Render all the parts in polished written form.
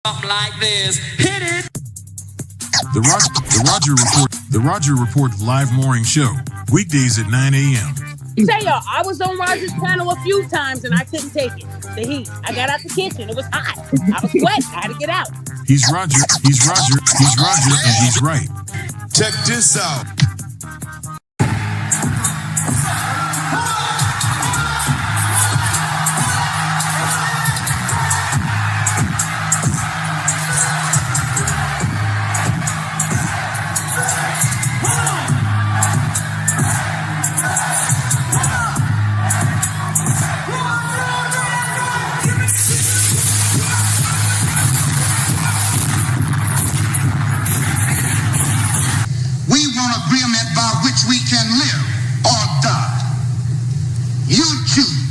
Something like this. Hit it. The Roger Report live morning show. Weekdays at 9 a.m. Say y'all, I was on Roger's panel a few times and I couldn't take it. The heat. I got out the kitchen. It was hot. I was sweating. I had to get out. He's Roger, and he's right. Check this out. We can live or die. You choose.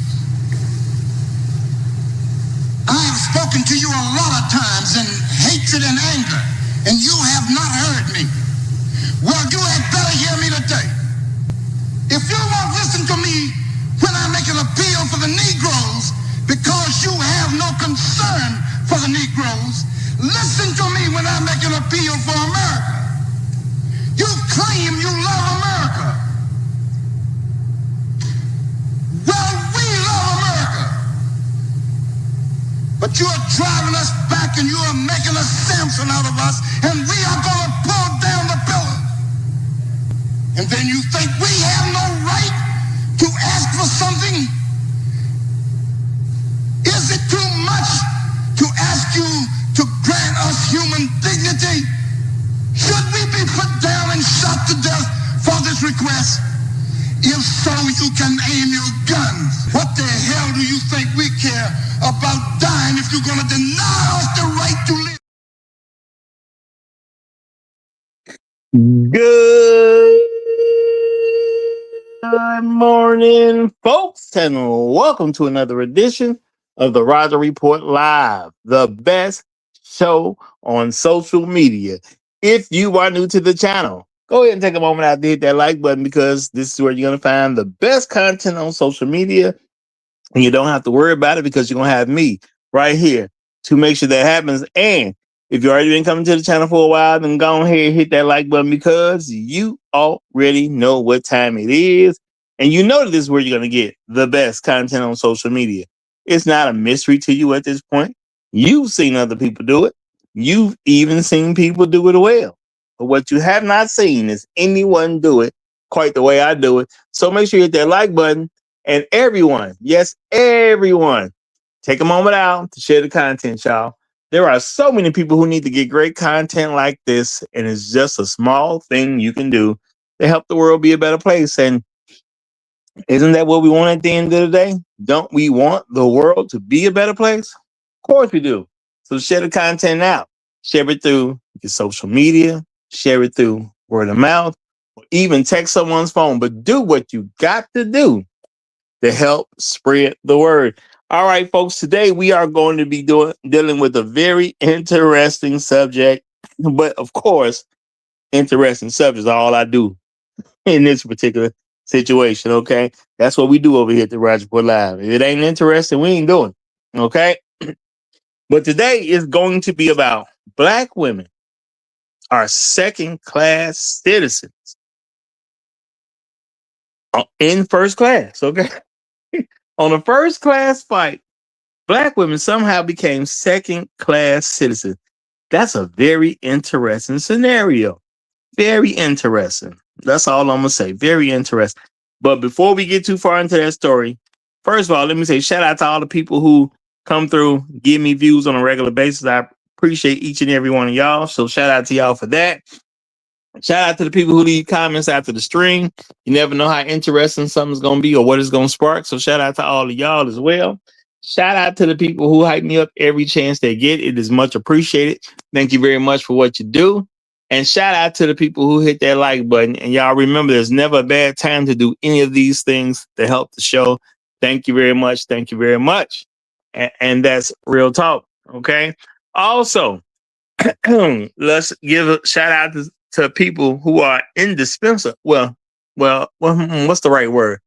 I have spoken to you a lot of times in hatred and anger, and you have not heard me. Well, you had better hear me today. If you won't listen to me when I make an appeal for the Negroes because you have no concern for the Negroes, listen to me when I make an appeal for America. You claim you love America. Well, we love America. But you are driving us back and you are making a Samson out of us, and we are going to pull down the pillar. And then you think we have no right to ask for something? Is it too much to ask you to grant us human dignity? Should we be put down and shot to death for this request? If so, you can aim your guns. What the hell do you think we care about dying if you're going to deny us the right to live? Good morning, folks, and welcome to another edition of the Roger Report Live, the best show on social media. If you are new to the channel, go ahead and take a moment out to hit that like button, because this is where you're going to find the best content on social media. And you don't have to worry about it because you're going to have me right here to make sure that happens. And if you've already been coming to the channel for a while, then go ahead and hit that like button, because you already know what time it is. And you know that this is where you're going to get the best content on social media. It's not a mystery to you at this point. You've seen other people do it. You've even seen people do it well. But what you have not seen is anyone do it quite the way I do it. So make sure you hit that like button. And everyone, yes, everyone, take a moment out to share the content, y'all. There are so many people who need to get great content like this, and it's just a small thing you can do to help the world be a better place. And isn't that what we want at the end of the day? Don't we want the world to be a better place? Of course we do. So share the content out. Share it through your social media. Share it through word of mouth. Or even text someone's phone. But do what you got to do to help spread the word. All right, folks. Today we are going to be dealing with a very interesting subject. But of course, interesting subjects are all I do in this particular situation. Okay, that's what we do over here at the Roger Report Live. If it ain't interesting, we ain't doing it. Okay. But today is going to be about Black women are second-class citizens in first class, okay? On a first-class flight, Black women somehow became second-class citizens. That's a very interesting scenario. Very interesting. That's all I'm going to say. Very interesting. But before we get too far into that story, first of all, let me say shout out to all the people who come through, give me views on a regular basis. I appreciate each and every one of y'all. So shout out to y'all for that. Shout out to the people who leave comments after the stream. You never know how interesting something's going to be or what it's going to spark. So shout out to all of y'all as well. Shout out to the people who hype me up every chance they get. It is much appreciated. Thank you very much for what you do. And shout out to the people who hit that like button. And y'all remember, there's never a bad time to do any of these things to help the show. Thank you very much. Thank you very much. And that's real talk. Okay. Also, let's give a shout out to people who are indispensable. Well, what's the right word?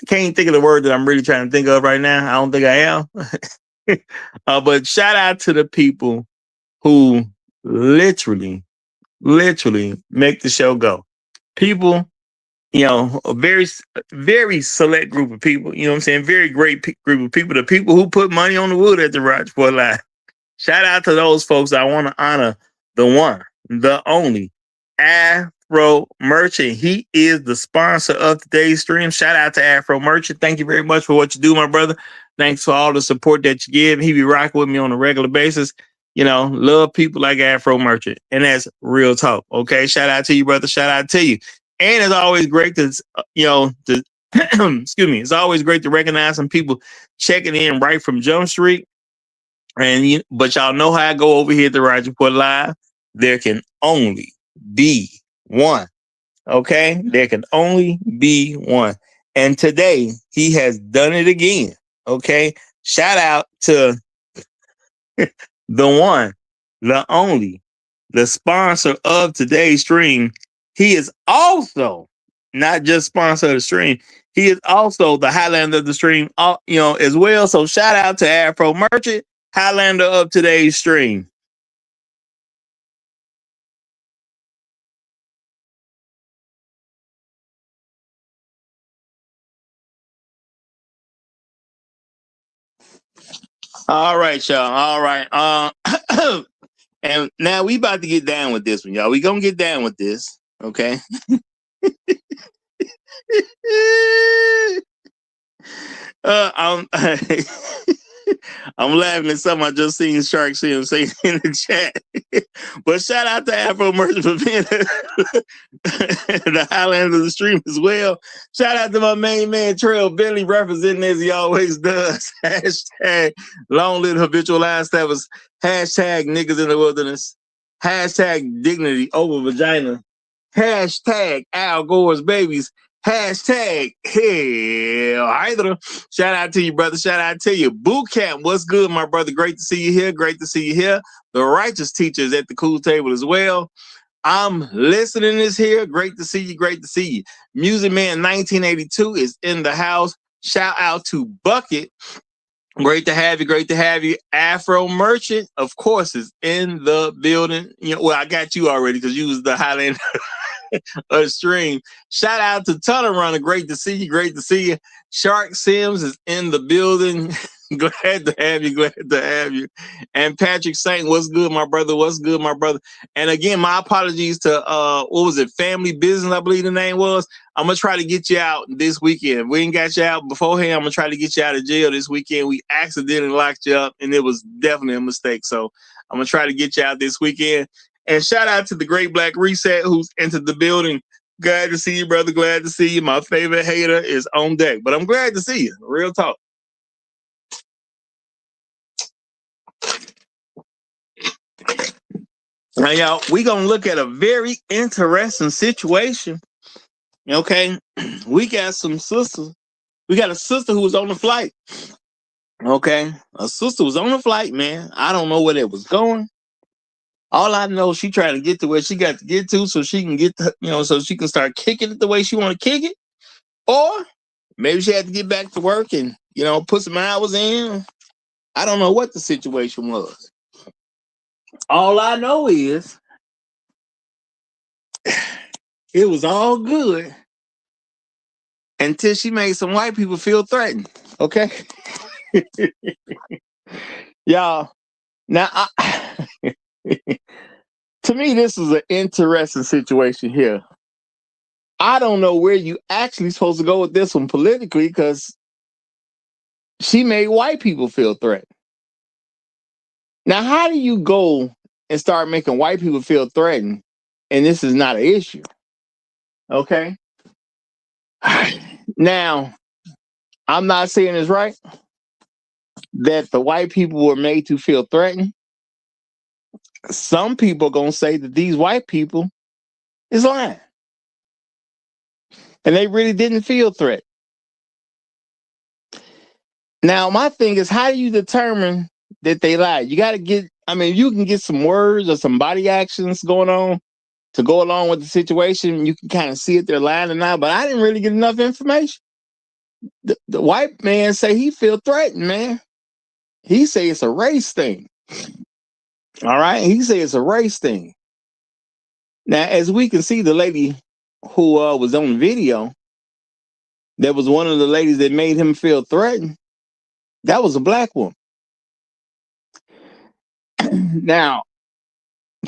I can't think of the word that I'm really trying to think of right now. I don't think I am. But shout out to the people who literally make the show go. People, a very select group of people, you know what I'm saying? Very great group of people. The people who put money on the wood at the Roger Report Live. Shout out to those folks. I want to honor the one, the only Afro Merchant. He is the sponsor of today's stream. Shout out to Afro Merchant. Thank you very much for what you do, my brother. Thanks for all the support that you give. He be rocking with me on a regular basis. Love people like Afro Merchant. And that's real talk. Okay. Shout out to you, brother. Shout out to you. And it's always great to, excuse me. It's always great to recognize some people checking in right from Jump Street. But y'all know how I go over here at the Roger Report Live. There can only be one. Okay? There can only be one. And today, he has done it again. Okay? Shout out to the one, the only, the sponsor of today's stream. He is also not just sponsor of the stream. He is also the Highlander of the stream, as well. So shout out to Afro Merchant, Highlander of today's stream. All right, y'all. All right. And now we about to get down with this one, y'all. We gonna get down with this, okay? I'm I'm laughing at something I just seen Shark Sim say in the chat. But shout out to Afro Merchant for being the Highlands of the stream as well. Shout out to my main man Trail Bentley representing as he always does. Hashtag long live habitual lifestyles. Hashtag niggas in the wilderness. Hashtag dignity over vagina. Hashtag Al Gore's babies. Hashtag hell Hydra. Shout out to you, brother. Shout out to you. Boot camp, what's good, my brother? Great to see you here. Great to see you here. The righteous teachers at the cool table as well. I'm listening this here. Great to see you. Great to see you. Music Man 1982 is in the house. Shout out to Bucket. Great to have you. Great to have you. Afro Merchant, of course, is in the building. I got you already because you was the Highlander a stream. Shout out to Tunnel Runner. Great to see you. Great to see you. Shark Sims is in the building. Glad to have you. Glad to have you. And Patrick Saint, what's good, my brother? What's good, my brother? And again, my apologies to what was it? Family Business, I believe the name was. I'm gonna try to get you out this weekend. We ain't got you out beforehand. I'm gonna try to get you out of jail this weekend. We accidentally locked you up, and it was definitely a mistake. So I'm gonna try to get you out this weekend. And shout out to the Great Black Reset who's entered the building. Glad to see you, brother. Glad to see you. My favorite hater is on deck, but I'm glad to see you. Real talk. Now, y'all, we're going to look at a very interesting situation. Okay? We got some sisters. We got a sister who was on the flight. Okay? A sister was on the flight, man. I don't know where it was going. All I know, she trying to get to where she got to get to so she can get to, so she can start kicking it the way she want to kick it. Or maybe she had to get back to work and, put some hours in. I don't know what the situation was. All I know is it was all good until she made some white people feel threatened. Okay? Y'all, now, to me, this is an interesting situation here. I don't know where you actually supposed to go with this one politically because she made white people feel threatened. Now, how do you go and start making white people feel threatened and this is not an issue? Okay? Now, I'm not saying it's right that the white people were made to feel threatened. Some people are going to say that these white people is lying. And they really didn't feel threatened. Now, my thing is, how do you determine that they lied? You got to you can get some words or some body actions going on to go along with the situation. You can kind of see if they're lying or not, but I didn't really get enough information. The white man say he feel threatened, man. He say it's a race thing. All right. He said it's a race thing. Now, as we can see, the lady who was on the video, that was one of the ladies that made him feel threatened. That was a black woman. Now,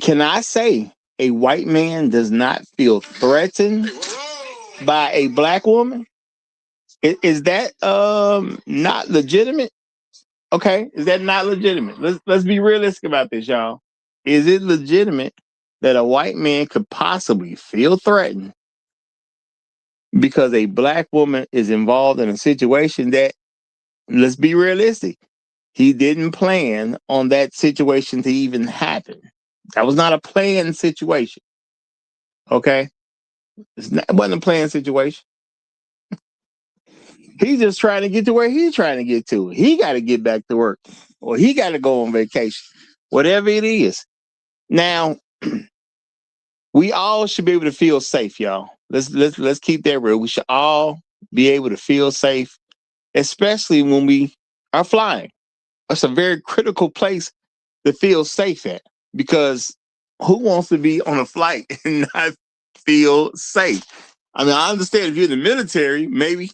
can I say a white man does not feel threatened by a black woman? Is that not legitimate? Okay, is that not legitimate? Let's be realistic about this, y'all. Is it legitimate that a white man could possibly feel threatened because a black woman is involved in a situation that, let's be realistic, he didn't plan on that situation to even happen? That was not a planned situation. Okay? It wasn't a planned situation. He's just trying to get to where he's trying to get to. He got to get back to work, or he got to go on vacation, whatever it is. Now, we all should be able to feel safe, y'all. Let's keep that real. We should all be able to feel safe, especially when we are flying. It's a very critical place to feel safe at, because who wants to be on a flight and not feel safe? I mean, I understand if you're in the military, maybe.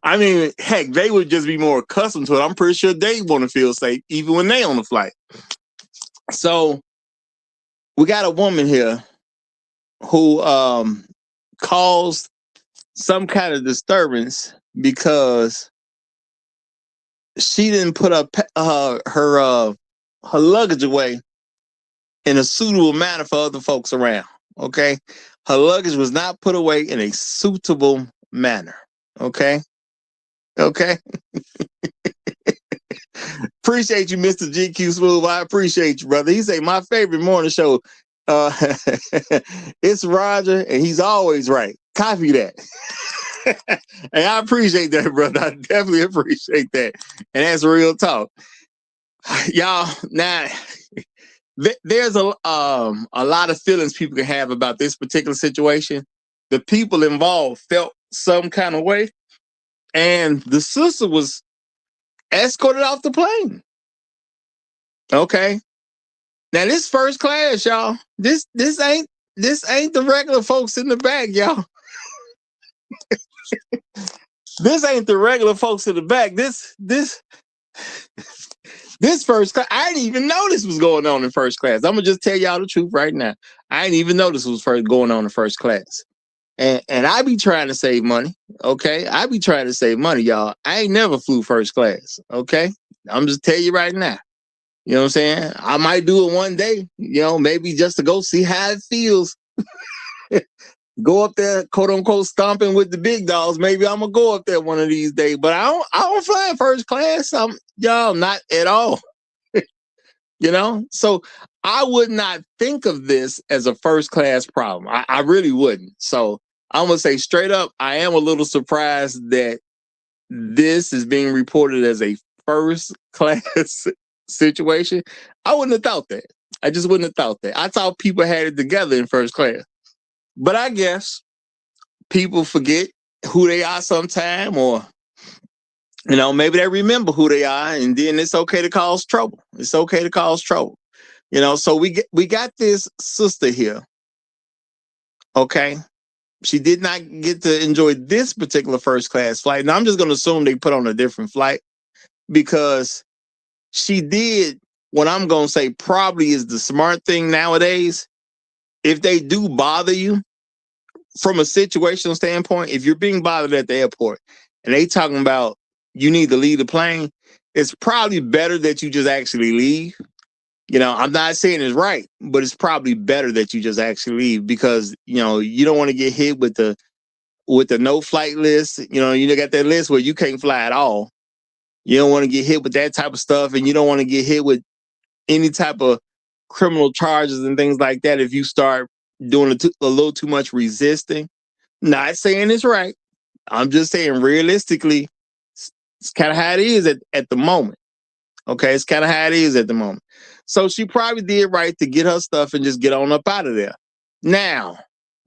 I mean, heck, they would just be more accustomed to it. I'm pretty sure they want to feel safe even when they on the flight. So we got a woman here who caused some kind of disturbance because she didn't put her luggage away in a suitable manner for other folks around. Okay, her luggage was not put away in a suitable manner. Okay. Appreciate you, Mr. GQ Smooth. I appreciate you, brother. He say my favorite morning show. It's Roger, and he's always right. Copy that. And I appreciate that, brother. I definitely appreciate that. And that's real talk. Y'all, now there's a lot of feelings people can have about this particular situation. The people involved felt some kind of way, and the sister was escorted off the plane. Okay. Now this first class, y'all. This ain't the regular folks in the back, y'all. This ain't the regular folks in the back. This first class, I didn't even know this was going on in first class. I'm gonna just tell y'all the truth right now. I didn't even know this was going on in first class. And I be trying to save money. Okay. I be trying to save money, y'all. I ain't never flew first class. Okay. I'm just telling you right now. You know what I'm saying? I might do it one day, maybe just to go see how it feels. Go up there, quote unquote, stomping with the big dogs. Maybe I'm gonna go up there one of these days. But I don't fly in first class. Y'all, not at all. So I would not think of this as a first class problem. I really wouldn't. So I'm gonna say straight up, I am a little surprised that this is being reported as a first class situation. I wouldn't have thought that. I just wouldn't have thought that. I thought people had it together in first class. But I guess people forget who they are sometime, or maybe they remember who they are, and then it's okay to cause trouble. It's okay to cause trouble. So we got this sister here. Okay. She did not get to enjoy this particular first class flight. Now I'm just gonna assume they put on a different flight, because she did what I'm gonna say probably is the smart thing nowadays. If they do bother you from a situational standpoint, if you're being bothered at the airport and they talking about you need to leave the plane, it's probably better that you just actually leave. I'm not saying it's right, but it's probably better that you just actually leave, because you don't want to get hit with the no flight list. You got that list where you can't fly at all. You don't want to get hit with that type of stuff, and you don't want to get hit with any type of criminal charges and things like that if you start doing a little too much resisting. Not saying it's right. I'm just saying realistically, it's kind of how it is at the moment. Okay, it's kind of how it is at the moment. So she probably did right to get her stuff and just get on up out of there. Now,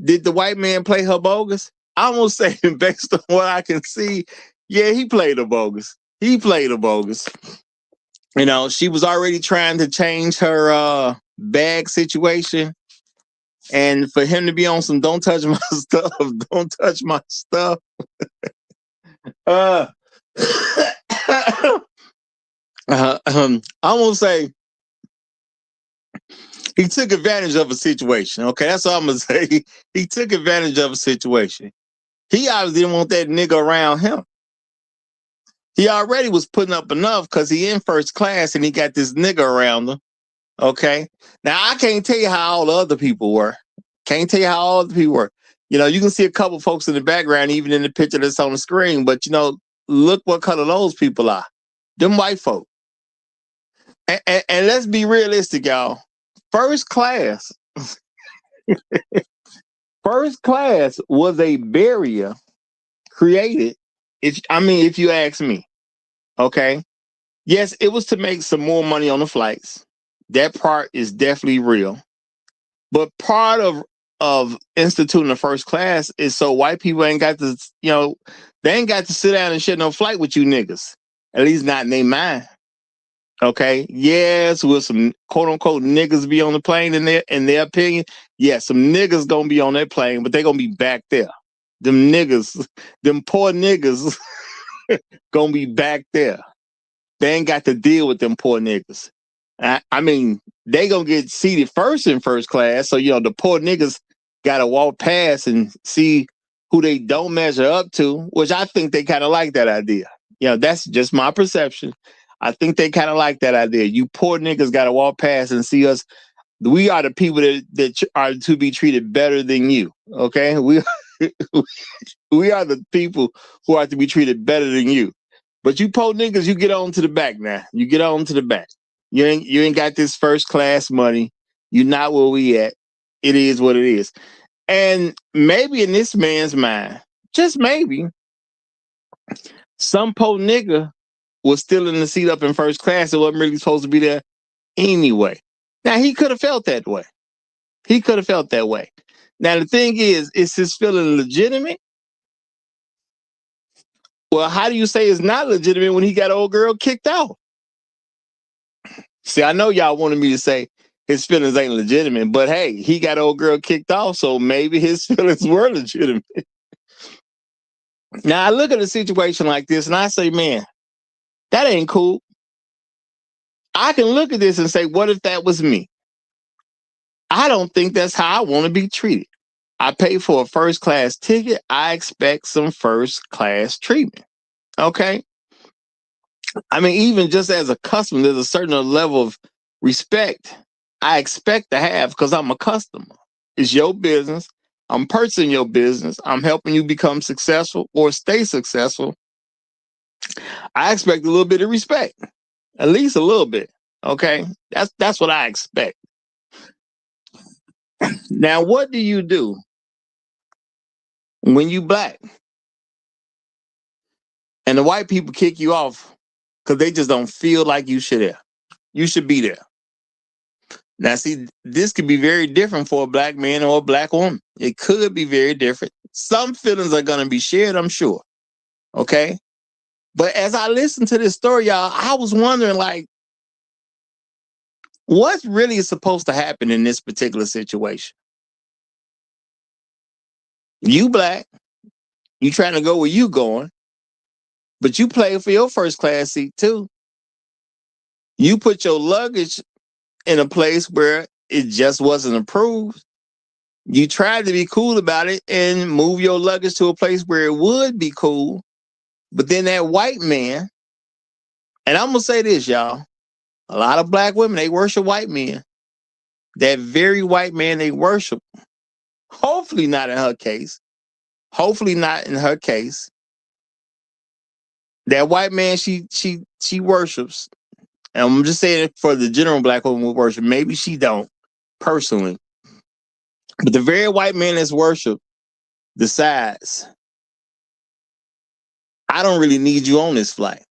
did the white man play her bogus? I'm gonna say, based on what I can see, yeah, he played her bogus. He played her bogus. You know, she was already trying to change her bag situation. And for him to be on some don't touch my stuff, don't touch my stuff. I'm gonna say he took advantage of a situation. Okay, that's all I'm gonna say. He took advantage of a situation. He obviously didn't want that nigga around him. He already was putting up enough because he in first class and he got this nigga around him. Okay. Now I can't tell you how all the other people were. Can't tell you how all the people were. You know, you can see a couple folks in the background, even in the picture that's on the screen, but you know, look what color those people are. Them white folk. And let's be realistic, y'all. First class. First class was a barrier created. If you ask me, okay. Yes, it was to make some more money on the flights. That part is definitely real. But part of instituting the first class is so white people ain't got to, you know, they ain't got to sit down and share no flight with you niggas. At least not in their mind. Okay. Yes, will some quote unquote niggas be on the plane in their opinion? Yeah, some niggas gonna be on that plane, but they gonna be back there. Them niggas, them poor niggas gonna be back there. They ain't got to deal with them poor niggas. I mean, they gonna get seated first in first class. So, you know, the poor niggas gotta walk past and see who they don't measure up to, which I think they kind of like that idea. You know, that's just my perception. I think they kind of like that idea. You poor niggas gotta walk past and see us. We are the people that are to be treated better than you. Okay. We are the people who are to be treated better than you. But you poor niggas, you get on to the back now. You get on to the back. You ain't got this first class money. You're not where we at. It is what it is. And maybe in this man's mind, just maybe, some poor nigga was still in the seat up in first class and wasn't really supposed to be there anyway. Now, he could have felt that way. He could have felt that way. Now, the thing is his feeling legitimate? Well, how do you say it's not legitimate when he got old girl kicked out? See, I know y'all wanted me to say his feelings ain't legitimate, but hey, he got old girl kicked off, so maybe his feelings were legitimate. Now, I look at a situation like this and I say, man, that ain't cool. I can look at this and say, what if that was me? I don't think that's how I want to be treated. I pay for a first class ticket. I expect some first class treatment. Okay. I mean, even just as a customer, there's a certain level of respect I expect to have because I'm a customer. It's your business. I'm purchasing your business. I'm helping you become successful or stay successful. I expect a little bit of respect, at least a little bit. Okay, that's what I expect. Now, what do you do when you black and the white people kick you off because they just don't feel like you should have? You should be there. Now, see, this could be very different for a black man or a black woman. It could be very different. Some feelings are going to be shared, I'm sure. Okay. But as I listened to this story, y'all, I was wondering, like, what really is supposed to happen in this particular situation? You black, you trying to go where you going, but you play for your first class seat too. You put your luggage in a place where it just wasn't approved. You tried to be cool about it and move your luggage to a place where it would be cool. But then that white man, and I'm going to say this, y'all, a lot of black women, they worship white men. That very white man they worship, hopefully not in her case, that white man she worships, and I'm just saying it for the general black woman who worship, maybe she don't personally, but the very white man that's worship decides, I don't really need you on this flight.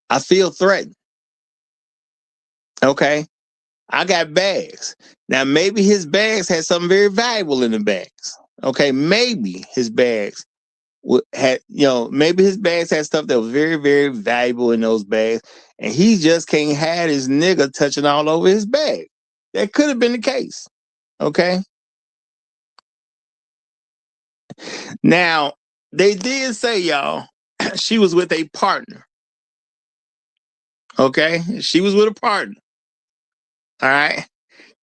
I feel threatened. Okay. I got bags. Now, maybe his bags had something very valuable in the bags. Okay. Maybe his bags had, maybe his bags had stuff that was very, very valuable in those bags, and he just can't have his nigga touching all over his bag. That could have been the case. Okay. Now, they did say, y'all, she was with a partner. Okay. She was with a partner. All right.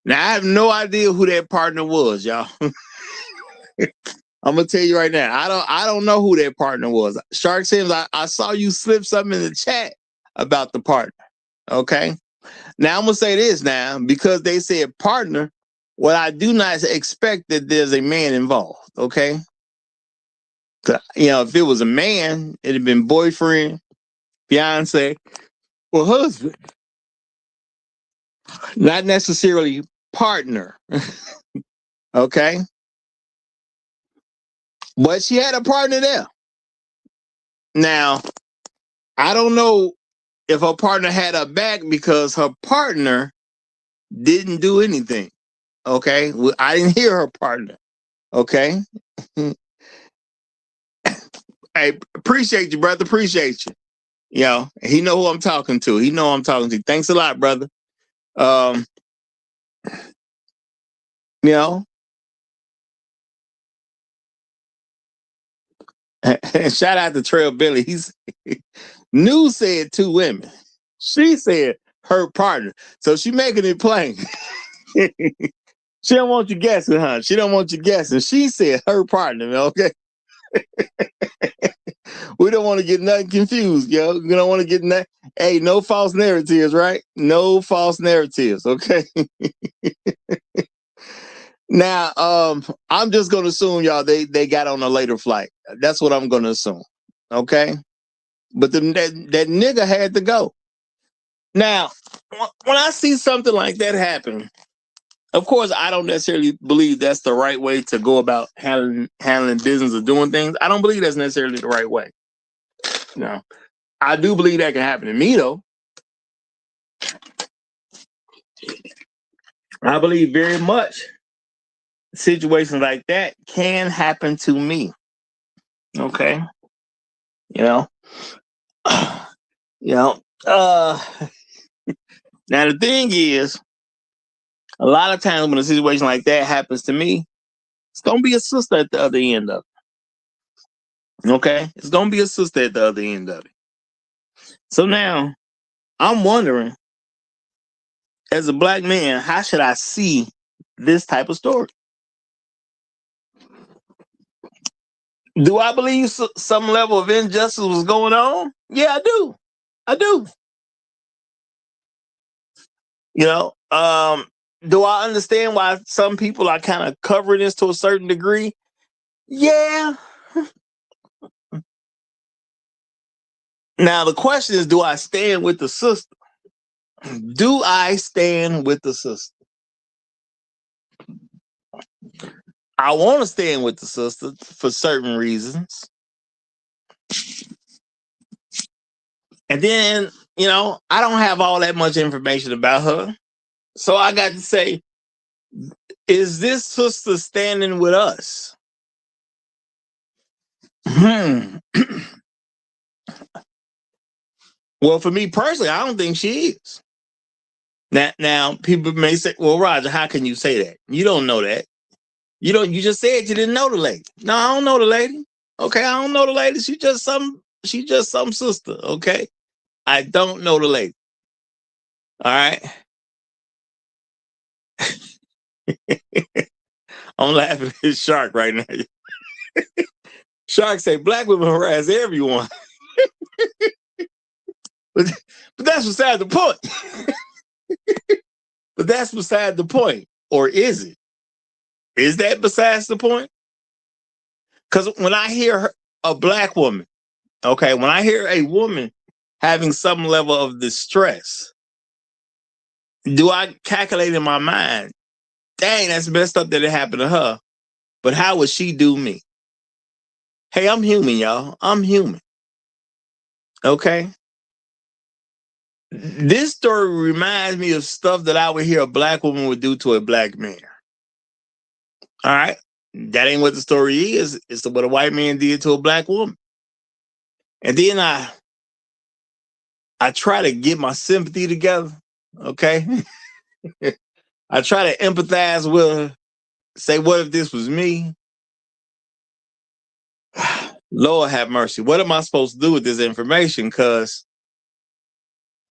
Now, I have no idea who that partner was, y'all. I'm gonna tell you right now. I don't know who that partner was. Shark Sims, I saw you slip something in the chat about the partner. Okay. Now I'm gonna say this now, because they said partner, what I do not expect that there's a man involved. Okay. If it was a man, it'd have been boyfriend, fiance, or husband. Not necessarily partner. Okay. But she had a partner there. Now, I don't know if her partner had her back because her partner didn't do anything. Okay. I didn't hear her partner. Okay. Hey, appreciate you, brother. Appreciate you. He know who I'm talking to. He know who I'm talking to. Thanks a lot, brother. Shout out to Trail Billy. He's News said 2 women. She said her partner. So she making it plain. She don't want you guessing, huh? She don't want you guessing. She said her partner, okay? We don't want to get nothing confused, yo. We don't want to get nothing. Hey, no false narratives, right? No false narratives, okay? Now, I'm just gonna assume, y'all, they got on a later flight. That's what I'm gonna assume, okay? But that nigga had to go. Now, when I see something like that happen, of course, I don't necessarily believe that's the right way to go about handling business or doing things. I don't believe that's necessarily the right way. No, I do believe that can happen to me, though. I believe very much situations like that can happen to me. Okay, now the thing is, a lot of times when a situation like that happens to me, it's gonna be a sister at the other end of it. Okay, it's gonna be a sister at the other end of it. So now, I'm wondering, as a black man, how should I see this type of story? Do I believe some level of injustice was going on? Yeah, I do. I do. Do I understand why some people are kind of covering this to a certain degree? Yeah. Now, the question is, do I stand with the sister? Do I stand with the sister? I want to stand with the sister for certain reasons. And then, I don't have all that much information about her. So I got to say, is this sister standing with us? Well, for me personally, I don't think she is. Now, people may say, well, Roger, how can you say that? You don't know that. You just said you didn't know the lady. No, I don't know the lady. Okay, I don't know the lady. She just some sister. Okay. I don't know the lady. All right. I'm laughing at Shark right now. Shark say black women harass everyone. but that's beside the point. But that's beside the point. Or is it? Is that besides the point? Because when I hear a black woman, okay, when I hear a woman having some level of distress, do I calculate in my mind, dang, that's messed up that it happened to her, but how would she do me? Hey, I'm human, y'all. I'm human. Okay? This story reminds me of stuff that I would hear a black woman would do to a black man. All right? That ain't what the story is. It's what a white man did to a black woman. And then I try to get my sympathy together. Okay. I try to empathize with her. Say, what if this was me? Lord have mercy. What am I supposed to do with this information? Because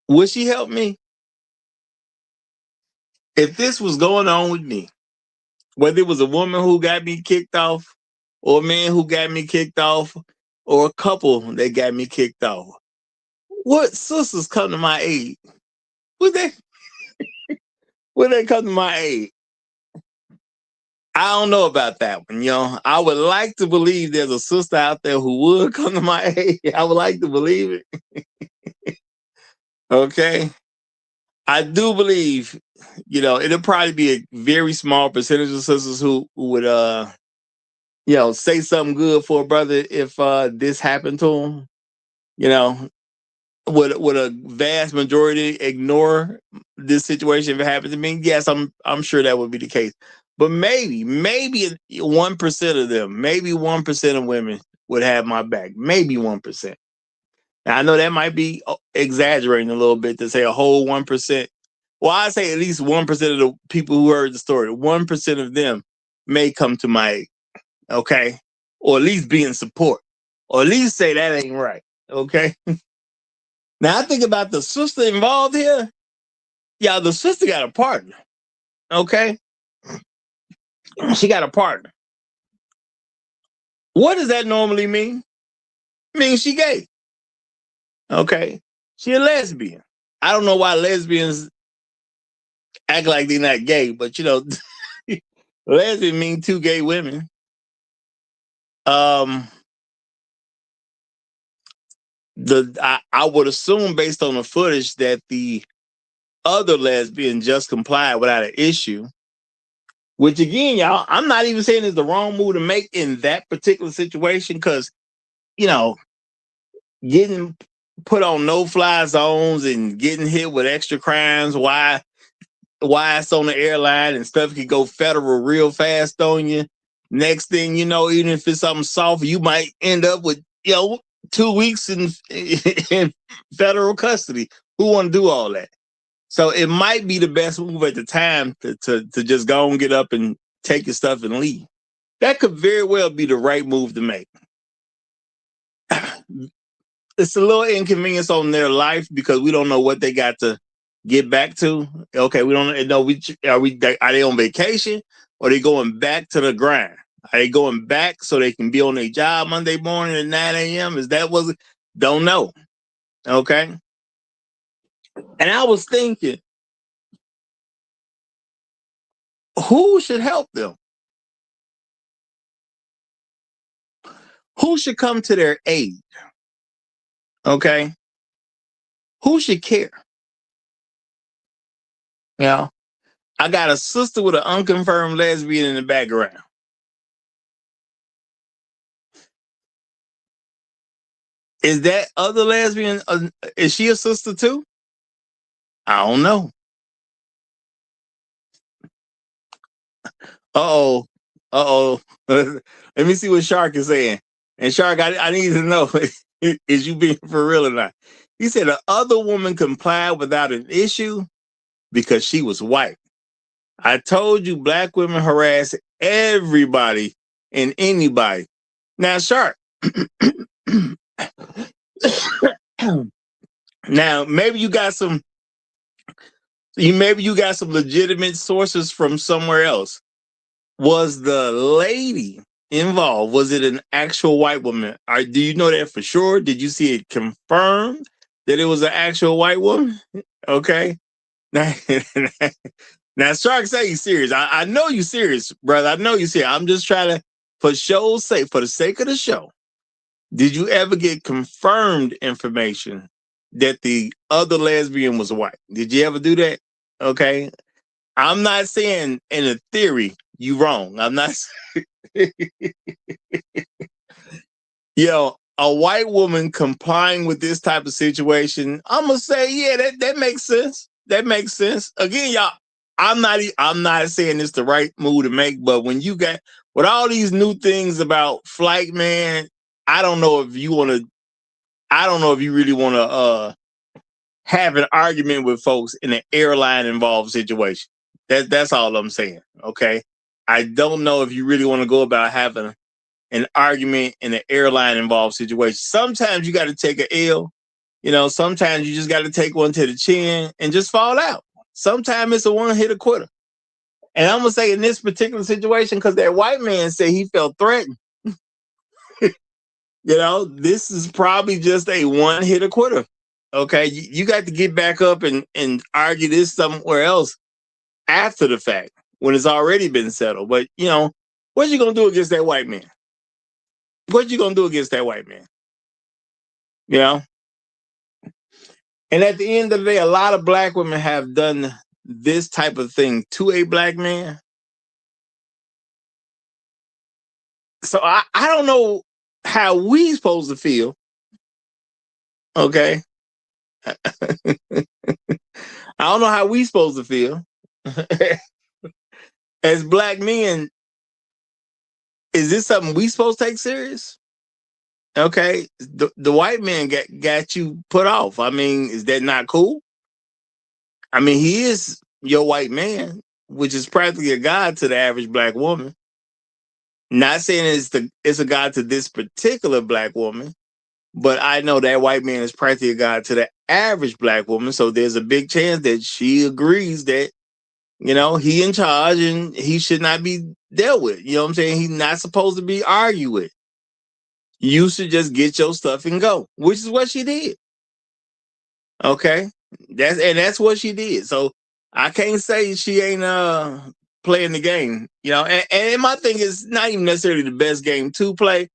would she help me? If this was going on with me, whether it was a woman who got me kicked off, or a man who got me kicked off, or a couple that got me kicked off, what sisters come to my aid? Would they come to my aid? I don't know about that one, I would like to believe there's a sister out there who would come to my aid. I would like to believe it. Okay. I do believe, it'll probably be a very small percentage of sisters who would say something good for a brother if this happened to him. Would a vast majority ignore this situation if it happened to me? Yes, I'm sure that would be the case. But maybe 1% of them, maybe 1% of women would have my back. Maybe 1%. Now, I know that might be exaggerating a little bit to say a whole 1%. Well, I say at least 1% of the people who heard the story, 1% of them may come to my aid, okay? Or at least be in support. Or at least say that ain't right, okay? Now, I think about the sister involved here. Yeah, the sister got a partner, okay? She got a partner. What does that normally mean? It means she gay, okay? She a lesbian. I don't know why lesbians act like they're not gay, but lesbian mean two gay women. I would assume based on the footage that the other lesbian just complied without an issue. Which again, y'all, I'm not even saying it's the wrong move to make in that particular situation, because getting put on no-fly zones and getting hit with extra crimes, why it's on the airline and stuff could go federal real fast on you. Next thing you know, even if it's something soft, you might end up with 2 weeks in federal custody. Who want to do all that? So it might be the best move at the time to just go and get up and take your stuff and leave. That could very well be the right move to make. It's a little inconvenience on their life because we don't know what they got to get back to. Okay, we don't know. Are they on vacation or are they going back to the grind? Are they going back so they can be on their job Monday morning at 9 a.m.? Is that was it? Don't know. Okay. And I was thinking, who should help them? Who should come to their aid? Okay. Who should care? I got a sister with an unconfirmed lesbian in the background. Is that other lesbian, is she a sister too? I don't know. Uh-oh. Let me see what Shark is saying. And Shark, I need to know, is you being for real or not? He said the other woman complied without an issue because she was white. I told you black women harass everybody and anybody. Now, Shark, now maybe you got some legitimate sources from somewhere else. Was the lady involved? Was it an actual white woman? Do you know that for sure? Did you see it confirmed that it was an actual white woman? Okay. Now Shark say he's serious. I know you serious, brother. I know you serious. I'm just trying to, for the sake of the show, did you ever get confirmed information that the other lesbian was white? Did you ever do that? Okay. I'm not saying in a theory you wrong. I'm not. A white woman complying with this type of situation, I'm gonna say, yeah, that makes sense. That makes sense. Again, y'all, I'm not saying it's the right move to make, but when with all these new things about flight, man, I don't know if you want to. I don't know if you really want to have an argument with folks in an airline involved situation. That's all I'm saying. Okay, I don't know if you really want to go about having an argument in an airline involved situation. Sometimes you got to take an L. You know, sometimes you just got to take one to the chin and just fall out. Sometimes it's a one-hit quitter. And I'm gonna say in this particular situation, because that white man said he felt threatened. You know, this is probably just a one-hit quitter. Okay, you got to get back up and argue this somewhere else after the fact when it's already been settled. But you know, what you gonna do against that white man? What you gonna do against that white man? You know. And at the end of the day, a lot of black women have done this type of thing to a black man. So I don't know how we supposed to feel. Okay. I don't know how we supposed to feel. As black men, is this something we supposed to take serious? Okay. The white man got you put off. I mean, is that not cool? I mean, he is your white man, which is practically a god to the average black woman. Not saying it's a god to this particular black woman, but I know that white man is practically a god to the average black woman. So there's a big chance that she agrees that, you know, he in charge and he should not be dealt with. You know what I'm saying? He's not supposed to be argued with. You should just get your stuff and go, which is what she did. Okay. That's what she did. So I can't say she ain't playing the game, you know. And my thing is not even necessarily the best game to play,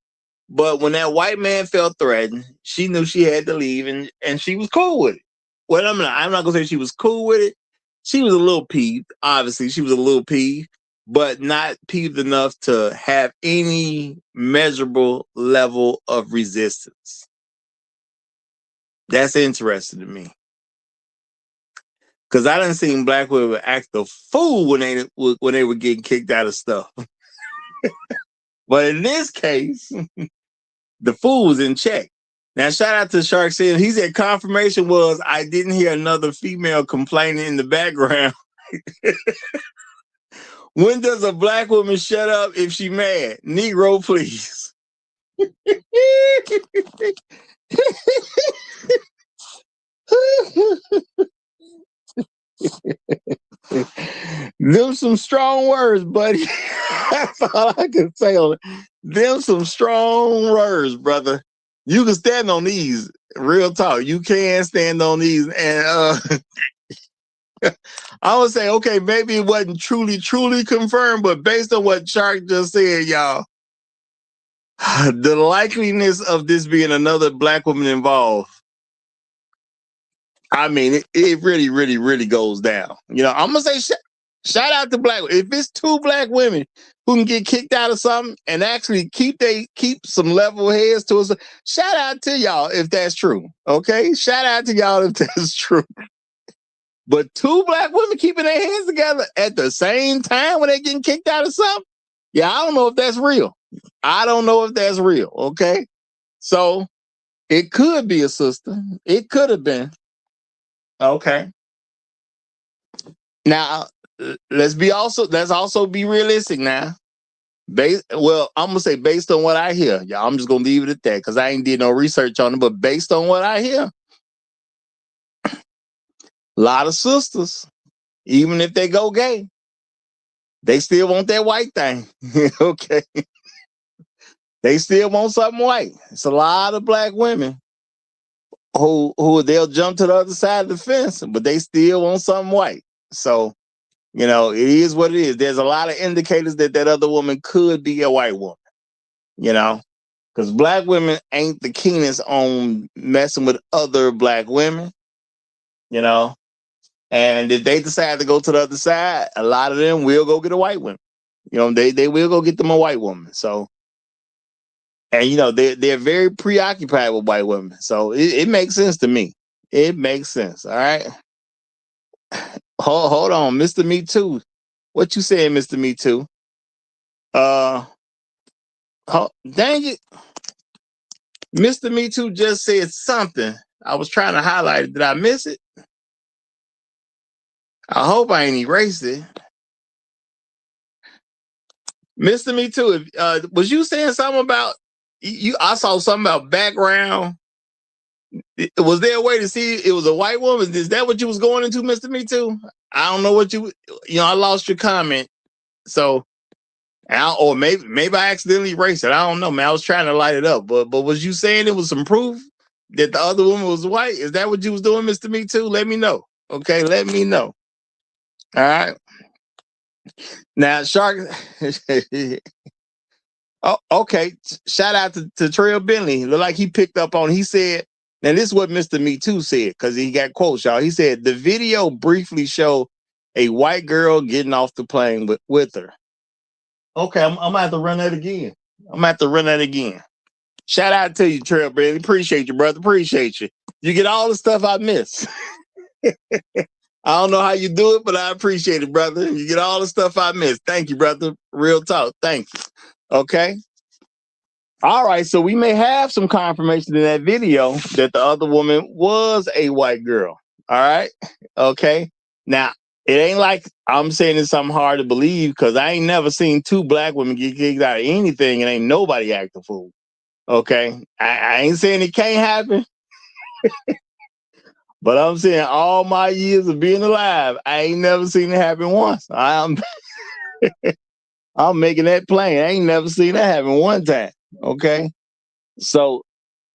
but when that white man felt threatened, she knew she had to leave, and she was cool with it. Well, I'm not gonna say she was cool with it. She was a little peeved. Obviously, she was a little peeved, but not peeved enough to have any measurable level of resistance. That's interesting to me. Because I done seen black women act a fool when they were getting kicked out of stuff. But in this case, the fool was in check. Now, shout out to Shark City. He said confirmation was I didn't hear another female complaining in the background. When does a black woman shut up if she mad? Negro, please. Them some strong words, buddy. That's all I can say on it. Them some strong words, brother. You can stand on these. Real talk. You can stand on these. And I would say, okay, maybe it wasn't truly confirmed, but based on what Shark just said, y'all, the likeliness of this being another black woman involved, I mean, it really goes down. You know, I'm gonna say shout out to black. If it's two black women who can get kicked out of something and actually keep some level heads to us, shout out to y'all if that's true. Okay, shout out to y'all if that's true. But two black women keeping their hands together at the same time when they're getting kicked out of something, yeah, I don't know if that's real. I don't know if that's real. Okay, so it could be a sister. It could have been. Okay. Now, let's also be realistic now. I'm gonna say based on what I hear, y'all. I'm just gonna leave it at that because I ain't did no research on it. But based on what I hear, a lot of sisters, even if they go gay, they still want that white thing. Okay, they still want something white. It's a lot of black women who they'll jump to the other side of the fence, but they still want something white. So, you know, it is what it is. There's a lot of indicators that other woman could be a white woman, you know, because black women ain't the keenest on messing with other black women, you know, and if they decide to go to the other side, a lot of them will go get a white woman. You know, they will go get them a white woman. So, and, you know, they're very preoccupied with white women. So it makes sense to me. It makes sense. All right. Hold on, Mr. Me Too. What you saying, Mr. Me Too? Oh, dang it. Mr. Me Too just said something. I was trying to highlight it. Did I miss it? I hope I ain't erased it. Mr. Me Too, was you saying something about you? I saw something about background. Was there a way to see it was a white woman? Is that what you was going into, Mr. Me Too? I don't know what I lost your comment. So, or maybe I accidentally erased it. I don't know, man. I was trying to light it up, but was you saying it was some proof that the other woman was white? Is that what you was doing, Mr. Me Too? Let me know. Okay, let me know. All right. Now, Shark. Oh, okay. Shout out to Trail Bentley. Look like he picked up on. He said, now this is what Mr. Me Too said because he got quotes, y'all. He said the video briefly showed a white girl getting off the plane with her. Okay, I'm gonna have to run that again. Shout out to you, Trail Bentley. Appreciate you, brother. Appreciate you. You get all the stuff I miss. I don't know how you do it, but I appreciate it, brother. You get all the stuff I miss. Thank you, brother. Real talk. Thank you. Okay. All right. So we may have some confirmation in that video that the other woman was a white girl. All right. Okay. Now, it ain't like I'm saying it's something hard to believe because I ain't never seen two black women get kicked out of anything and ain't nobody act a fool. Okay. I ain't saying it can't happen. But I'm saying all my years of being alive, I ain't never seen it happen once. I'm making that plain. I ain't never seen that happen one time. Okay. So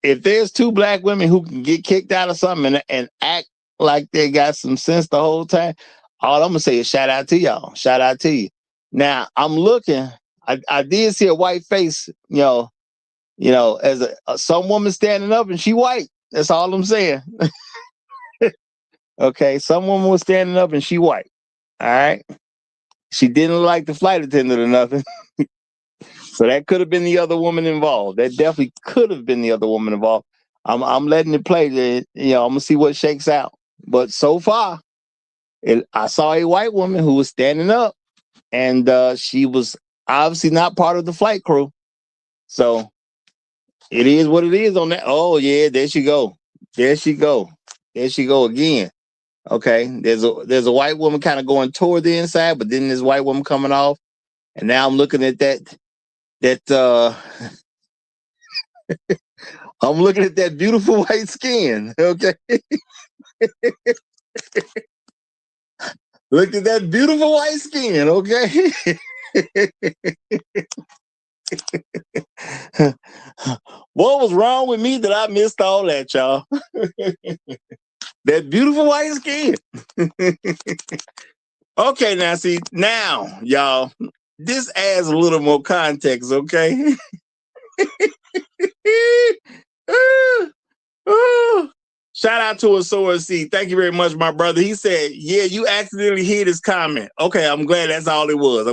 if there's two black women who can get kicked out of something and act like they got some sense the whole time, all I'm gonna say is shout out to y'all. Shout out to you. Now I'm looking. I did see a white face, as some woman standing up and she white. That's all I'm saying. Okay, some woman was standing up and she white. All right. She didn't look like the flight attendant or nothing. So that could have been the other woman involved. That definitely could have been the other woman involved. I'm letting it play. I'm gonna see what shakes out. But so far, I saw a white woman who was standing up, and she was obviously not part of the flight crew. So it is what it is on that. Oh yeah, there she go. There she go. There she go again. Okay, there's a white woman kind of going toward the inside, but then there's white woman coming off, and now I'm looking at that I'm looking at that beautiful white skin. Okay, look at that beautiful white skin. Okay. What was wrong with me that I missed all that, y'all? That beautiful white skin. Okay, now, y'all, this adds a little more context, okay? Shout out to Asora C. Thank you very much, my brother. He said, yeah, you accidentally hit his comment. Okay, I'm glad that's all it was.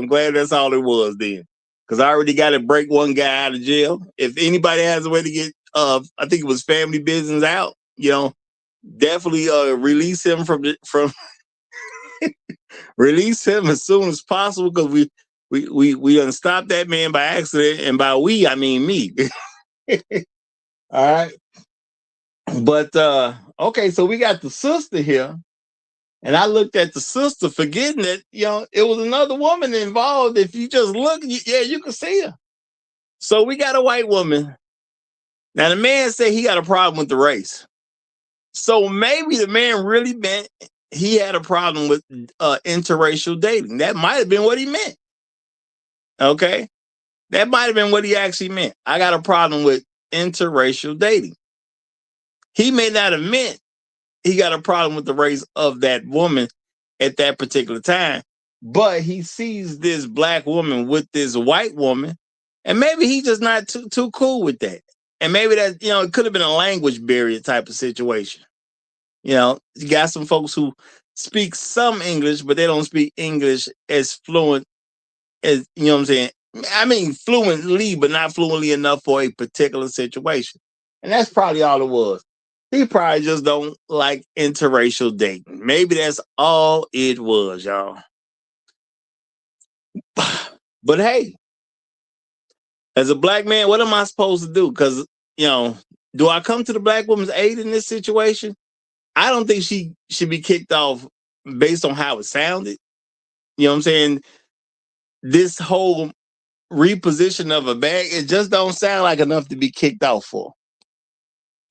Then. Because I already got to break one guy out of jail. If anybody has a way to get, I think it was family business out, definitely release him from release him as soon as possible because we gonna stop that man by accident, and by we I mean me. All right. But okay, so we got the sister here, and I looked at the sister, forgetting that it was another woman involved. If you just look, you can see her. So we got a white woman. Now the man said he got a problem with the race. So maybe the man really meant he had a problem with interracial dating. That might have been what he meant. Okay, that might have been what he actually meant. I got a problem with interracial dating. He may not have meant he got a problem with the race of that woman at that particular time, but he sees this black woman with this white woman, and maybe he's just not too cool with that. And maybe that, it could have been a language barrier type of situation. You got some folks who speak some English, but they don't speak English as fluent as, what I'm saying? I mean, fluently, but not fluently enough for a particular situation. And that's probably all it was. He probably just don't like interracial dating. Maybe that's all it was, y'all. But hey, As a black man, what am I supposed to do? Because, do I come to the black woman's aid in this situation? I don't think she should be kicked off based on how it sounded. You know what I'm saying? This whole reposition of a bag, it just don't sound like enough to be kicked off for.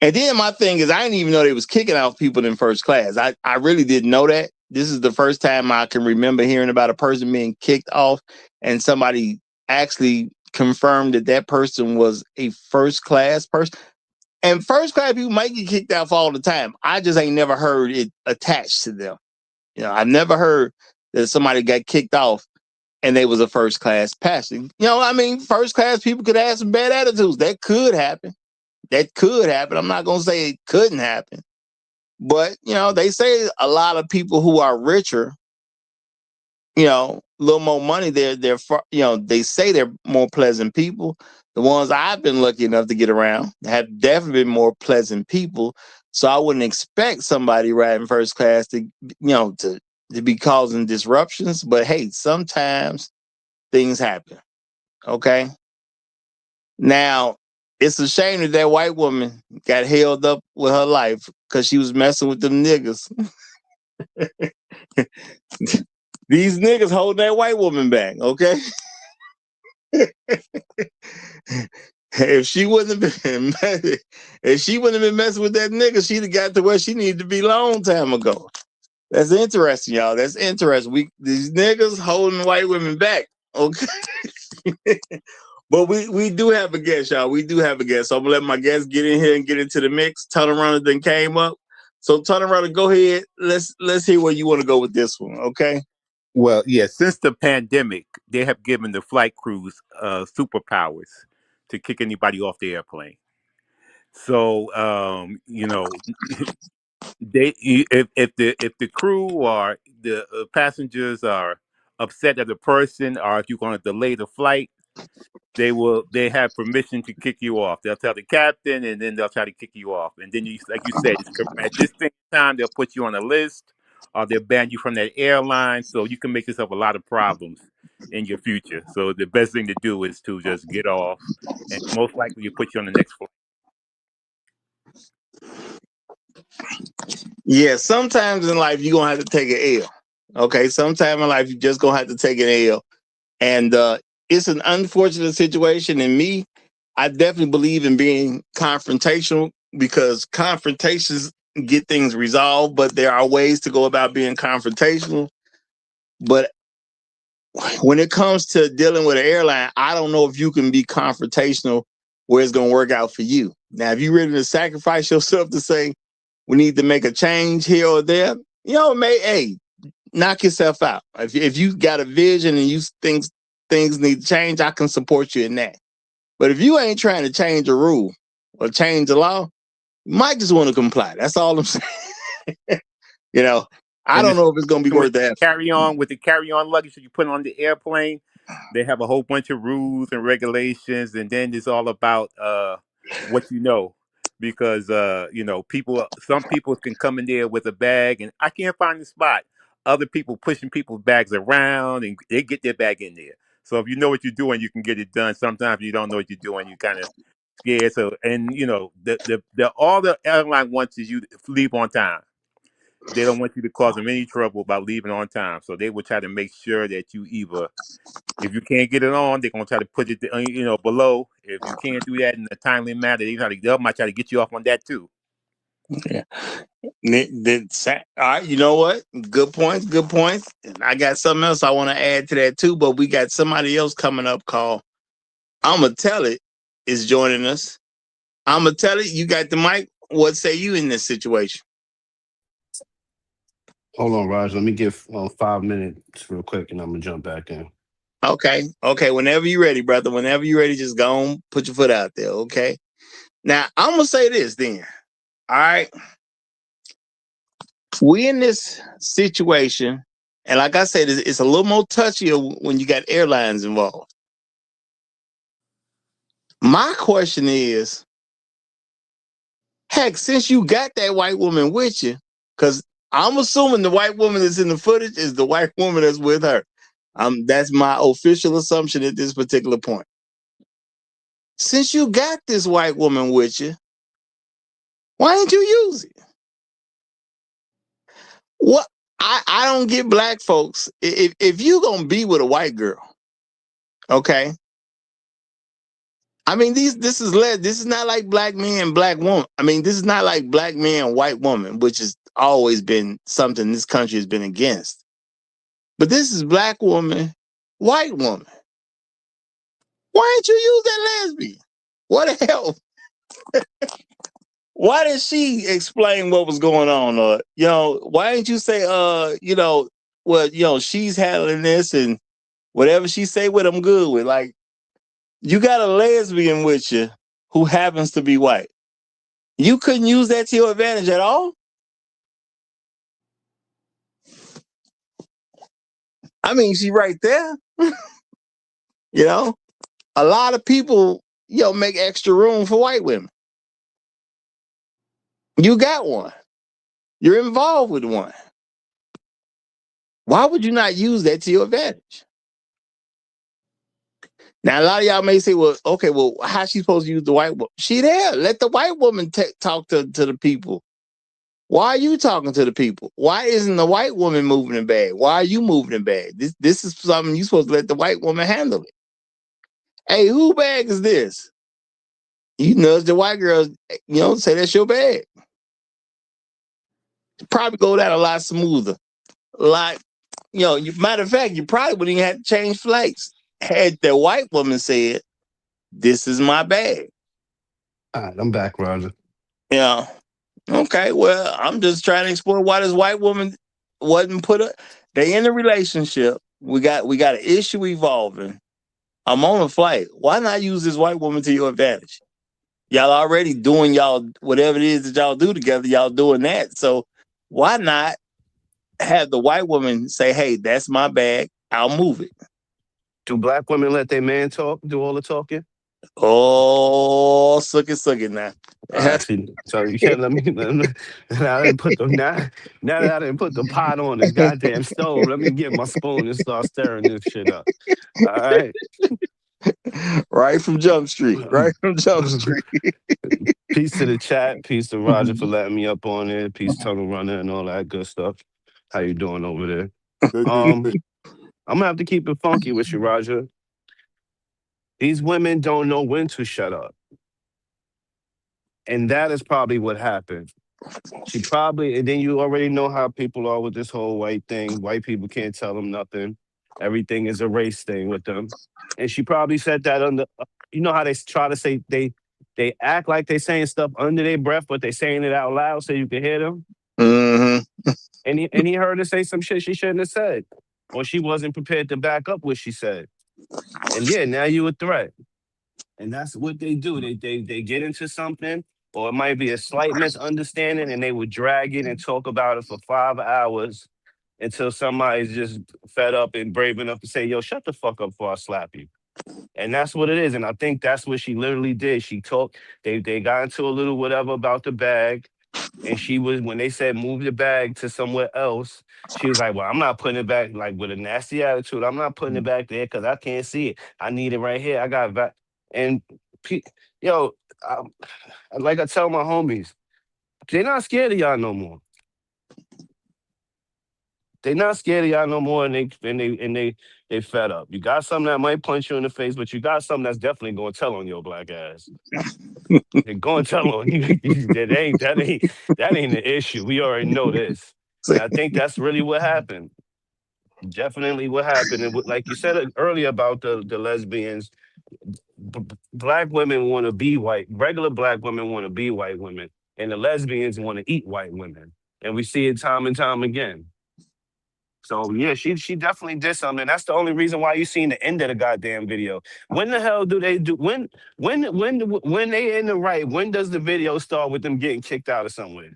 And then my thing is, I didn't even know they was kicking off people in first class. I really didn't know that. This is the first time I can remember hearing about a person being kicked off and somebody actually confirmed that that person was a first class person. And first class people might get kicked off all the time. I just ain't never heard it attached to them. I've never heard that somebody got kicked off and they was a first class passenger. First class people could have some bad attitudes. That could happen. I'm not going to say it couldn't happen. But, they say a lot of people who are richer, a little more money, they say they're more pleasant people. The ones I've been lucky enough to get around have definitely been more pleasant people. So I wouldn't expect somebody riding first class to be causing disruptions. But hey, sometimes things happen. Okay. Now, it's a shame that that white woman got held up with her life because she was messing with them niggas. These niggas holding that white woman back, okay? If she wouldn't have been messing with that nigga, she'd have got to where she needed to be a long time ago. That's interesting, y'all. That's interesting. These niggas holding white women back, okay? But we do have a guest, y'all. We do have a guest. So I'm gonna let my guest get in here and get into the mix. Tunnel Runner then came up. So Tunnel Runner, go ahead. Let's hear where you want to go with this one, okay? Well, yeah, since the pandemic, they have given the flight crews superpowers to kick anybody off the airplane. So, if the crew or the passengers are upset at the person, or if you're going to delay the flight, they have permission to kick you off. They'll tell the captain, and then they'll try to kick you off. And then, like you said, at this time they'll put you on a list, or they'll ban you from that airline. So you can make yourself a lot of problems in your future. So the best thing to do is to just get off, and most likely you put you on the next flight. Yeah, sometimes in life you're gonna have to take an L. Okay, sometime in life you're just gonna have to take an L. And it's an unfortunate situation. And me, I definitely believe in being confrontational because confrontations get things resolved, but there are ways to go about being confrontational. But when it comes to dealing with an airline, I don't know if you can be confrontational where it's going to work out for you. Now, if you're ready to sacrifice yourself to say, we need to make a change here or there, hey, knock yourself out. If you got a vision and you think things need to change, I can support you in that. But if you ain't trying to change a rule or change the law, you might just want to comply. That's all I'm saying. I don't know if it's going to be worth that. With the carry-on luggage that you put on the airplane, they have a whole bunch of rules and regulations, and then it's all about what you know. Because some people can come in there with a bag and I can't find the spot. Other people pushing people's bags around and they get their bag in there. So if you know what you're doing, you can get it done. Sometimes you don't know what you're doing, you kind of scared. So all the airline wants is you to leave on time. They don't want you to cause them any trouble by leaving on time. So they will try to make sure that you either, if you can't get it on, they're gonna try to put it, below. If you can't do that in a timely manner, they might try to get you off on that too. Yeah. All right, you know what? Good points. Good points. And I got something else I want to add to that too. But we got somebody else coming up called I'ma Tell It is joining us. I'ma Tell It. You got the mic. What say you in this situation? Hold on, Raj. Let me give 5 minutes real quick, and I'm gonna jump back in. Okay. Whenever you're ready, brother. Whenever you're ready, just go on, put your foot out there. Okay. Now I'm gonna say this then. All right. We in this situation, and like I said, it's a little more touchier when you got airlines involved. My question is, heck, since you got that white woman with you, because I'm assuming the white woman that's in the footage is the white woman that's with her. That's my official assumption at this particular point. Since you got this white woman with you, why didn't you use it? What I don't get black folks. If you gonna be with a white girl, okay. I mean, this is not like black man, black woman. I mean, this is not like black man, white woman, which has always been something this country has been against. But this is black woman, white woman. Why didn't you use that lesbian? What the hell? Why did she explain what was going on? Why didn't you say, she's handling this and whatever she say with, I'm good with. Like, you got a lesbian with you who happens to be white. You couldn't use that to your advantage at all? I mean, she right there. A lot of people, make extra room for white women. You got one. You're involved with one. Why would you not use that to your advantage? Now, a lot of y'all may say, well, okay, well, how's she supposed to use the white woman? She there. Let the white woman talk to the people. Why are you talking to the people? Why isn't the white woman moving the bag? Why are you moving the bag? This is something you're supposed to let the white woman handle it. Hey, who bag is this? You nudge the white girl, say that's your bag. Probably go down a lot smoother. Like, matter of fact, you probably wouldn't even have to change flights. Had the white woman said, this is my bag. All right, I'm back, Roger. Yeah. Okay, well, I'm just trying to explore why this white woman wasn't they in a relationship. We got an issue evolving. I'm on a flight. Why not use this white woman to your advantage? Y'all already doing y'all whatever it is that y'all do together, y'all doing that. So why not have the white woman say, hey, that's my bag, I'll move it. Do black women let their man do all the talking? Oh, suck it now. See, so you can't let me. Now I didn't put now that I didn't put the pot on this goddamn stove. Let me get my spoon and start stirring this shit up. All right. Right from Jump Street. Right from Jump Street. Peace to the chat. Peace to Roger for letting me up on it. Peace to Tunnel Runner and all that good stuff. How you doing over there? I'm gonna have to keep it funky with you, Roger. These women don't know when to shut up. And that is probably what happened. And then you already know how people are with this whole white thing. White people can't tell them nothing. Everything is a race thing with them. And she probably said that you know how they try to say, they act like they saying stuff under their breath, but they saying it out loud so you can hear them. Mm-hmm. And he heard her say some shit she shouldn't have said. Or she wasn't prepared to back up what she said. And yeah, now you a threat. And that's what they do. They get into something, or it might be a slight misunderstanding, and they would drag it and talk about it for 5 hours until somebody's just fed up and brave enough to say, yo, shut the fuck up before I slap you. And that's what it is. And I think that's what she literally did. She talked, they got into a little whatever about the bag. And when they said move the bag to somewhere else, she was like, well, I'm not putting it back, like with a nasty attitude. I'm not putting it back there because I can't see it. I need it right here. I got it back. And like I tell my homies, they're not scared of y'all no more. They're not scared of y'all no more, and they fed up. You got something that might punch you in the face, but you got something that's definitely going to tell on your black ass. They're going to tell on you. that ain't the issue. We already know this. And I think that's really what happened. Definitely what happened. And like you said earlier about the lesbians, black women want to be white. Regular black women want to be white women, and the lesbians want to eat white women. And we see it time and time again. So yeah, she definitely did something. That's the only reason why you seen the end of the goddamn video. When the hell do they do when they in the right? When does the video start with them getting kicked out of somewhere?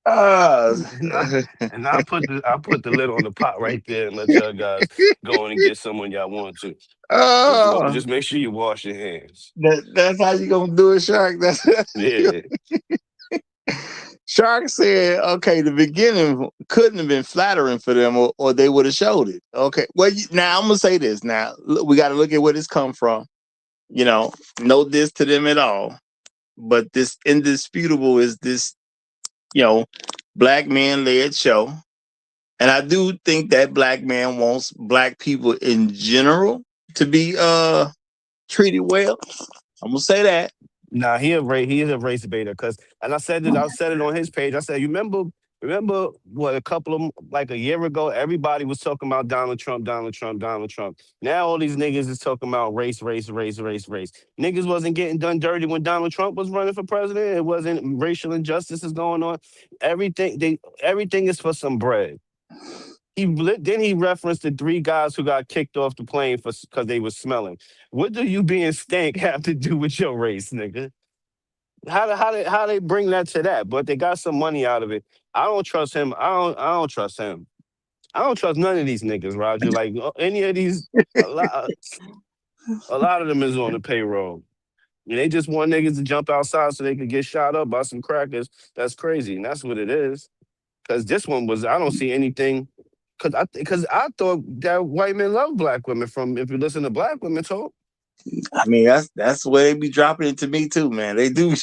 And I put the lid on the pot right there and let y'all guys go in and get some when y'all want to. Just make sure you wash your hands. That's how you gonna do it, Shark. Yeah. Shark said, okay, the beginning couldn't have been flattering for them, or they would have showed it. Okay, well, now I'm gonna say this. Now we got to look at where this come from. You know, no diss to them at all, but this indisputable is this, you know, black man led show, and I do think that black man wants black people in general to be treated well. I'm gonna say that. Nah, he is a race baiter. Cause and I said it on his page. I said, you remember what a couple of like a year ago, everybody was talking about Donald Trump, Donald Trump, Donald Trump. Now all these niggas is talking about race, race, race, race, race. Niggas wasn't getting done dirty when Donald Trump was running for president. It wasn't racial injustices going on. Everything is for some bread. Then he referenced the three guys who got kicked off the plane for because they was smelling. What do you being stank have to do with your race, nigga? How they bring that to that? But they got some money out of it. I don't trust him. I don't trust him. I don't trust none of these niggas, Roger. Like any of these, a lot a lot of them is on the payroll. And they just want niggas to jump outside so they could get shot up by some crackers. That's crazy, and that's what it is. Because this one was, I don't see anything. Because I thought that white men love black women. From if you listen to black women talk. I mean, that's where they be dropping it to me too, man. They do.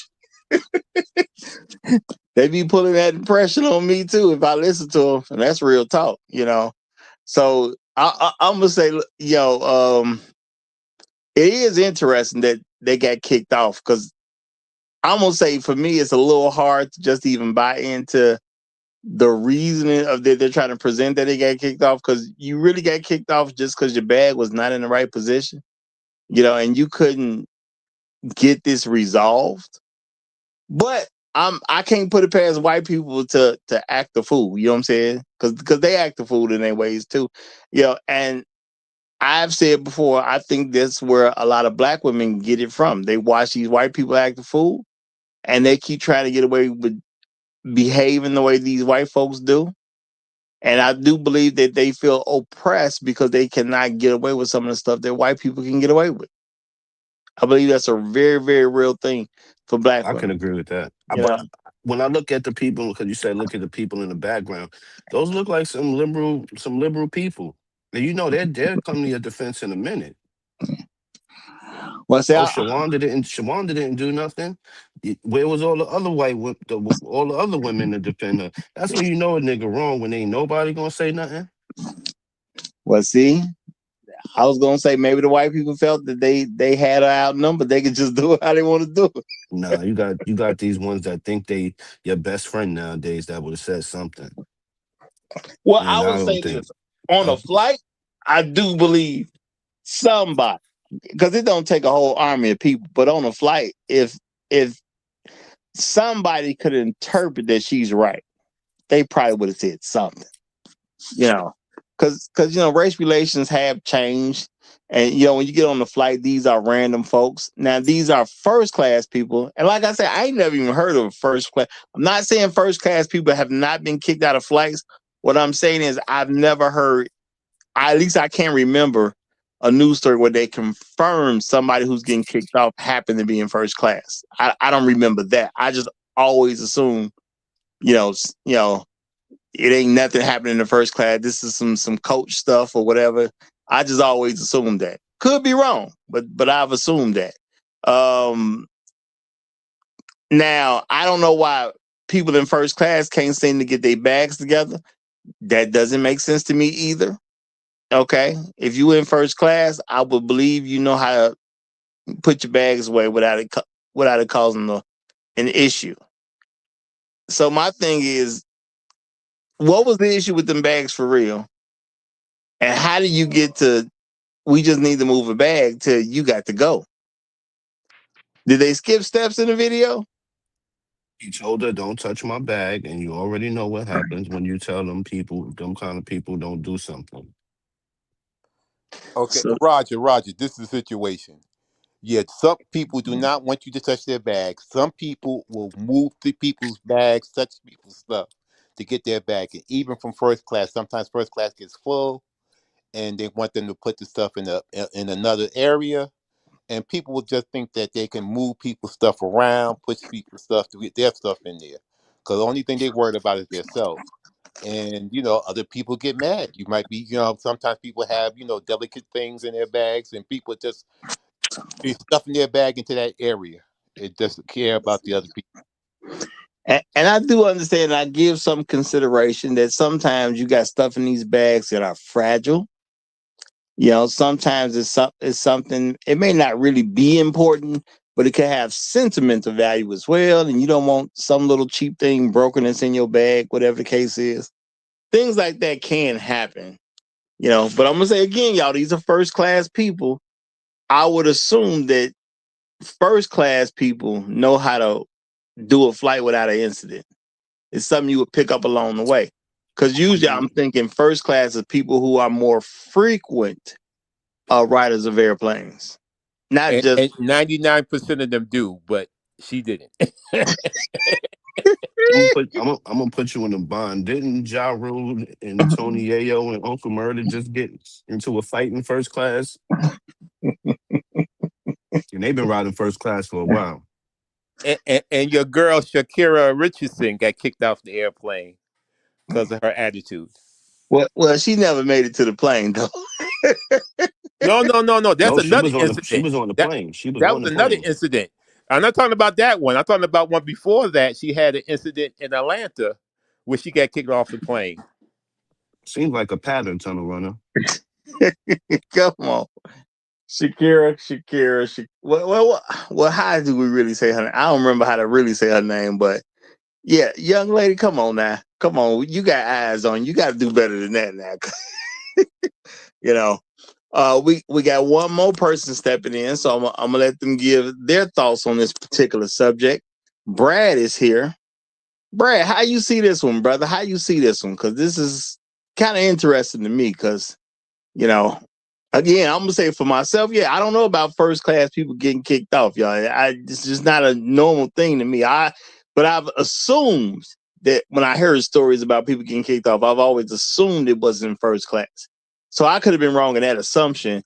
They be putting that impression on me too if I listen to them, and that's real talk, you know. So I'm gonna say, it is interesting that they got kicked off because I'm gonna say for me it's a little hard to just even buy into the reasoning of that they're trying to present that they got kicked off because you really got kicked off just because your bag was not in the right position, you know, and you couldn't get this resolved. But I can't put it past white people to act the fool. You know what I'm saying? Because they act the fool in their ways too. You know, and I've said before, I think that's where a lot of black women get it from. They watch these white people act the fool, and they keep trying to get away with behaving the way these white folks do. And I do believe that they feel oppressed because they cannot get away with some of the stuff that white people can get away with. I believe that's a very, very real thing for black I can women. agree with that. You know, But when I look at the people, because you said look at the people in the background, those look like some liberal people. And you know they're coming to your defense in a minute. well, see, Oh, Shawanda didn't do nothing. Where was all the other all the other women to defend her? That's when you know a nigga wrong when ain't nobody gonna say nothing. well, see, I was gonna say maybe the white people felt that they had her outnumbered. They could just do it how they want to do it. Nah, you got these ones that think they your best friend nowadays that would have said something. Well, I And I would don't say think this on a uh, flight. I do believe somebody because it don't take a whole army of people, but on a flight, if somebody could interpret that she's right, they probably would have said something. You know, because you know race relations have changed, and you know when you get on the flight, these are random folks. Now these are first class people, and like I said, I ain't never even heard of first class. I'm not saying first class people have not been kicked out of flights. What I'm saying is I've never heard. At least I can't remember a news story where they confirmed somebody who's getting kicked off happened to be in first class. I don't remember that. I just always assume, you know, it ain't nothing happening in the first class. This is some coach stuff or whatever. I just always assumed that. Could be wrong, but I've assumed that. Um, Now I don't know why people in first class can't seem to get their bags together. That doesn't make sense to me either. Okay, if you in first class, I would believe you know how to put your bags away without it causing an issue. So my thing is, what was the issue with them bags for real? And how do you get to? We just need to move a bag till you got to go. Did they skip steps in the video? he told her don't touch my bag, and you already know what happens when you tell them kind of people don't do something. Okay, So, Roger, this is the situation. Yet some people do not want you to touch their bags. Some people will move the people's bags, touch people's stuff to get their bag. And even from first class, sometimes first class gets full, and they want them to put the stuff in another area. And people will just think that they can move people's stuff around, push people's stuff to get their stuff in there. because the only thing they worried about is themselves. And other people get mad. You might be, sometimes people have, delicate things in their bags, and people just be stuffing their bag into that area. It doesn't care about the other people. And I do understand. I give some consideration that sometimes you got stuff in these bags that are fragile. Sometimes it's something. It may not really be important, but it can have sentimental value as well. And you don't want some little cheap thing broken that's in your bag, whatever the case is. Things like that can happen. But I'm gonna say again, y'all, these are first class people. I would assume that first class people know how to do a flight without an incident. It's something you would pick up along the way. Because usually I'm thinking first class is people who are more frequent riders of airplanes. Not And, just and 99% of them do, but she didn't. I'm gonna put you in a bond. Didn't Ja Rule and Tony Yayo and Uncle Murder just get into a fight in first class? And they've been riding first class for a while. And your girl Shakira Richardson got kicked off the airplane because of her attitude. well, she never made it to the plane though. No. That's No, another she incident. was on the That plane. She was that on was the another plane. incident. I'm not talking about that one. I'm talking about one before that. She had an incident in Atlanta where she got kicked off the plane. Seems like a pattern, Tunnel Runner. Come on. Shakira. Well, how do we really say her name? I don't remember how to really say her name, but yeah, young lady, come on now. Come on. You got eyes on you. You got to do better than that now. We got one more person stepping in, so I'm gonna let them give their thoughts on this particular subject. Brad is here. Brad, how you see this one, brother? How you see this one? Because this is kind of interesting to me. Because again, I'm gonna say for myself, yeah, I don't know about first class people getting kicked off, y'all. It's just not a normal thing to me. But I've assumed that when I heard stories about people getting kicked off, I've always assumed it wasn't in first class. So I could have been wrong in that assumption.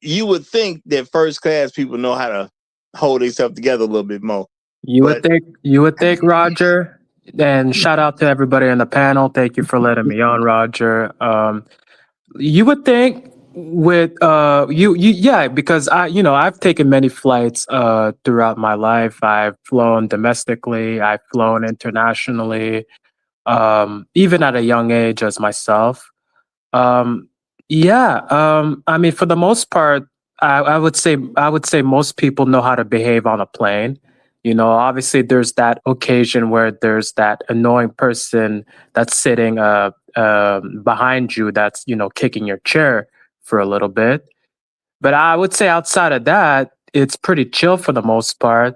You would think that first class people know how to hold themselves together a little bit more. You would think, Roger, and shout out to everybody on the panel. Thank you for letting me on, Roger. You would think with yeah, because I've taken many flights throughout my life. I've flown domestically, I've flown internationally, even at a young age as myself. Um, yeah, I mean, for the most part, I would say most people know how to behave on a plane. Obviously, there's that occasion where there's that annoying person that's sitting behind you that's kicking your chair for a little bit. But I would say outside of that, it's pretty chill for the most part.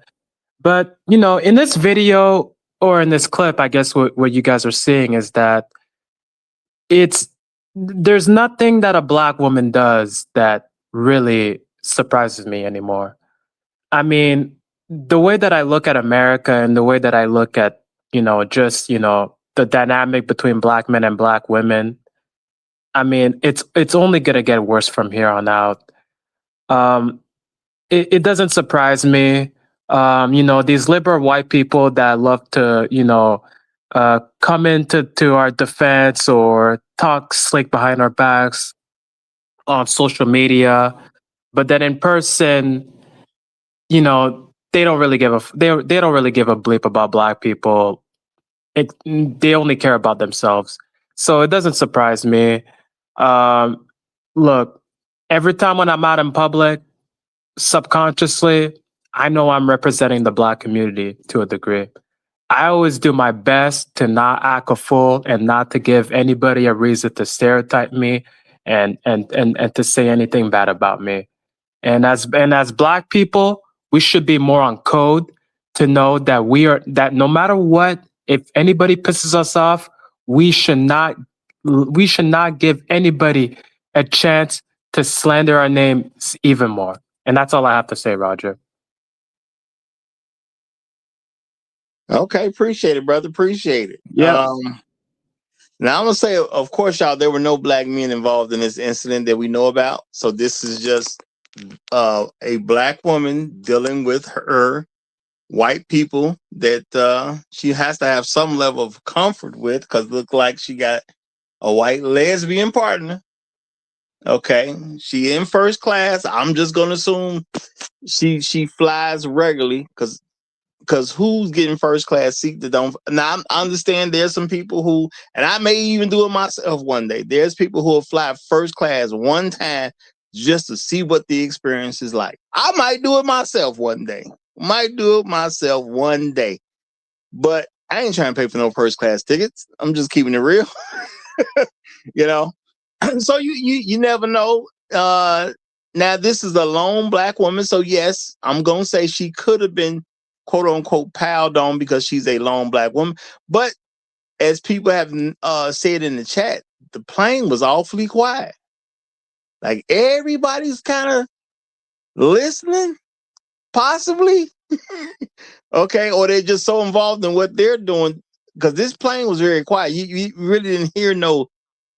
But in this video or in this clip, I guess what you guys are seeing is that it's there's nothing that a black woman does that really surprises me anymore. I mean, the way that I look at America and the way that I look at, just, the dynamic between black men and black women, I mean, it's only gonna get worse from here on out. Um, it doesn't surprise me. These liberal white people that love to, come into our defense or talk slick behind our backs on social media, but then in person, they don't really they don't really give a bleep about black people. They only care about themselves. So it doesn't surprise me. Um, Look, every time when I'm out in public, subconsciously, I know I'm representing the black community to a degree. I always do my best to not act a fool and not to give anybody a reason to stereotype me and to say anything bad about me. And as black people, we should be more on code to know that no matter what, if anybody pisses us off, we should not we should not give anybody a chance to slander our names even more. And that's all I have to say, Roger. Okay, appreciate it, brother. Appreciate it. Yeah. Now I'm gonna say, of course, y'all, there were no black men involved in this incident that we know about. So this is just a black woman dealing with her, white people that she has to have some level of comfort with, because look like she got a white lesbian partner. Okay, she in first class. I'm just gonna assume she flies regularly, because who's getting first class seat that don't. Now I understand there's some people who, and I may even do it myself one day. There's people who will fly first class one time just to see what the experience is like. I might do it myself one day. But I ain't trying to pay for no first class tickets. I'm just keeping it real. you know. So you never know. Now this is a lone black woman, so yes, I'm gonna say she could have been quote unquote piled on because she's a lone black woman. But as people have said in the chat, the plane was awfully quiet. Like everybody's kind of listening, possibly. Okay, or they're just so involved in what they're doing, because this plane was very quiet. You really didn't hear no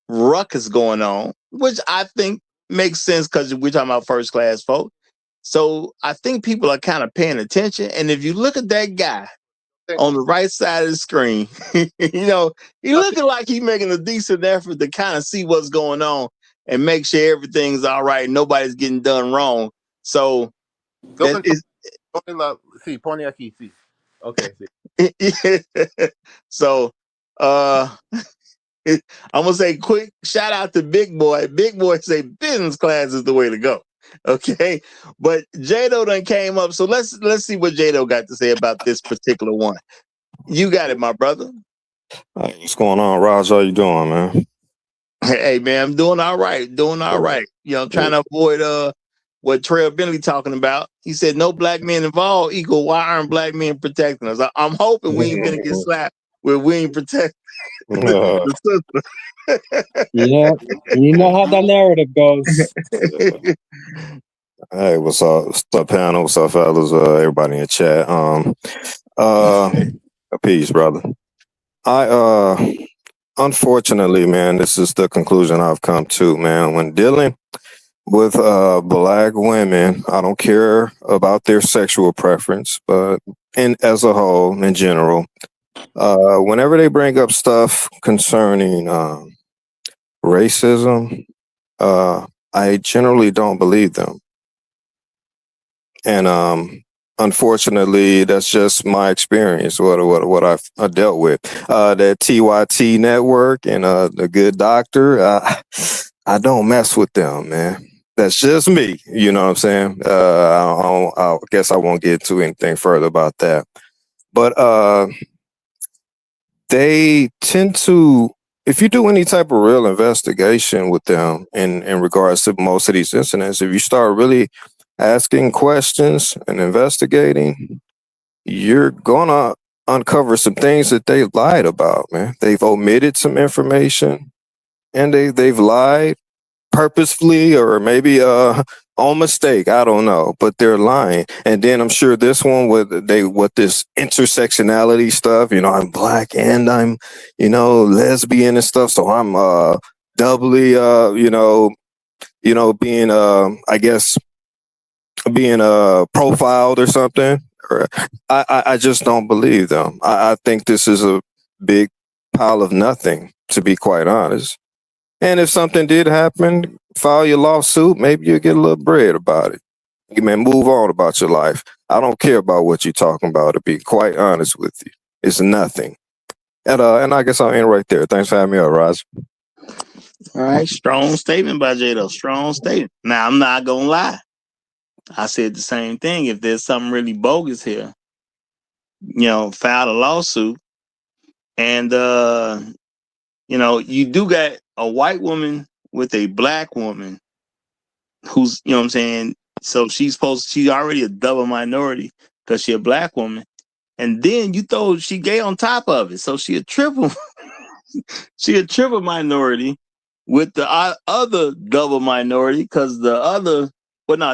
ruckus going on, which I think makes sense because we're talking about first class folk. So I think people are kind of paying attention. And if you look at that guy on the right side of the screen, he looking like he's making a decent effort to kind of see what's going on and make sure everything's all right. Nobody's getting done wrong. So that is. Okay. So I'm gonna say quick shout out to Big Boy. Big Boy say business class is the way to go. Okay, but Jado done came up, so let's see what Jado got to say about this particular one. You got it, my brother. Hey, what's going on, Raj? How you doing, man? Hey man, I'm doing all right. Trying to avoid what Trail Bentley talking about. He said no black men involved equal why aren't black men protecting us? I'm hoping we ain't gonna get slapped where we ain't protect the sister. Yeah, you know how that narrative goes. Hey, what's up? What's up, panel? What's up, fellas? Everybody in the chat. Peace, brother. Unfortunately, man, this is the conclusion I've come to, man. When dealing with black women, I don't care about their sexual preference, but as a whole, in general, whenever they bring up stuff concerning racism, I generally don't believe them. And unfortunately, that's just my experience, what I've dealt with. That TYT network and the Good Doctor, I don't mess with them, man. That's just me. You know what I'm saying? I guess I won't get to anything further about that. But they tend to, if you do any type of real investigation with them in regards to most of these incidents, if you start really asking questions and investigating, you're gonna uncover some things that they lied about, man. They've omitted some information, and they've lied purposefully or maybe on mistake. I don't know, but they're lying. And then I'm sure this one with this intersectionality stuff. I'm black and I'm lesbian and stuff, so I'm doubly being I guess being profiled or something. I just don't believe them. I think this is a big pile of nothing, to be quite honest. And if something did happen, file your lawsuit, maybe you'll get a little bread about it. You may move on about your life. I don't care about what you're talking about, to be quite honest with you. It's nothing. And I guess I'll end right there. Thanks for having me up, Raj. All right, strong statement by Jado. Strong statement. Now, I'm not gonna lie. I said the same thing. If there's something really bogus here, file a lawsuit. And you do got a white woman with a black woman who's, what I'm saying? So she's already a double minority because she's a black woman. And then you throw she gay on top of it. So she a triple minority with the other double minority, because the other,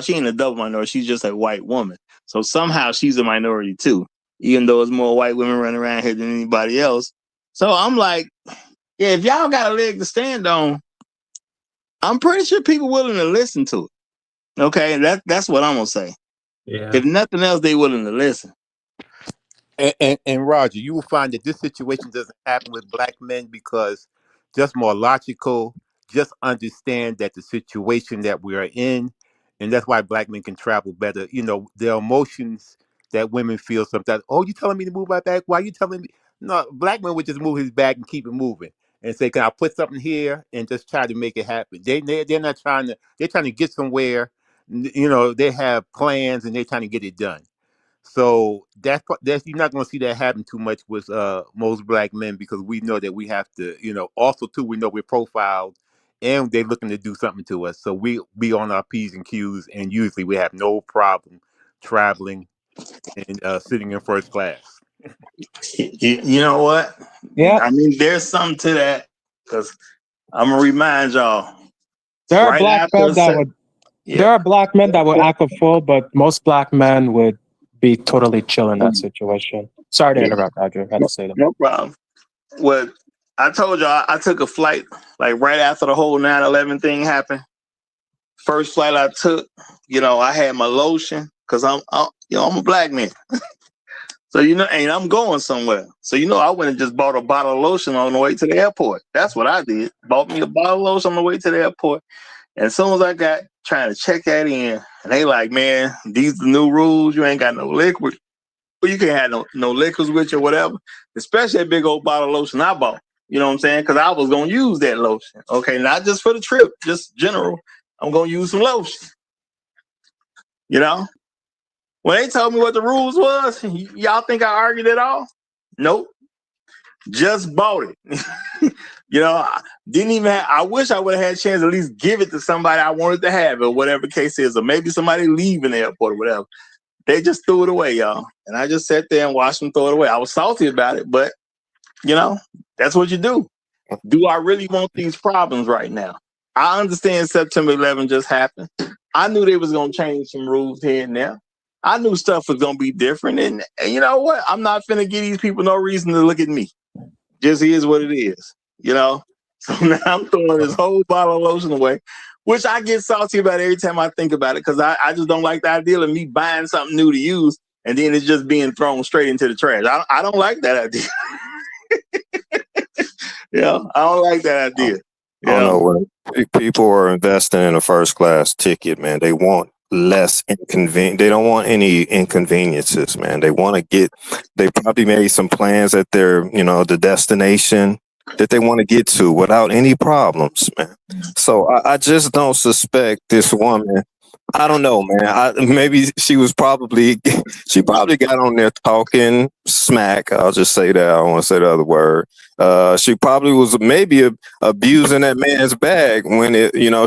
she ain't a double minority. She's just a white woman. So somehow she's a minority too, even though there's more white women running around here than anybody else. So I'm like, yeah, if y'all got a leg to stand on, I'm pretty sure people willing to listen to it. Okay, that's what I'm gonna say. Yeah. If nothing else, they willing to listen. And Roger, you will find that this situation doesn't happen with black men because just more logical, just understand that the situation that we are in, and that's why black men can travel better. You know, their emotions that women feel sometimes. Oh, you telling me to move my back? Why you telling me? No, black men would just move his back and keep it moving and say, "Can I put something here?" and just try to make it happen. They're not trying to. They're trying to get somewhere. You know, they have plans and they're trying to get it done. So that's you're not going to see that happen too much with most black men because we know that we have to, you know. Also, too, we know we're profiled, and they're looking to do something to us. So we be on our p's and q's, and usually we have no problem traveling and sitting in first class. You know what? Yeah, I mean, there's something to that because I'm gonna remind y'all. there are Right black after men a that set, would. There yeah. are black men that would act a fool, but most black men would be totally chill in that situation. Sorry to Yeah, interrupt, Roger. I had to say that. no problem. What I told y'all, I took a flight like right after the whole 9/11 thing happened. First flight I took, you know, I had my lotion because I'm a black man. So, you know, and I'm going somewhere. So, you know, I went and just bought a bottle of lotion on the way to the airport. That's what I did. Bought me a bottle of lotion on the way to the airport. And as soon as I got trying to check that in, and they like, man, these are the new rules. You ain't got no liquid. Well, you can't have no liquids with you or whatever. Especially that big old bottle of lotion I bought. You know what I'm saying? Because I was going to use that lotion. Okay, not just for the trip, just general. I'm going to use some lotion. You know? When they told me what the rules was, y'all think I argued at all? Nope. Just bought it. You know, didn't even have, I wish I would have had a chance to at least give it to somebody I wanted to have, or whatever the case is, or maybe somebody leaving the airport or whatever. They just threw it away, y'all. And I just sat there and watched them throw it away. I was salty about it, but, you know, that's what you do. Do I really want these problems right now? I understand September 11 just happened. I knew they was going to change some rules here and there. I knew stuff was going to be different. And you know what? I'm not finna give these people no reason to look at me. Just is what it is, you know? So now I'm throwing this whole bottle of lotion away, which I get salty about every time I think about it because I just don't like the idea of me buying something new to use and then it's just being thrown straight into the trash. I don't like that idea. Yeah, I don't like that idea. I don't know what people are investing in a first class ticket, man. They want less inconvenient. They don't want any inconveniences, man. They want to get. They probably made some plans at their, you know, the destination that they want to get to without any problems, man. So I just don't suspect this woman. I don't know, man. Maybe she probably got on there talking smack. I'll just say that. I don't want to say the other word. She probably was maybe abusing that man's bag when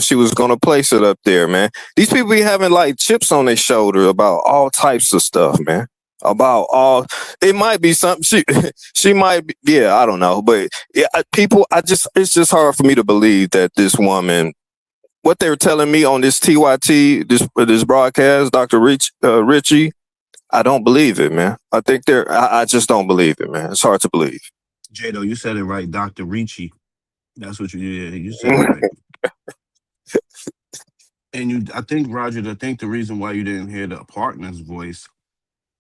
she was going to place it up there, man. These people be having like chips on their shoulder about all types of stuff, man. About all, it might be something she might be, yeah, I don't know, but yeah, it's just hard for me to believe that this woman, what they were telling me on this TYT, this broadcast, Dr. Richie, I don't believe it, man. I just don't believe it, man. It's hard to believe. Jado, you said it right, Dr. Ricci. That's what you said it right. And I think, Roger, the reason why you didn't hear the partner's voice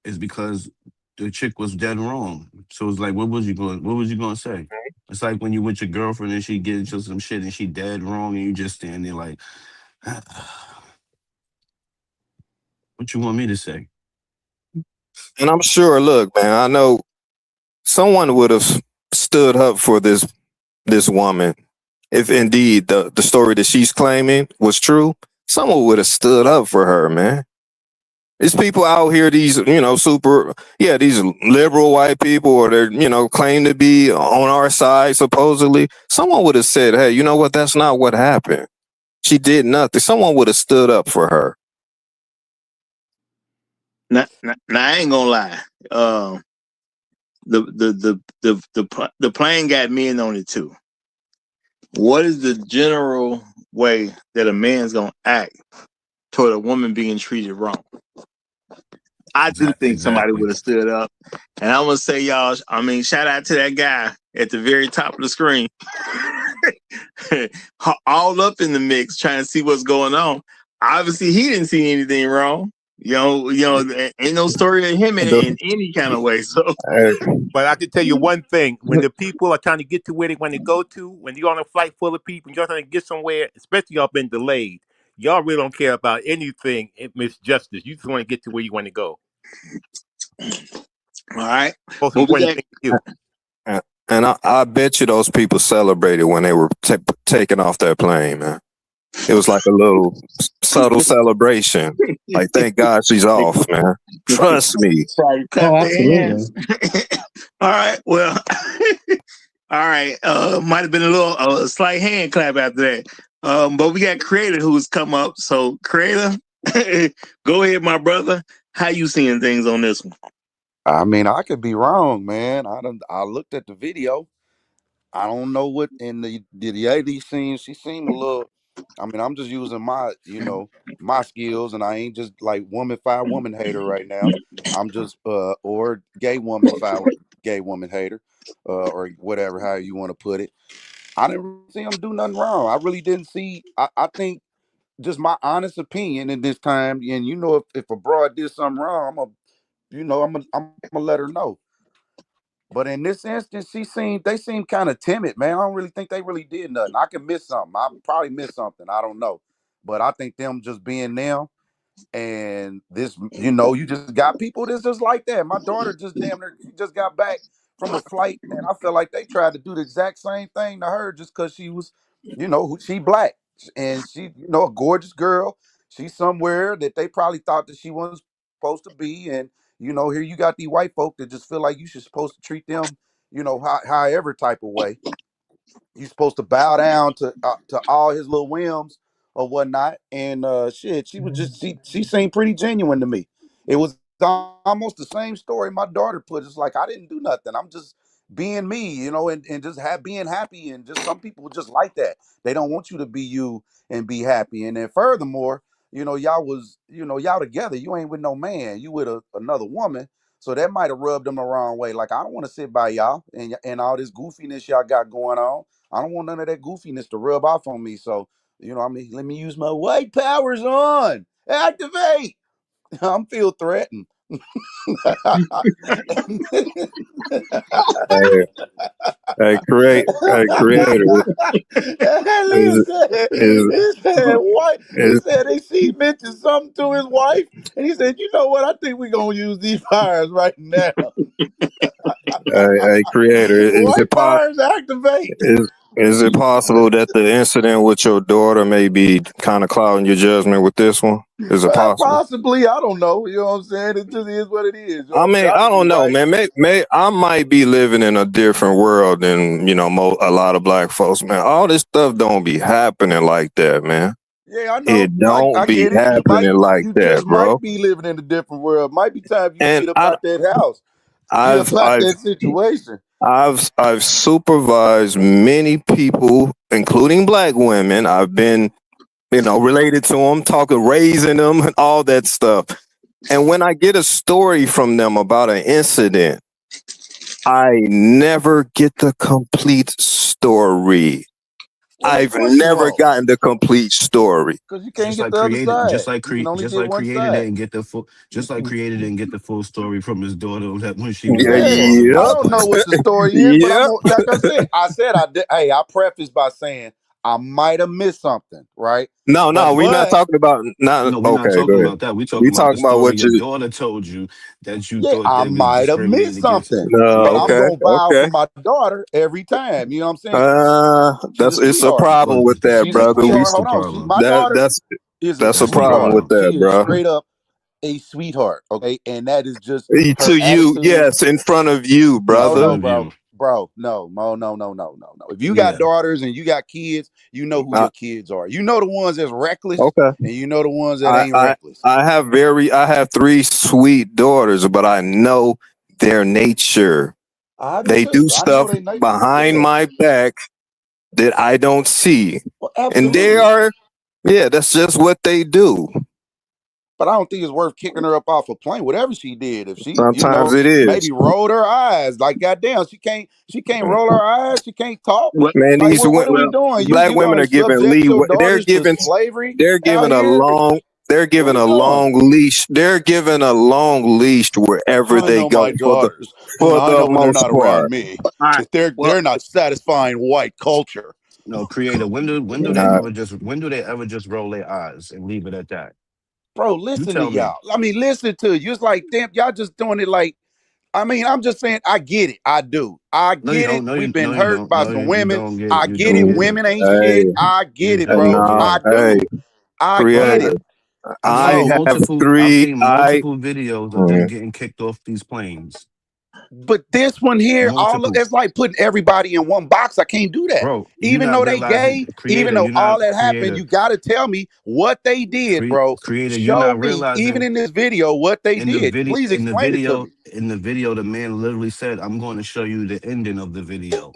is because the chick was dead wrong. So it's like, what was you going to say? It's like when you with your girlfriend and she gets into some shit and she dead wrong and you just stand there like, what you want me to say? And I'm sure, look, man, I know someone would have stood up for this woman if indeed the story that she's claiming was true. Someone would have stood up for her, man. There's people out here, these, these liberal white people, or they're, claim to be on our side, supposedly. Someone would have said, hey, you know what? That's not what happened. She did nothing. Someone would have stood up for her. Now I ain't gonna lie. The plane got men on it too. What is the general way that a man's gonna act toward a woman being treated wrong? I do think somebody would have stood up. And I'm gonna say, y'all, shout out to that guy at the very top of the screen. All up in the mix trying to see what's going on. Obviously, he didn't see anything wrong. Ain't no story of him in any kind of way. So, But I can tell you one thing: when the people are trying to get to where they want to go to, when you're on a flight full of people, you're trying to get somewhere, especially y'all been delayed. Y'all really don't care about anything, Miss Justice. You just want to get to where you want to go. all right. Most Well, we important got thing to you. And I bet you those people celebrated when they were taking off that plane, man. It was like a little subtle celebration. Like, thank God she's off, man. Trust me. probably clap Oh, their hands. absolutely. All right. Well, all right. Might have been a slight hand clap after that. But we got Creator who's come up. So, Creator, go ahead, my brother. How you seeing things on this one? I mean, I could be wrong, man. I looked at the video. I don't know what in the lady scene. She seemed a little. I mean, I'm just using my skills, and I ain't just like woman hater right now. I'm just or gay woman hater, or whatever how you want to put it. I didn't really see him do nothing wrong. I really didn't see. I think just my honest opinion in this time, and if a broad did something wrong, I'm gonna let her know. But in this instance, they seemed kind of timid, man. I don't really think they really did nothing. I can miss something. I probably missed something. I don't know. But I think them just being them and this, you just got people that's just like that. My daughter just damn near she just got back from a flight, and I feel like they tried to do the exact same thing to her just because she was, she black and she, a gorgeous girl. She's somewhere that they probably thought that she wasn't supposed to be, and here you got these white folk that just feel like you should supposed to treat them, however type of way. You're supposed to bow down to all his little whims or whatnot. And shit, she seemed pretty genuine to me. It was almost the same story my daughter put. It's like I didn't do nothing. I'm just being me, and just being happy. And just some people just like that. They don't want you to be you and be happy. And then furthermore, y'all together. You ain't with no man. You with another woman. So that might have rubbed them the wrong way. Like I don't want to sit by y'all and all this goofiness y'all got going on. I don't want none of that goofiness to rub off on me. So, let me use my white powers on. Activate. I'm feel threatened. Hey, creator. Is is He is said he mentioned something to his wife, and he said, "You know what? I think we're gonna use these fires right now. creator? White fires activate." Is it possible that the incident with your daughter may be kind of clouding your judgment with this one? Is it Well, possible? possibly, I don't know. You know what I'm saying? It just is what it is. I mean, Y'all I could be don't know, right. man. I might be living in a different world than a lot of black folks, man. All this stuff don't be happening like that, man. Yeah, I know. It I don't be get it. happening like You that, just bro. might be living in a different world. Might be time for you to And get up out that house, get up I've out I've that situation. I've supervised many people, including black women. I've been, related to them, raising them, and all that stuff. And when I get a story from them about an incident, I never get the complete story. Well, of I've course you never won't, gotten the complete story. because you can't get the other side. You can only Just get like one created side. didn't get the full, just like created didn't get the full story from his daughter that when she was Yeah, on Yeah, on I this yep, don't know plane. what the story is, but yep. like I did. Hey, I prefaced by saying I might have missed something, right? No, we're not But talking about not No, we're not okay, go talking ahead. about that. We're We talking about the talking about story what your you daughter told you that you yeah, thought I they was might have discriminating missed against her. something. But Yeah. I'm okay, gonna vouch for okay. my daughter every time. You know what I'm saying? She's a It's a sweetheart. problem Well, with that, She's a brother. sweetheart. that's the Hold on. problem. My daughter That's is a that's a That's the problem sweetheart. with problem. that, She is bro. straight up a sweetheart. Okay. And that is just To her you, attitude. yes, in front of you, In Oh front brother. no, of you. bro. No, no. If you got Yeah. daughters and you got kids, you know who Uh, your kids are. You know the ones that's reckless okay. and you know the ones that I, ain't I reckless. I have three sweet daughters, but I know their nature. I do They do too. I know stuff they nature. behind Yeah. my back that I don't see. Well, And they absolutely. are, yeah, that's just what they do. But I don't think it's worth kicking her up off a plane. Whatever she did, if she, Sometimes it maybe is. rolled her eyes, like goddamn, she can't roll her eyes, she can't talk. well, Man, Like what are we well, doing? You black you women gonna are giving subject your leeway. daughters to slavery They're out giving a here? long They're given a long leash. They're given a long leash wherever I they know my go daughters, and for I the know when they're most not around part. me All right. that they're Well, they're not satisfying white culture. No, creator. Not When do they ever just roll their eyes and leave it at that? Bro, You listen to tell me. y'all. I mean, listen to you. It's like, damn, y'all just doing it like, I mean, I'm just saying, I get it. I do. I No, you get it. don't. We've been No, you hurt don't. by No, some you women. don't get it. I You get don't it. get it. Women ain't hey, shit. I get it, Exactly. bro. no, I hey, do. I get creator. it. I So, have I've three. seen multiple videos of them Mm, getting kicked off these planes. but this one here, Multiple. it's like putting everybody in one box. I can't do that. Bro, you Even not though they realizing, gay, even creator, though you're all not that happened, creator, you got to tell me what they did, bro. creator, you're Show not me, even realizing in this video, what they in the did. video, Please explain it to me. the man literally said, I'm going to show you the ending of the video.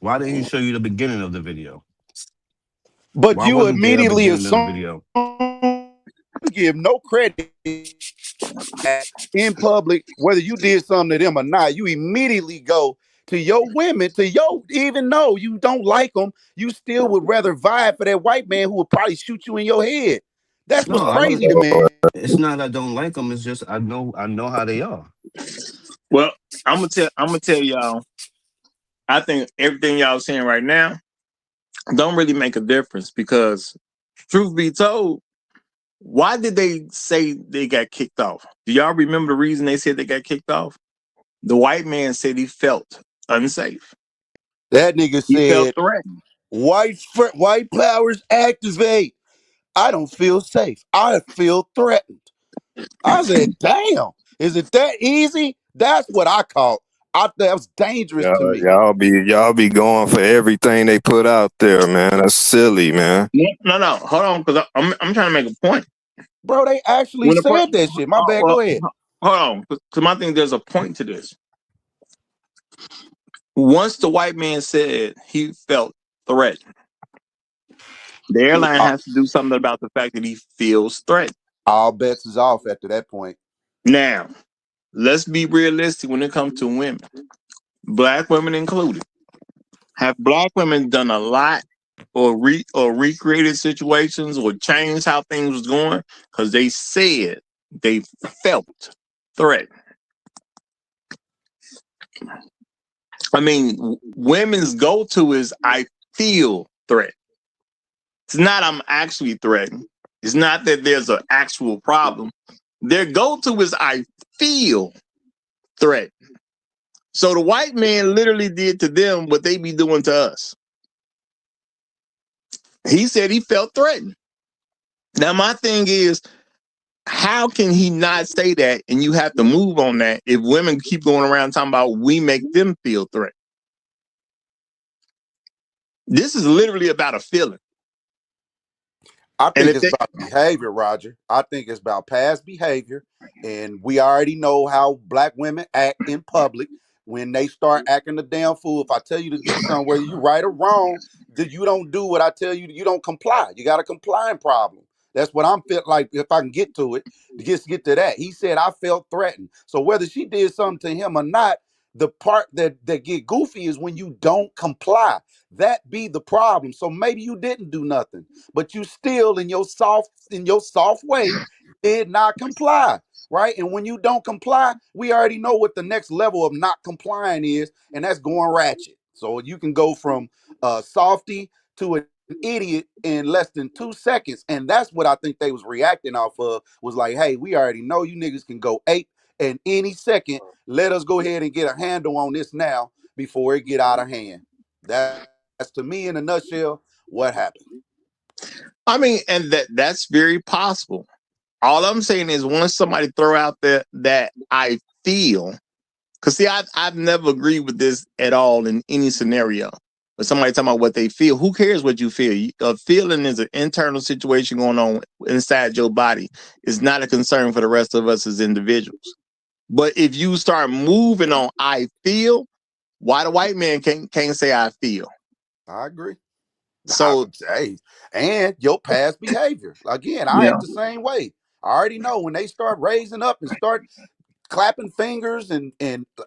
Why didn't he show you the beginning of the video? But Why you wasn't there a immediately beginning of the assume video? give no credit in public, whether you did something to them or not. You immediately go to your women, even though you don't like them, you still would rather vibe for that white man who would probably shoot you in your head. That's No, what's I don't. crazy to me. It's not I don't like them. It's just I know how they are. well, I'm gonna tell y'all. I think everything y'all saying right now don't really make a difference because, truth be told, why did they say they got kicked off? Do y'all remember the reason they said they got kicked off? The white man said he felt unsafe. That nigga He felt said, threatened. white powers activate. I don't feel safe. I feel threatened. I said, damn, is it that easy? That's what I caught. That was dangerous to me. y'all be going for everything they put out there, man. That's silly, man. No. Hold on, because I'm trying to make a point. Bro, they actually When the said that shit. My bad, well, go ahead. hold on, because my thing there's a point to this. Once the white man said he felt threatened, the airline has to do something about the fact that he feels threatened. All bets is off after that point. Now, let's be realistic when it comes to women, black women included. Have black women done a lot or recreated situations or changed how things was going because they said they felt threatened? I mean, women's go-to is I feel threatened. It's not I'm actually threatened. It's not that there's an actual problem. Their go-to is I feel threatened. So the white man literally did to them what they be doing to us. He said he felt threatened. Now my thing is, how can he not say that and you have to move on that if women keep going around talking about we make them feel threatened? This is literally about a feeling. I And think if it's they, about behavior, Roger. I think it's about past behavior. And we already know how black women act in public when they start acting the damn fool. If I tell you to do something, whether you right or wrong, that you don't do what I tell you, you don't comply. You got a complying problem. That's what I'm fit like. If I can get to it, to get to that. He said I felt threatened. So whether she did something to him or not, the part that get goofy is when you don't comply. That be the problem. So maybe you didn't do nothing, but you still in your soft way did not comply, right? And when you don't comply, we already know what the next level of not complying is, and that's going ratchet. So you can go from softy to an idiot in less than 2 seconds, and that's what I think they was reacting off of. Was like, hey, we already know you niggas can go ape in any second. Let us go ahead and get a handle on this now before it get out of hand. That's to me in a nutshell what happened. I mean, and that's very possible. All I'm saying is once somebody throw out there that I feel, because see, I've never agreed with this at all in any scenario. But somebody talking about what they feel, who cares what you feel? A feeling is an internal situation going on inside your body. It's not a concern for the rest of us as individuals. But if you start moving on I feel, why the white man can't say I feel? I agree. So Hey, and your past behavior. Again, I yeah. act the same way. I already know when they start raising up and start clapping fingers and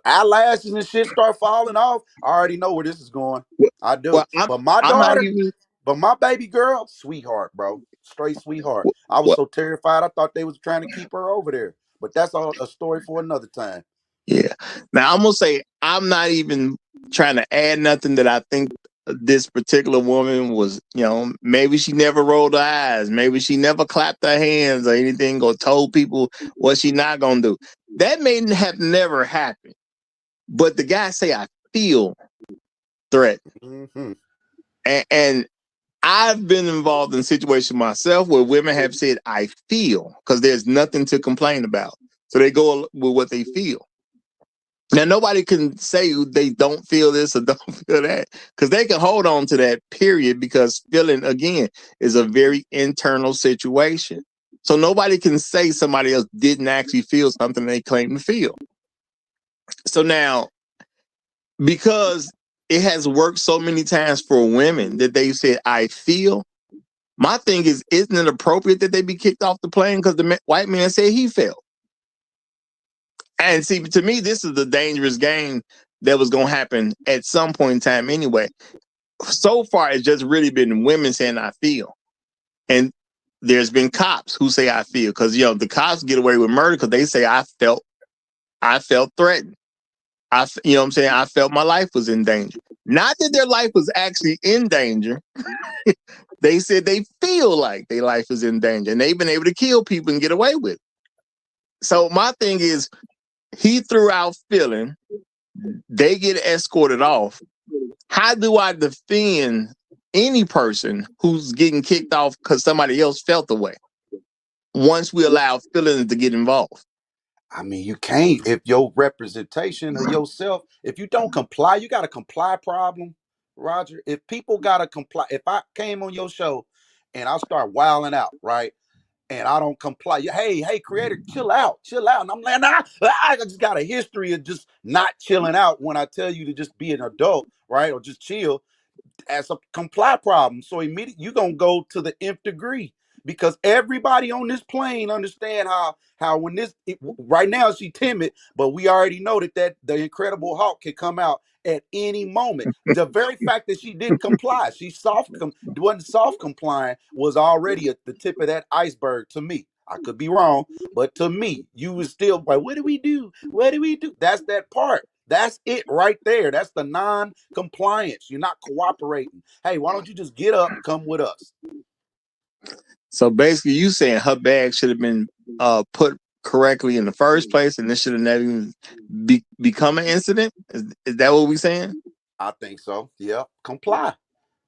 eyelashes and shit start falling off. I already know where this is going. I Well, do. I'm, But my I'm not daughter, even. But my baby girl, sweetheart, bro, straight sweetheart. I was What? so terrified. I thought they was trying to keep her over there. But that's a story for another time. Yeah. Now I'm gonna say I'm not even trying to add nothing that I think this particular woman was, maybe she never rolled her eyes, maybe she never clapped her hands or anything or told people what she not gonna do. That may have never happened. But the guy say I feel threatened. Mm-hmm. And I've been involved in situations myself where women have said I feel because there's nothing to complain about. So they go with what they feel. Now, nobody can say they don't feel this or don't feel that because they can hold on to that period because feeling, again, is a very internal situation. So nobody can say somebody else didn't actually feel something they claim to feel. So now, because it has worked so many times for women that they said, I feel, my thing is, isn't it appropriate that they be kicked off the plane because the white man said he felt? And see, to me, this is the dangerous game that was going to happen at some point in time anyway. So far, it's just really been women saying, I feel. And there's been cops who say, I feel. Because, the cops get away with murder because they say, I felt threatened. You know what I'm saying? I felt my life was in danger. Not that their life was actually in danger. They said they feel like their life is in danger. And they've been able to kill people and get away with it. So my thing is, he threw out feeling. They get escorted off. How do I defend any person who's getting kicked off because somebody else felt the way once we allow feelings to get involved? I mean, you can't. If your representation of yourself, if you don't comply, you got a comply problem, Roger. If people got to comply, if I came on your show and I start wilding out, right? And I don't comply. Hey, creator, chill out. And I'm like, I just got a history of just not chilling out when I tell you to just be an adult, right? Or just chill as a comply problem. So immediately you're gonna go to the nth degree because everybody on this plane understand how when right now she's timid, but we already know that the Incredible Hulk can come out at any moment. The very fact that she didn't comply, wasn't soft complying, was already at the tip of that iceberg to me. I could be wrong, but to me, you was still like, what do we do? What do we do? That's that part. That's it right there. That's the non-compliance. You're not cooperating. Hey, why don't you just get up, come with us? So basically, you saying her bag should have been put correctly in the first place, and this should have never even become an incident. Is that what we saying? I think so. Yeah, comply.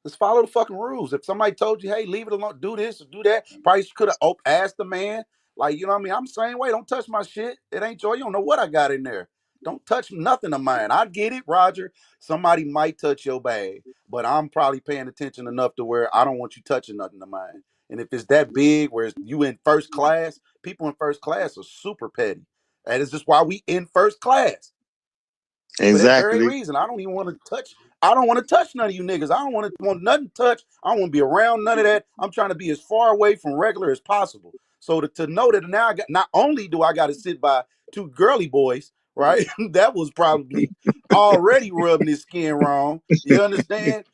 Let's follow the fucking rules. If somebody told you, hey, leave it alone, do this or do that, probably could have asked the man. Like, you know what I mean? I'm the same way. Don't touch my shit. It ain't yours. You don't know what I got in there. Don't touch nothing of mine. I get it, Roger. Somebody might touch your bag, but I'm probably paying attention enough to where I don't want you touching nothing of mine. And if it's that big, where you in first class, people in first class are super petty. That is just why we in first class. For that very Exactly. reason, I don't even want to touch. I don't want to touch none of you niggas. I don't want nothing to touch. I don't want to be around none of that. I'm trying to be as far away from regular as possible. So to know that now I got, not only do I got to sit by two girly boys, right? That was probably already rubbing his skin wrong. You understand?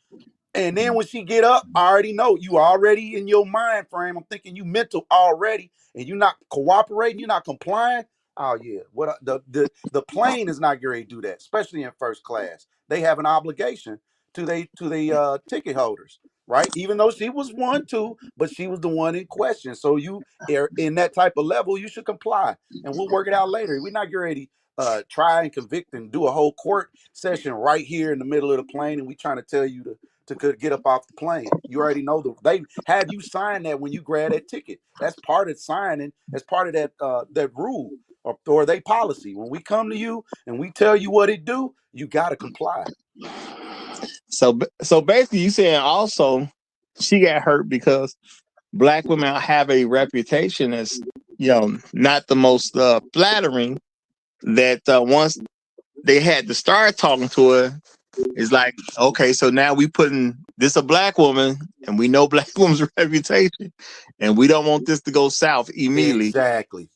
And then when she get up, I already know you already in your mind frame. I'm thinking you mental already, and you're not cooperating, you're not complying. Oh yeah, what the plane is not going to do that, especially in first class. They have an obligation to the ticket holders, right? Even though she was one too, but she was the one in question. So you are in that type of level, you should comply, and we'll work it out later. We're not ready try and convict and do a whole court session right here in the middle of the plane, and we trying to tell you to get up off the plane. You already know they have you sign that when you grab that ticket. That's part of signing. That's part of that rule or they policy. When we come to you and we tell you what it do, you got to comply. So basically, you saying also she got hurt because black women have a reputation as not the most flattering. That once they had to start talking to her, it's like, okay, so now we putting this a black woman, and we know black woman's reputation, and we don't want this to go south immediately. Exactly.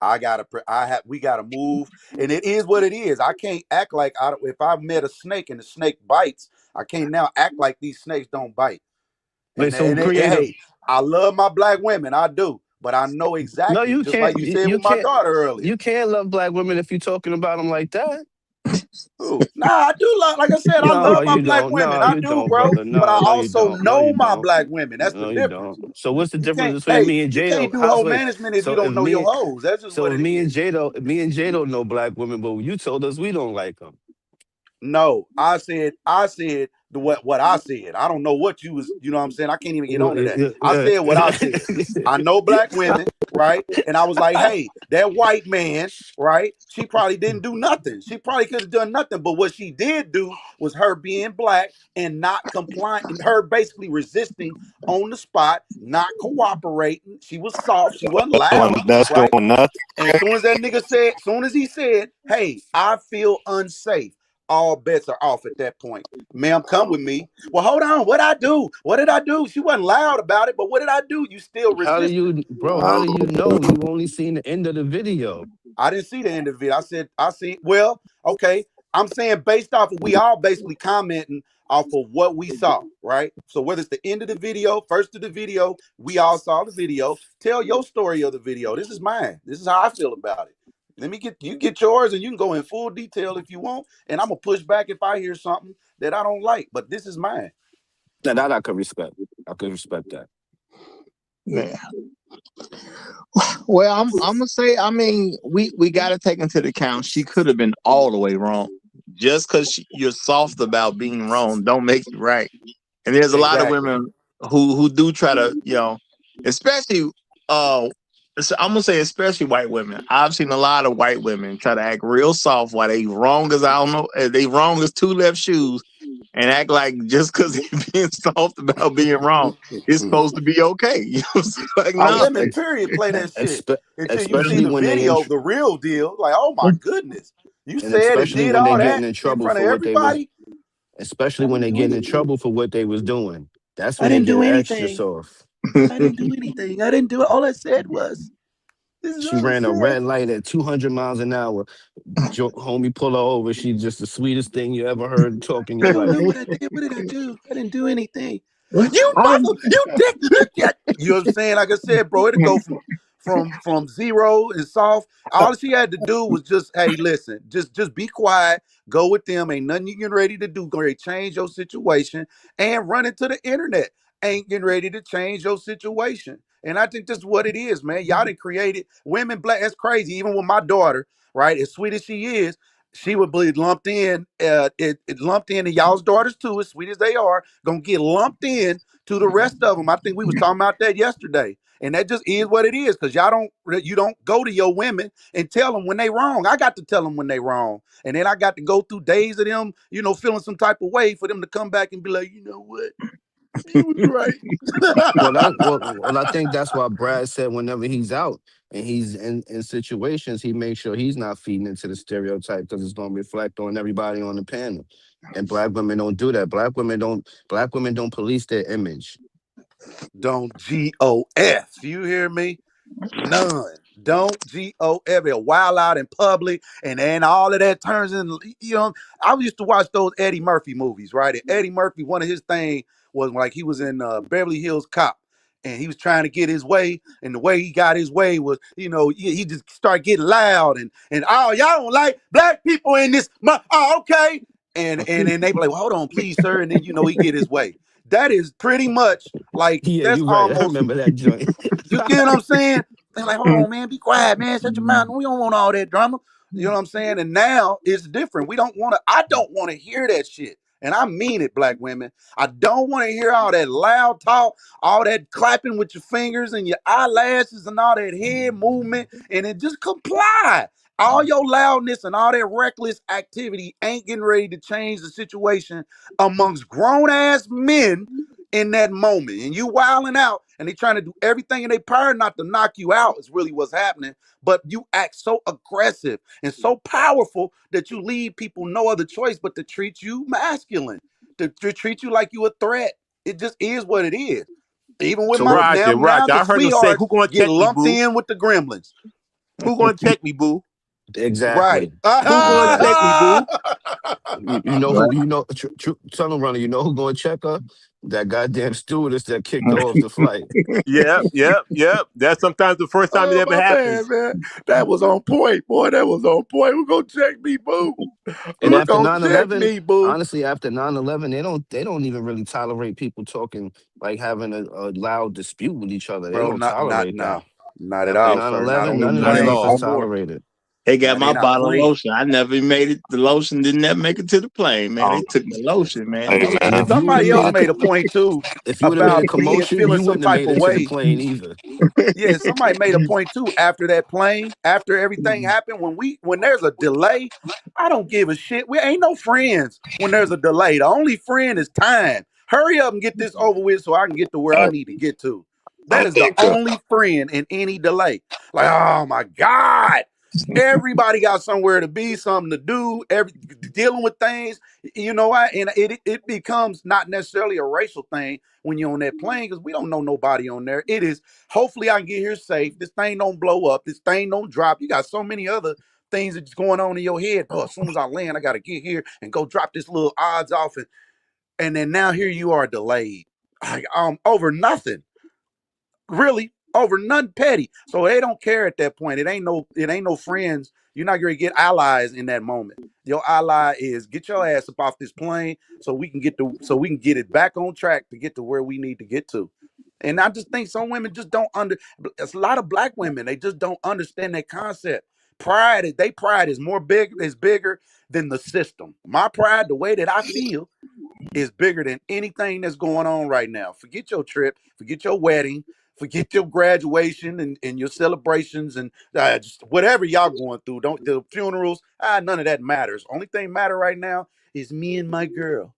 We gotta move, and it is what it is. I can't act like if I met a snake and the snake bites, I can't now act like these snakes don't bite. Wait, so And creative. hey, I love my black women, I do, but I know No, exactly, you just can't. like you said You with my can't. daughter earlier. You can't love black women if you're talking about them like that. Ooh, nah, I do love, like I said, I No, love my you black don't. women, No, I you do, don't, bro. brother. But I No, you also don't. No, know you my don't. black women. That's the No, you difference. don't. So what's the You difference can't, between hey, me and you Jado? can't do How, hoe wait, management if you so don't if know your me, hoes. That's just so what if it me and is. Jado, me and Jado know black women, but you told us we don't like them. No, I said the what I said. I don't know what you was, you know what I'm saying? I can't even get on to that. I said what I said. I know black women, right? And I was like, hey, that white man, right? She probably didn't do nothing. She probably could have done nothing. But what she did do was her being black and not compliant, and her basically resisting on the spot, not cooperating. She was soft, she wasn't loud, That's doing right? nothing. And as soon as that nigga said, soon as he said, hey, I feel unsafe, all bets are off at that point. Ma'am, come with me. Well, hold on. What I do? What did I do? She wasn't loud about it, but what did I do? You still How do resisted. you, bro? How do you know? You only seen the end of the video. I didn't see the end of it. I see, well, okay. I'm saying based off of, we all basically commenting off of what we saw, right? So whether it's the end of the video, first of the video, we all saw the video. Tell your story of the video. This is mine. This is how I feel about it. Let me get yours, and you can go in full detail if you want. And I'm gonna push back if I hear something that I don't like. But this is mine. Now that I could respect. I could respect that. Yeah. Well, I'm gonna say, I mean, we got to take into account she could have been all the way wrong. Just because you're soft about being wrong, don't make you right. And there's a lot of Exactly. women who do try to, especially I'm gonna say especially white women. I've seen a lot of white women try to act real soft while they wrong as, I don't know, they wrong as two left shoes, and act like just because they being soft about being wrong, it's supposed to be okay. You know what I'm saying? Like, no. Women, period, play that shit until you see Especially the when they video, the real deal. Like, oh my goodness, you and said and especially did when they all getting that in in trouble front of for what they was, everybody. especially I when didn't they do getting in anything. trouble for what they was doing. That's I when they didn't get do extra anything. soft. I didn't do anything. I didn't do it. All I said was, this is She all I ran a said. red light at 200 miles an hour. Homie pull her over. She's just the sweetest thing you ever heard talk in I your don't know life. what I did. What did I do? I didn't do anything. You mother, you dick. You know what I'm saying? Like I said, bro, it'll go from zero and soft. All she had to do was just, hey, listen, just be quiet, go with them. Ain't nothing you getting ready to do. Going to change your situation and run into the internet. Ain't getting ready to change your situation. And I think that's what it is, man. Y'all done created women black. That's crazy. Even with my daughter, right? As sweet as she is, she would be lumped in, it lumped in, and y'all's daughters too, as sweet as they are, gonna get lumped in to the rest of them. I think we was talking about that yesterday, and that just is what it is, because you don't go to your women and tell them when they wrong. I got to tell them when they wrong, and then I got to go through days of them, feeling some type of way for them to come back and be like, you know what, you was right. I think that's why Brad said whenever he's out and he's in situations, he makes sure he's not feeding into the stereotype because it's going to reflect on everybody on the panel. And black women don't do that. Black women don't police their image. Don't GOF. You hear me? None. Don't GOF. A while out in public, and all of that turns in. I used to watch those Eddie Murphy movies, right? And Eddie Murphy, one of his thing was like he was in Beverly Hills Cop, and he was trying to get his way, and the way he got his way was, he just started getting loud and oh, y'all don't like black people in this. Oh, okay. And then they be like, well, hold on, please, sir. And then he get his way. That is pretty much like Yeah, that's you're right. I almost, remember that joint. you get what I'm saying? They're like, hold on, man, be quiet, man. Shut your mouth. We don't want all that drama. You know what I'm saying? And now it's different. I don't want to hear that shit. And I mean it, black women. I don't want to hear all that loud talk, all that clapping with your fingers and your eyelashes and all that head movement. And then just comply. All your loudness and all that reckless activity ain't getting ready to change the situation amongst grown ass men in that moment, and you wilding out, and they trying to do everything in their power not to knock you out is really what's happening. But you act so aggressive and so powerful that you leave people no other choice but to treat you masculine, to treat you like you a threat. It just is what it is. Even with So my what? now Roger, the I heard him say, sweethearts "Who gonna get check me, lumped boo? in with the gremlins. Who gonna check me, boo? Right. Exactly. Who gonna check Exactly. me, boo?" You know who, Tunnel Runner, you know who going to check her? That goddamn stewardess that kicked her off the flight. Yep. That's sometimes the first time it Oh, ever my bad, happens. man. That was on point, boy. That was on point. Who gonna check me, boo? And Who after gonna check 9/11, me, boo? honestly, after 9/11, they don't even really tolerate people talking, like having a loud dispute with each other. They Bro, don't tolerate that. not at After all, sir. Not 9/11, on them none of that Not at planes stuff is no all. more. tolerated. They got Now they my not bottle of playing. lotion. I never made it. The lotion didn't never make it to the plane, man. They took my lotion, man. Hey No, And man, if you would have Somebody else made made a a point too if you would have made a about commotion, feeling you some wouldn't have type made of it to the way. plane either. Yeah, somebody made a point too after that plane, after everything happened. When there's a delay, I don't give a shit. We ain't no friends when there's a delay. The only friend is time. Hurry up and get this over with so I can get to where I need to get to. That I'm is the ignorant. only friend in any delay. Like, oh my God. Everybody got somewhere to be, something to do, dealing with things. You know what? And it becomes not necessarily a racial thing when you're on that plane because we don't know nobody on there. It is hopefully I can get here safe. This thing don't blow up. This thing don't drop. You got so many other things that's going on in your head. Oh, as soon as I land, I got to get here and go drop this little odds off. And then now here you are delayed. Over nothing. Really, over nothing petty. So they don't care at that point. It ain't no friends. You're not gonna get allies in that moment. Your ally is get your ass up off this plane so we can get it back on track to get to where we need to get to. And I just think some women just don't it's a lot of black women, they just don't understand that concept. Pride is bigger than the system. My pride, the way that I feel, is bigger than anything that's going on right now. Forget your trip, forget your wedding, forget your graduation and your celebrations and just whatever y'all going through. Don't the funerals, none of that matters. Only thing matter right now is me and my girl.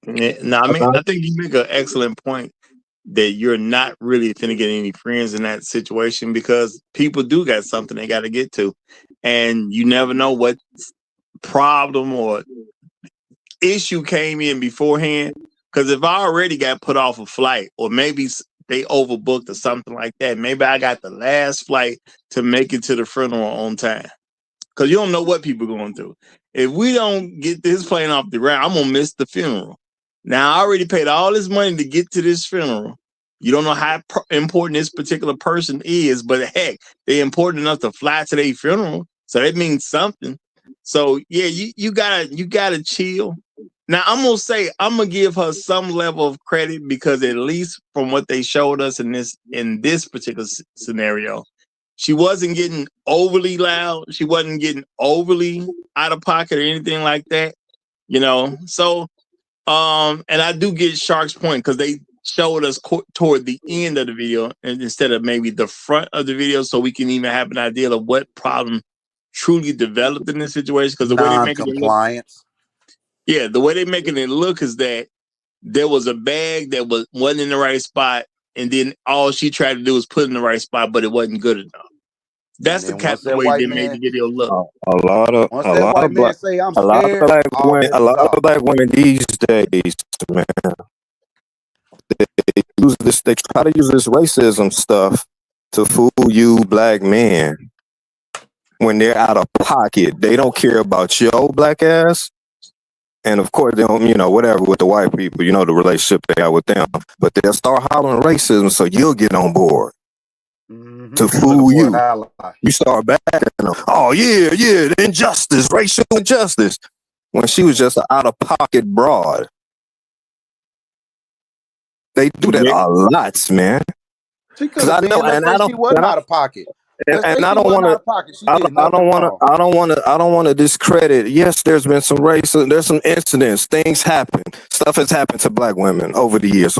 Yeah, no, I think you make an excellent point that you're not really finna get any friends in that situation because people do got something they got to get to, and you never know what problem or issue came in beforehand. Because if I already got put off a flight, or maybe they overbooked or something like that, maybe I got the last flight to make it to the funeral on time. Because you don't know what people are going through. If we don't get this plane off the ground, I'm gonna miss the funeral. Now I already paid all this money to get to this funeral. You don't know how important this particular person is, but heck, they're important enough to fly to their funeral, so that means something. So yeah, you gotta chill. Now I'm gonna give her some level of credit because at least from what they showed us in this particular scenario, she wasn't getting overly loud. She wasn't getting overly out of pocket or anything like that. So and I do get Shark's point because they showed us toward the end of the video and instead of maybe the front of the video, so we can even have an idea of what problem truly developed in this situation. Because the way they're making it look, Non-compliance. yeah, the way they're making it look is that there was a bag that wasn't in the right spot, and then all she tried to do was put in the right spot, but it wasn't good enough. And That's the then kind of way they made the video look. a lot of once a that lot white of man black say I'm a lot of scared, black all women a bets is lot of off. black women these days, man, they try to use this racism stuff to fool you black men when they're out of pocket. They don't care about your black ass. And of course, they don't, whatever with the white people, the relationship they got with them. But they'll start hollering racism so you'll get on board to Looking fool for an you. ally. You start backing them. Oh, yeah, the injustice, racial injustice. When she was just an out of pocket broad. They do that a lot, man. She could Because have I know, been. Let's say she wasn't out of pocket. Let's say and I she don't wasn't want out to. of pocket. She I did don't nothing want to. wrong. I don't want to discredit. Yes, there's been some racism. There's some incidents. Things happen. Stuff has happened to black women over the years.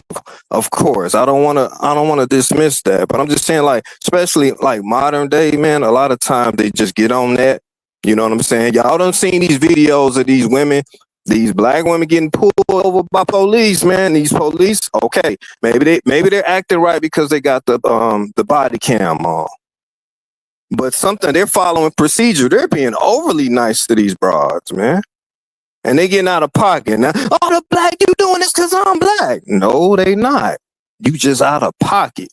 Of course, I don't want to. I don't want to dismiss that. But I'm just saying, like, especially like modern day, man. A lot of times they just get on that. You know what I'm saying? Y'all done seen these videos of these women. These black women getting pulled over by police, man. These police, okay, maybe they're acting right because they got the body cam on. But they're following procedure. They're being overly nice to these broads, man. And they getting out of pocket. Now, the black, you doing this because I'm black. No, they not. You just out of pocket.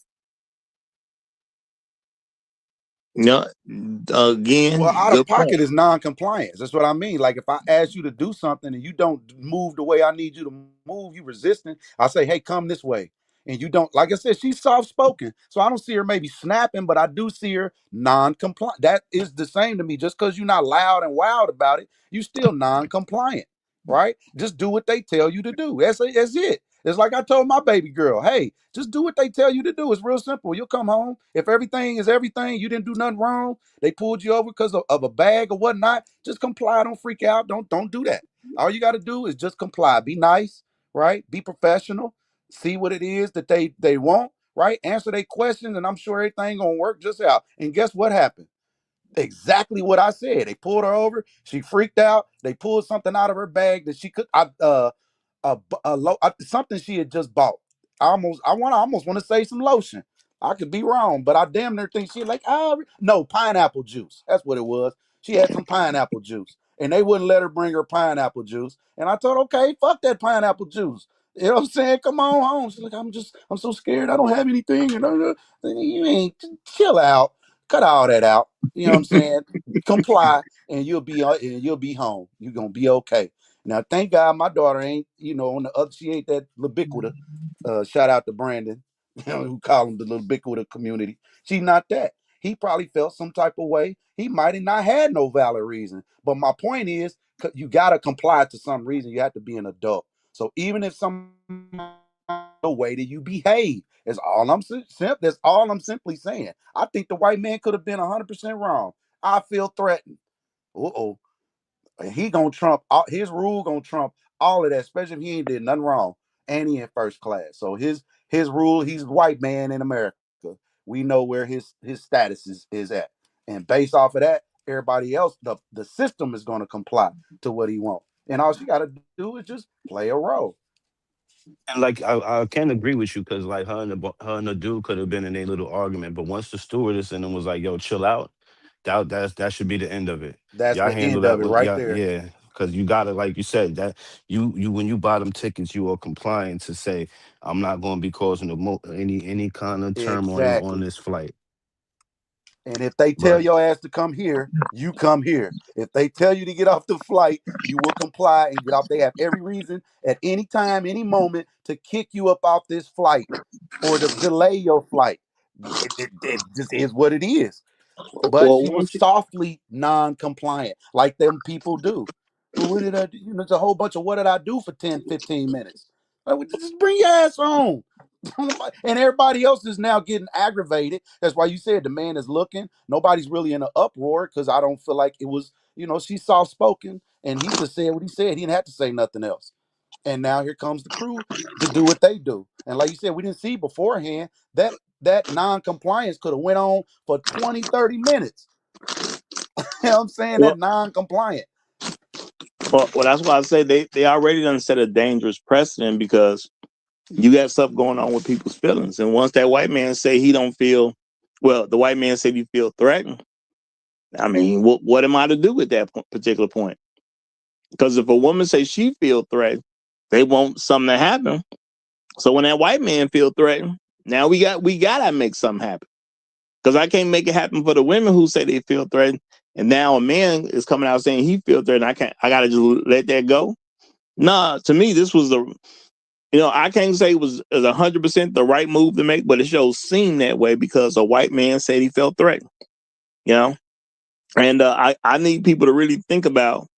No, Well, again, out of good pocket point. is non-compliance. That's what I mean. Like if I ask you to do something and you don't move the way I need you to move, you resisting. I say, hey, come this way. And you don't, like I said, she's soft-spoken. So I don't see her maybe snapping, but I do see her non-compliant. That is the same to me. Just because you're not loud and wild about it, you still non-compliant, right? Just do what they tell you to do. That's it. It's like I told my baby girl, hey, just do what they tell you to do. It's real simple. You'll come home. If everything is everything, you didn't do nothing wrong, they pulled you over because of a bag or whatnot, just comply. Don't freak out. Don't do that. All you got to do is just comply. Be nice, right? Be professional. See what it is that they want, right? Answer their questions, and I'm sure everything gonna work just out. And guess what happened? Exactly what I said. They pulled her over. She freaked out. They pulled something out of her bag that she could. Something she had just bought. I almost want to say some lotion. I could be wrong, but I damn near think she like, no, pineapple juice. That's what it was. She had some pineapple juice, and they wouldn't let her bring her pineapple juice. And I told her, okay, fuck that pineapple juice. You know what I'm saying? Come on home. She's like, I'm so scared. I don't have anything. And you ain't chill out. Cut all that out. You know what I'm saying? Comply, and you'll be home. You're gonna be okay. Now, thank God my daughter ain't, on the other, she ain't that ubiquitous. Shout out to Brandon, who call him the ubiquitous community. She's not that. He probably felt some type of way. He might have not had no valid reason. But my point is, you got to comply to some reason. You have to be an adult. So even if some the way that you behave is all that's all I'm simply saying. I think the white man could have been 100% wrong. I feel threatened. Uh-oh. He gonna trump his rule, gonna trump all of that, especially if he ain't did nothing wrong and he in first class. So his rule, he's a white man in America. We know where his status is at, and based off of that, everybody else, the system is gonna comply to what he wants, and all she got to do is just play a role. And like I can't agree with you because like her and the dude could have been in a little argument, but once the stewardess and them was like, "Yo, chill out," that should be the end of it. That's Y'all the handle end of that it with right yeah, there. yeah, because you gotta like you said that you when you buy them tickets, you are complying to say I'm not going to be causing any kind of turmoil on Exactly. this flight. And if they tell But your ass to come here, you come here. If they tell you to get off the flight, you will comply and get off. They have every reason at any time, any moment to kick you up off this flight or to delay your flight. It just is what it is. But Well, she was softly non-compliant, like them people do. Well, what did I do? It's a whole bunch of what did I do for 10, 15 minutes? Like, well, just bring your ass home. And everybody else is now getting aggravated. That's why you said the man is looking. Nobody's really in an uproar because I don't feel like it was, she's soft spoken and he just said what he said. He didn't have to say nothing else. And now here comes the crew to do what they do. And like you said, we didn't see beforehand that non-compliance could have went on for 20, 30 minutes. You know what I'm saying? That well, non-compliant. well, that's why I say they already done set a dangerous precedent because you got stuff going on with people's feelings. And once that white man say he don't feel, well, the white man said he feel threatened. I mean, what am I to do with that particular point? Because if a woman say she feel threatened, they want something to happen. So when that white man feel threatened, now we gotta make something happen. Because I can't make it happen for the women who say they feel threatened, and now a man is coming out saying he feel threatened. I gotta just let that go. Nah, to me, this was I can't say it was 100% the right move to make, but it shows seem that way because a white man said he felt threatened. You know, and I need people to really think about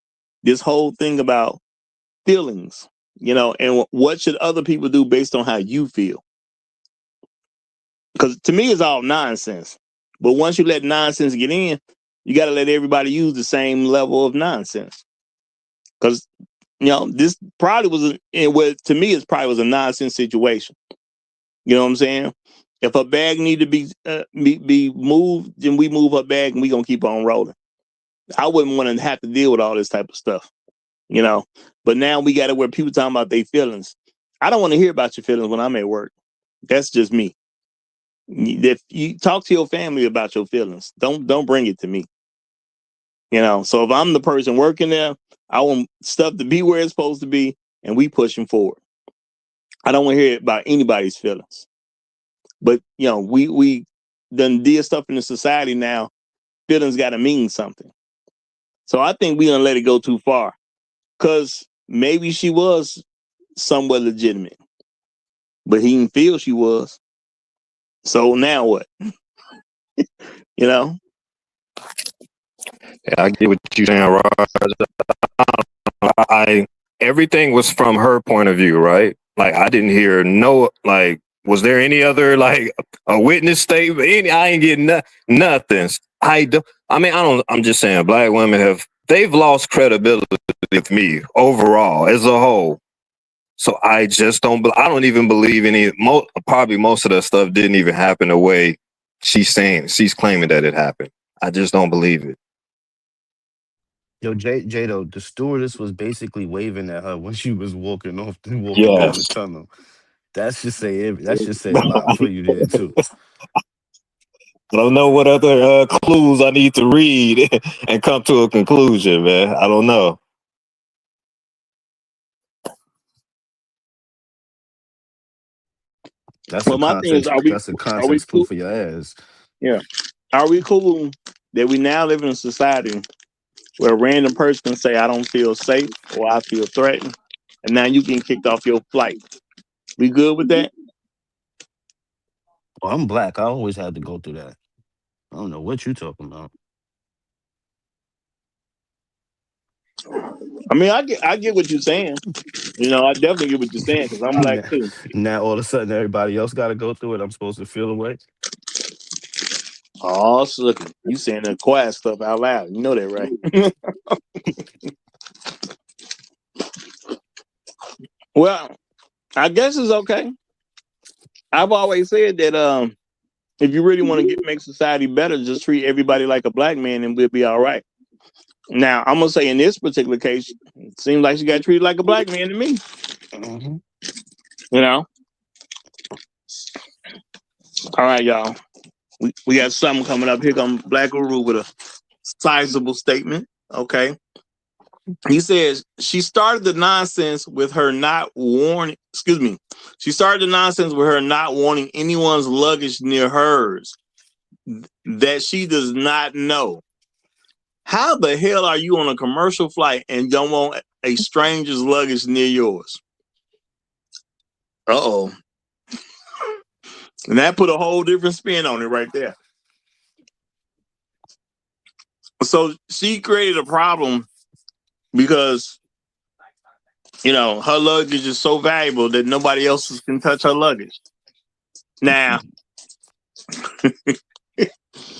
this whole thing about feelings. And what should other people do based on how you feel? Because to me, it's all nonsense. But once you let nonsense get in, you got to let everybody use the same level of nonsense. Because this probably to me, it probably was a nonsense situation. You know what I'm saying? If her bag need to be moved, then we move her bag and we gonna keep on rolling. I wouldn't want to have to deal with all this type of stuff. But now we got it where people talking about their feelings. I don't want to hear about your feelings when I'm at work. That's just me. If you talk to your family about your feelings, don't bring it to me. So if I'm the person working there, I want stuff to be where it's supposed to be, and we pushing forward. I don't want to hear about anybody's feelings. But we done did stuff in the society now feelings got to mean something. So I think we gonna let it go too far, because maybe she was somewhat legitimate, but he didn't feel she was. So now what? You know? Yeah, I get what you're saying, Raj. I everything was from her point of view, right? Like I didn't hear no like. Was there any other like a witness statement? I ain't getting nothing. I mean, I don't. I'm just saying, black women they've lost credibility with me overall as a whole. So I just don't. I don't even believe any. Probably most of the stuff didn't even happen the way she's claiming that it happened. I just don't believe it. Yo, Jado, the stewardess was basically waving at her when she was walking down the Yes. tunnel. That should say a lot for you there too. I don't know what other clues I need to read and come to a conclusion, man. I don't know. That's Well, a my thing is, context. are we That's a are we context clue cool? for your ass. Yeah. Are we cool that we now live in a society where a random person can say, I don't feel safe or I feel threatened, and now you getting kicked off your flight? We good with that? Well, I'm black. I always had to go through that. I don't know what you talking about. I mean, I get what you're saying. You know, I definitely get what you're saying, because I'm black Now, too. now all of a sudden everybody else got to go through it. I'm supposed to feel away. Oh, look, you saying the quiet stuff out loud. You know that, right? Well, I guess it's okay. I've always said that if you really want to make society better, just treat everybody like a black man and we'll be all right. Now, I'm gonna say in this particular case, it seems like she got treated like a black man to me. Mm-hmm. You know? All right, y'all. We got something coming up. Here comes Black Guru with a sizable statement. Okay. He says she started the nonsense with her not warning. Excuse me. She started the nonsense with her not wanting anyone's luggage near hers that she does not know. How the hell are you on a commercial flight and don't want a stranger's luggage near yours? Uh-oh. And that put a whole different spin on it right there. So she created a problem because, you know, her luggage is so valuable that nobody else can touch her luggage. Now,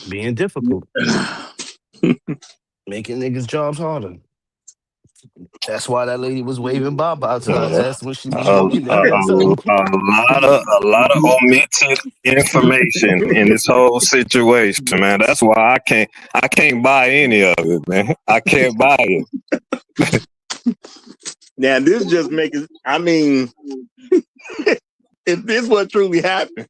Being difficult, making niggas' jobs harder. That's why that lady was waving bye-bye to her ass when she was walking down that tunnel. A lot of omitted information in this whole situation, man. That's why I can't buy any of it, man. I can't buy it. now this just makes it, I mean, if this what truly happened,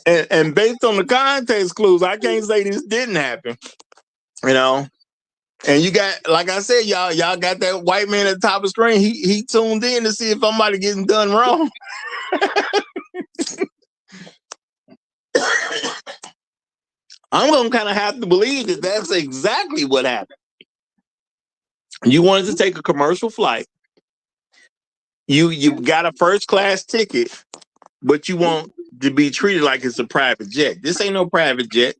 and based on the context clues, I can't say this didn't happen, you know. And you got, like I said, y'all got that white man at the top of the screen. He tuned in to see if somebody getting done wrong. I'm gonna kind of have to believe that that's exactly what happened. You wanted to take a commercial flight. You got a first class ticket, but you want to be treated like it's a private jet. This ain't no private jet.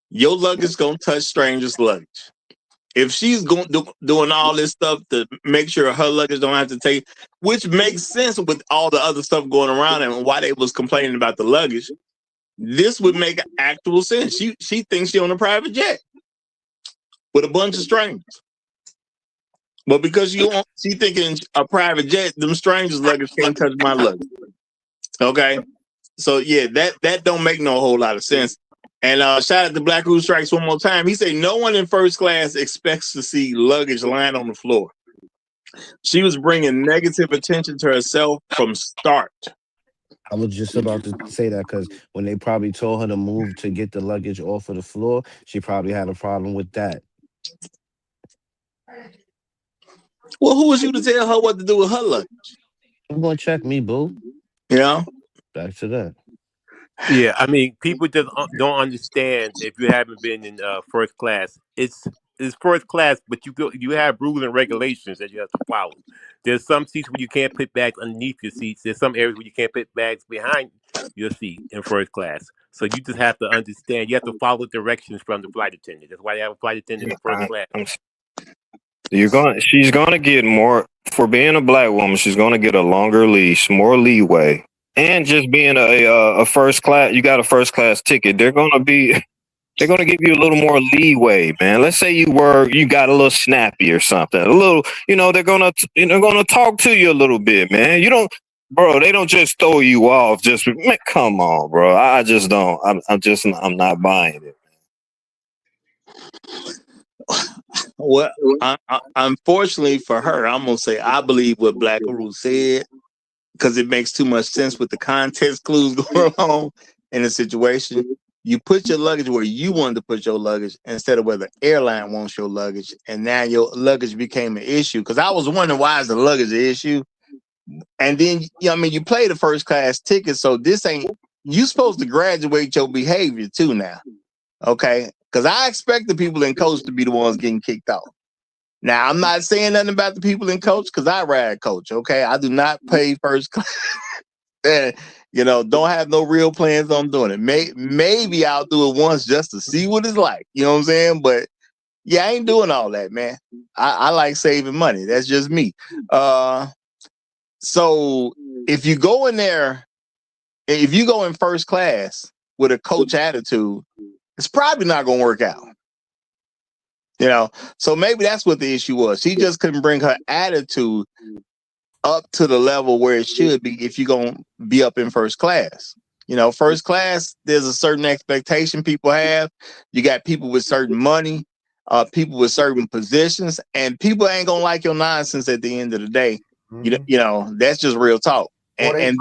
Your luggage gonna touch strangers' luggage. If she's doing all this stuff to make sure her luggage don't have to take, which makes sense with all the other stuff going around and why they was complaining about the luggage, this would make actual sense. She thinks she on a private jet with a bunch of strangers. But because she thinking a private jet, them strangers' luggage can't touch my luggage. Okay, so yeah, that don't make no whole lot of sense. And shout out to Black Root Strikes one more time. He said no one in first class expects to see luggage lying on the floor. She was bringing negative attention to herself from start. I was just about to say that because when they probably told her to move to get the luggage off of the floor, she probably had a problem with that. Well, who was you to tell her what to do with her luggage? I'm gonna check me, boo. You know? Back to that. Yeah, I mean, people just don't understand if you haven't been in first class. It's first class, but you have rules and regulations that you have to follow. There's some seats where you can't put bags underneath your seats. There's some areas where you can't put bags behind your seat in first class. So you just have to understand. You have to follow directions from the flight attendant. That's why they have a flight attendant in first class. She's gonna get more for being a black woman. She's gonna get a longer leash, more leeway, and just being a first class. You got a first class ticket. They're gonna give you a little more leeway, man. Let's say you got a little snappy or something. A little, they're gonna talk to you a little bit, man. They don't just throw you off. Just man, come on, bro. I just don't. I'm not buying it. Well, unfortunately for her, I'm gonna say I believe what Black Guru said because it makes too much sense with the context clues going on in the situation. You put your luggage where you wanted to put your luggage instead of where the airline wants your luggage, and now your luggage became an issue. Because I was wondering why is the luggage an issue, and then you play the first class ticket, so this ain't you supposed to graduate your behavior too now, okay? Because I expect the people in coach to be the ones getting kicked off. Now I'm not saying nothing about the people in coach because I ride coach, okay? I do not pay first class. And don't have no real plans on doing it. Maybe I'll do it once just to see what it's like. You know what I'm saying? But yeah, I ain't doing all that, man. I like saving money. That's just me. So if you go in there, if you go in first class with a coach attitude, it's probably not gonna work out. So maybe that's what the issue was. She just couldn't bring her attitude up to the level where it should be if you're going to be up in first class. First class, there's a certain expectation people have. You got people with certain money, people with certain positions, and people ain't going to like your nonsense at the end of the day. Mm-hmm. That's just real talk. And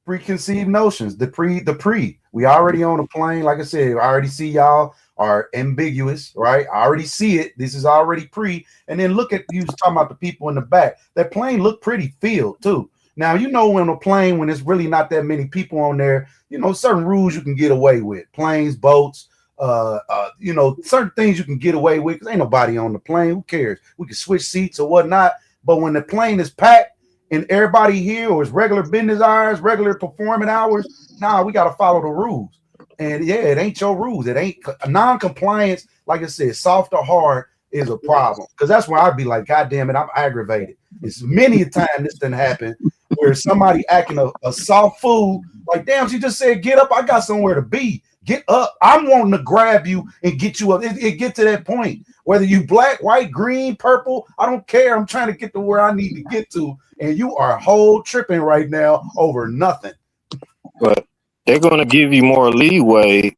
preconceived notions, the pre. We already on a plane. Like I said, I already see y'all are ambiguous, right? I already see it. This is already pre. And then look at you talking about the people in the back. That plane looked pretty filled too. Now, on a plane when there's really not that many people on there, certain rules you can get away with. Planes, boats, certain things you can get away with because ain't nobody on the plane. Who cares? We can switch seats or whatnot. But when the plane is packed and everybody here or it's regular business hours, regular performing hours, we got to follow the rules. And yeah, it ain't your rules. It ain't non-compliance. Like I said, soft or hard is a problem. Because that's where I'd be like, God damn it, I'm aggravated. It's many a time this didn't happen where somebody acting a soft fool. Like, damn, she just said, get up. I got somewhere to be. Get up. I'm wanting to grab you and get you up. It get to that point. Whether you black, white, green, purple, I don't care. I'm trying to get to where I need to get to. And you are whole tripping right now over nothing. But they're going to give you more leeway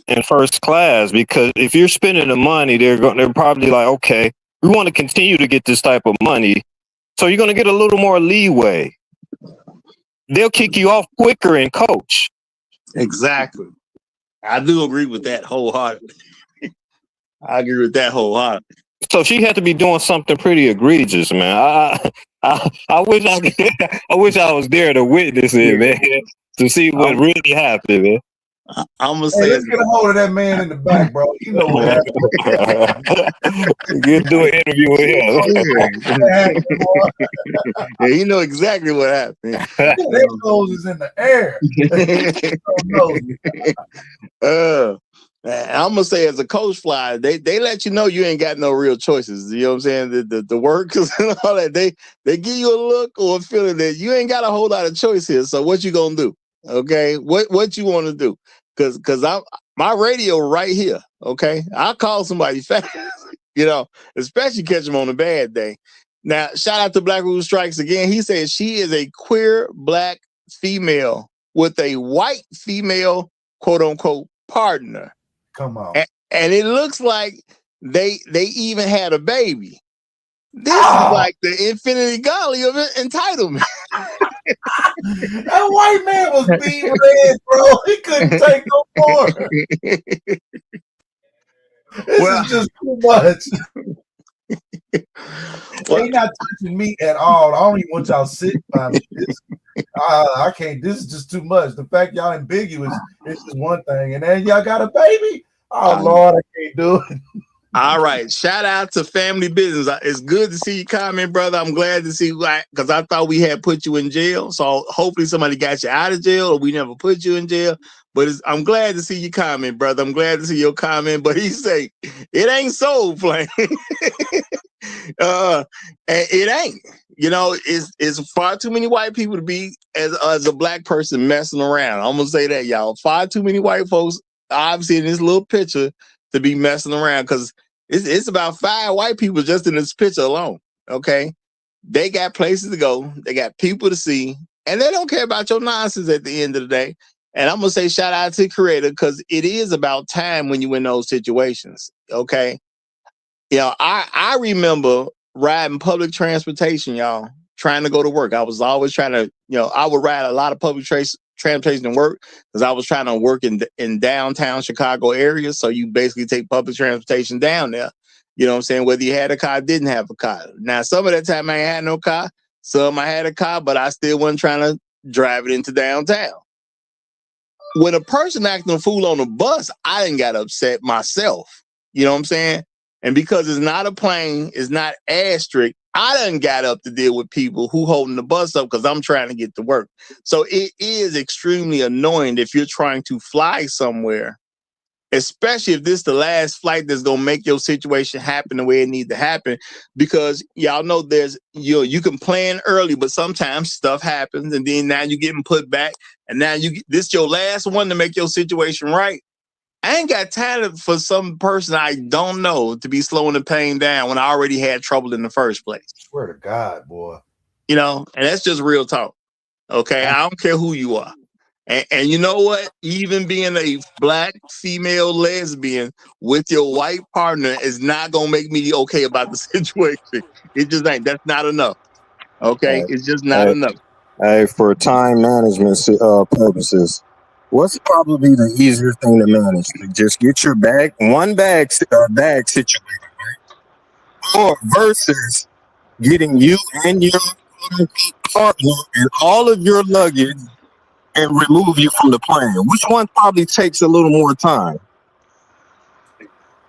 in first class because if you're spending the money, they're probably like, okay, we want to continue to get this type of money, so you're going to get a little more leeway. They'll kick you off quicker in coach. Exactly. I do agree with that wholeheartedly. I agree with that wholeheartedly. So she had to be doing something pretty egregious, man. I wish I wish I was there to witness it, man. To see what really happened, man. I'm gonna say, let's get a hold of that man in the back, bro. You know what happened. Get do an interview with him. Yeah, you know exactly what happened. That nose is in the air. I'm gonna say, as a coach fly, they let you know you ain't got no real choices. You know what I'm saying? The workers and all that, they give you a look or a feeling that you ain't got a whole lot of choice here. So what you gonna do? Okay, what you want to do? Because my radio right here. Okay, I'll call somebody fast. Especially catch them on a bad day. Now, shout out to Black Rule Strikes again. He says she is a queer black female with a white female quote unquote partner. Come on. And it looks like they even had a baby. This is like the infinity gauntlet of entitlement. That white man was being red, bro. He couldn't take no more. This is just too much. They not touching me at all. I don't even want y'all sitting by me. I can't. This is just too much. The fact y'all ambiguous is just one thing, and then y'all got a baby. Oh Lord, I can't do it. All right. Shout out to Family Business. It's good to see you comment, brother. I'm glad to see you, because I thought we had put you in jail. So hopefully somebody got you out of jail, or we never put you in jail. But I'm glad to see you comment, brother. I'm glad to see your comment. But he say it ain't soul flame. It ain't. You know, it's far too many white people to be as a black person messing around. I'm gonna say that, y'all. Far too many white folks, obviously, in this little picture to be messing around, because it's about 5 white people just in this picture alone. Okay, they got places to go, they got people to see, and they don't care about your nonsense at the end of the day. And I'm gonna say shout out to the creator, because it is about time when you in those situations. Okay, you know, I remember riding public transportation, y'all, trying to go to work. I was always trying to, I would ride a lot of public transportation to work, because I was trying to work in downtown Chicago areas. So you basically take public transportation down there. You know what I'm saying? Whether you had a car or didn't have a car. Now, some of that time I ain't had no car. Some I had a car, but I still wasn't trying to drive it into downtown. When a person acting a fool on the bus, I didn't got upset myself. You know what I'm saying? And because it's not a plane, it's not as strict, I done got up to deal with people who holding the bus up because I'm trying to get to work. So it is extremely annoying if you're trying to fly somewhere, especially if this is the last flight that's going to make your situation happen the way it needs to happen. Because y'all know there's, you can plan early, but sometimes stuff happens, and then now you're getting put back, and now this your last one to make your situation right. I ain't got time for some person I don't know to be slowing the pain down when I already had trouble in the first place. Swear to God, boy. You know, and that's just real talk. Okay, I don't care who you are. And you know what? Even being a black female lesbian with your white partner is not gonna make me okay about the situation. It just ain't. That's not enough. Okay, it's just not enough. Hey, for time management purposes, what's probably the easier thing to manage? To just get your one bag situated, right? Or versus getting you and your partner and all of your luggage and remove you from the plane. Which one probably takes a little more time?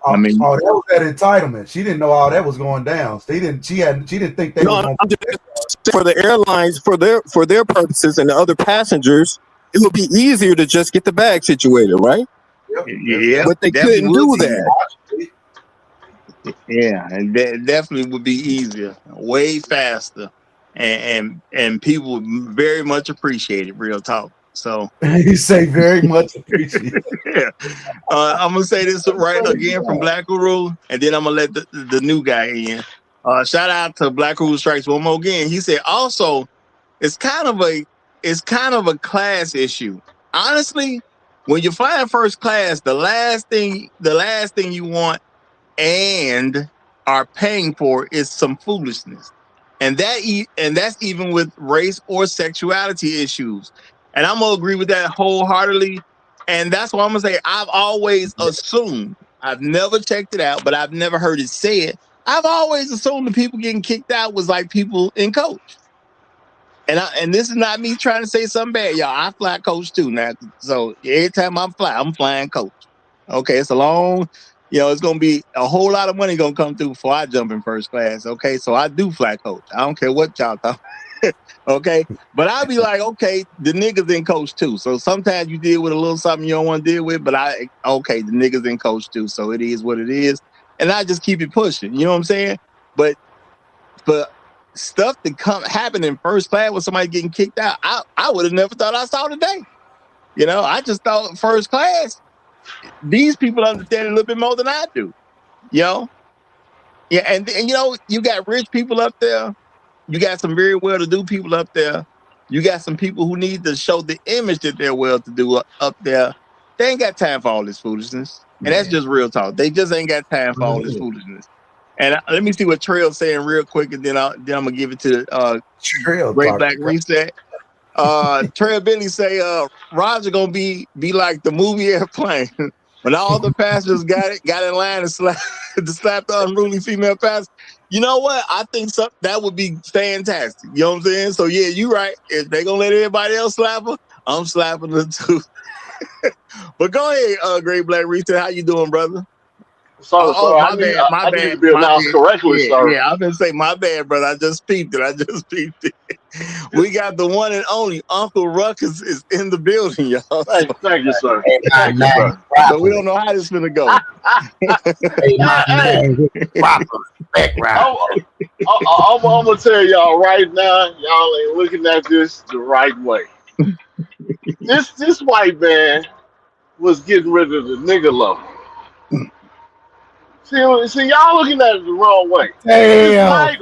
I mean, that was that entitlement. She didn't know all that was going down. She didn't think they was going to. For the airlines, for their purposes and the other passengers, it would be easier to just get the bag situated, right? Yeah, but they couldn't do that. Yeah, and that definitely would be easier, way faster, and people would very much appreciate it. Real talk. So you say very much appreciate. Yeah. I'm gonna say this right again from Black Guru, and then I'm gonna let the new guy in. Shout out to Black Guru Strikes one more again. He said also it's kind of a class issue. Honestly, when you're flying first class, the last thing you want and are paying for is some foolishness, and that's even with race or sexuality issues. And I'm gonna agree with that wholeheartedly. And that's why I'm gonna say I've always assumed. I've never checked it out, but I've never heard it said. I've always assumed the people getting kicked out was like people in coach. And this is not me trying to say something bad, y'all. I fly coach too now, so every time I'm flying coach. Okay, it's a long, it's gonna be a whole lot of money gonna come through before I jump in first class. Okay, so I do fly coach. I don't care what y'all thought. Okay, but I'll be like, okay, the niggas in coach too. So sometimes you deal with a little something you don't want to deal with, but the niggas in coach too. So it is what it is, and I just keep it pushing. You know what I'm saying? But stuff that happen in first class with somebody getting kicked out, I would have never thought I saw today. I just thought first class, these people understand it a little bit more than I do. Yeah, and you got rich people up there. You got some very well-to-do people up there. You got some people who need to show the image that they're well-to-do up there. They ain't got time for all this foolishness. And that's just real talk. They just ain't got time for all this foolishness. And let me see what Trail's saying real quick, and then I'm gonna give it to Great Black Reset. Trail Billy say Roger gonna be like the movie Airplane. When all the passengers got in line and slapped the unruly female passenger. You know what? I think that would be fantastic. You know what I'm saying? So yeah, you right. If they gonna let everybody else slap her, I'm slapping her too. But go ahead, Great Black Reacher. How you doing, brother? Sorry, sir. My bad, my I need bad, to be my announced bad. correctly, sir. Yeah. I was gonna say my bad, brother. I just peeped it. We got the one and only Uncle Ruckus is in the building, y'all. Thank you, sir. Hey, my Thank you, name sir. is So we properly. don't know how this is gonna go. Hey, my Hey, name is proper. Background. I'm gonna tell y'all right now, y'all ain't looking at this the right way. This white man was getting rid of the nigga lover. See, y'all looking at it the wrong way. This Damn. white,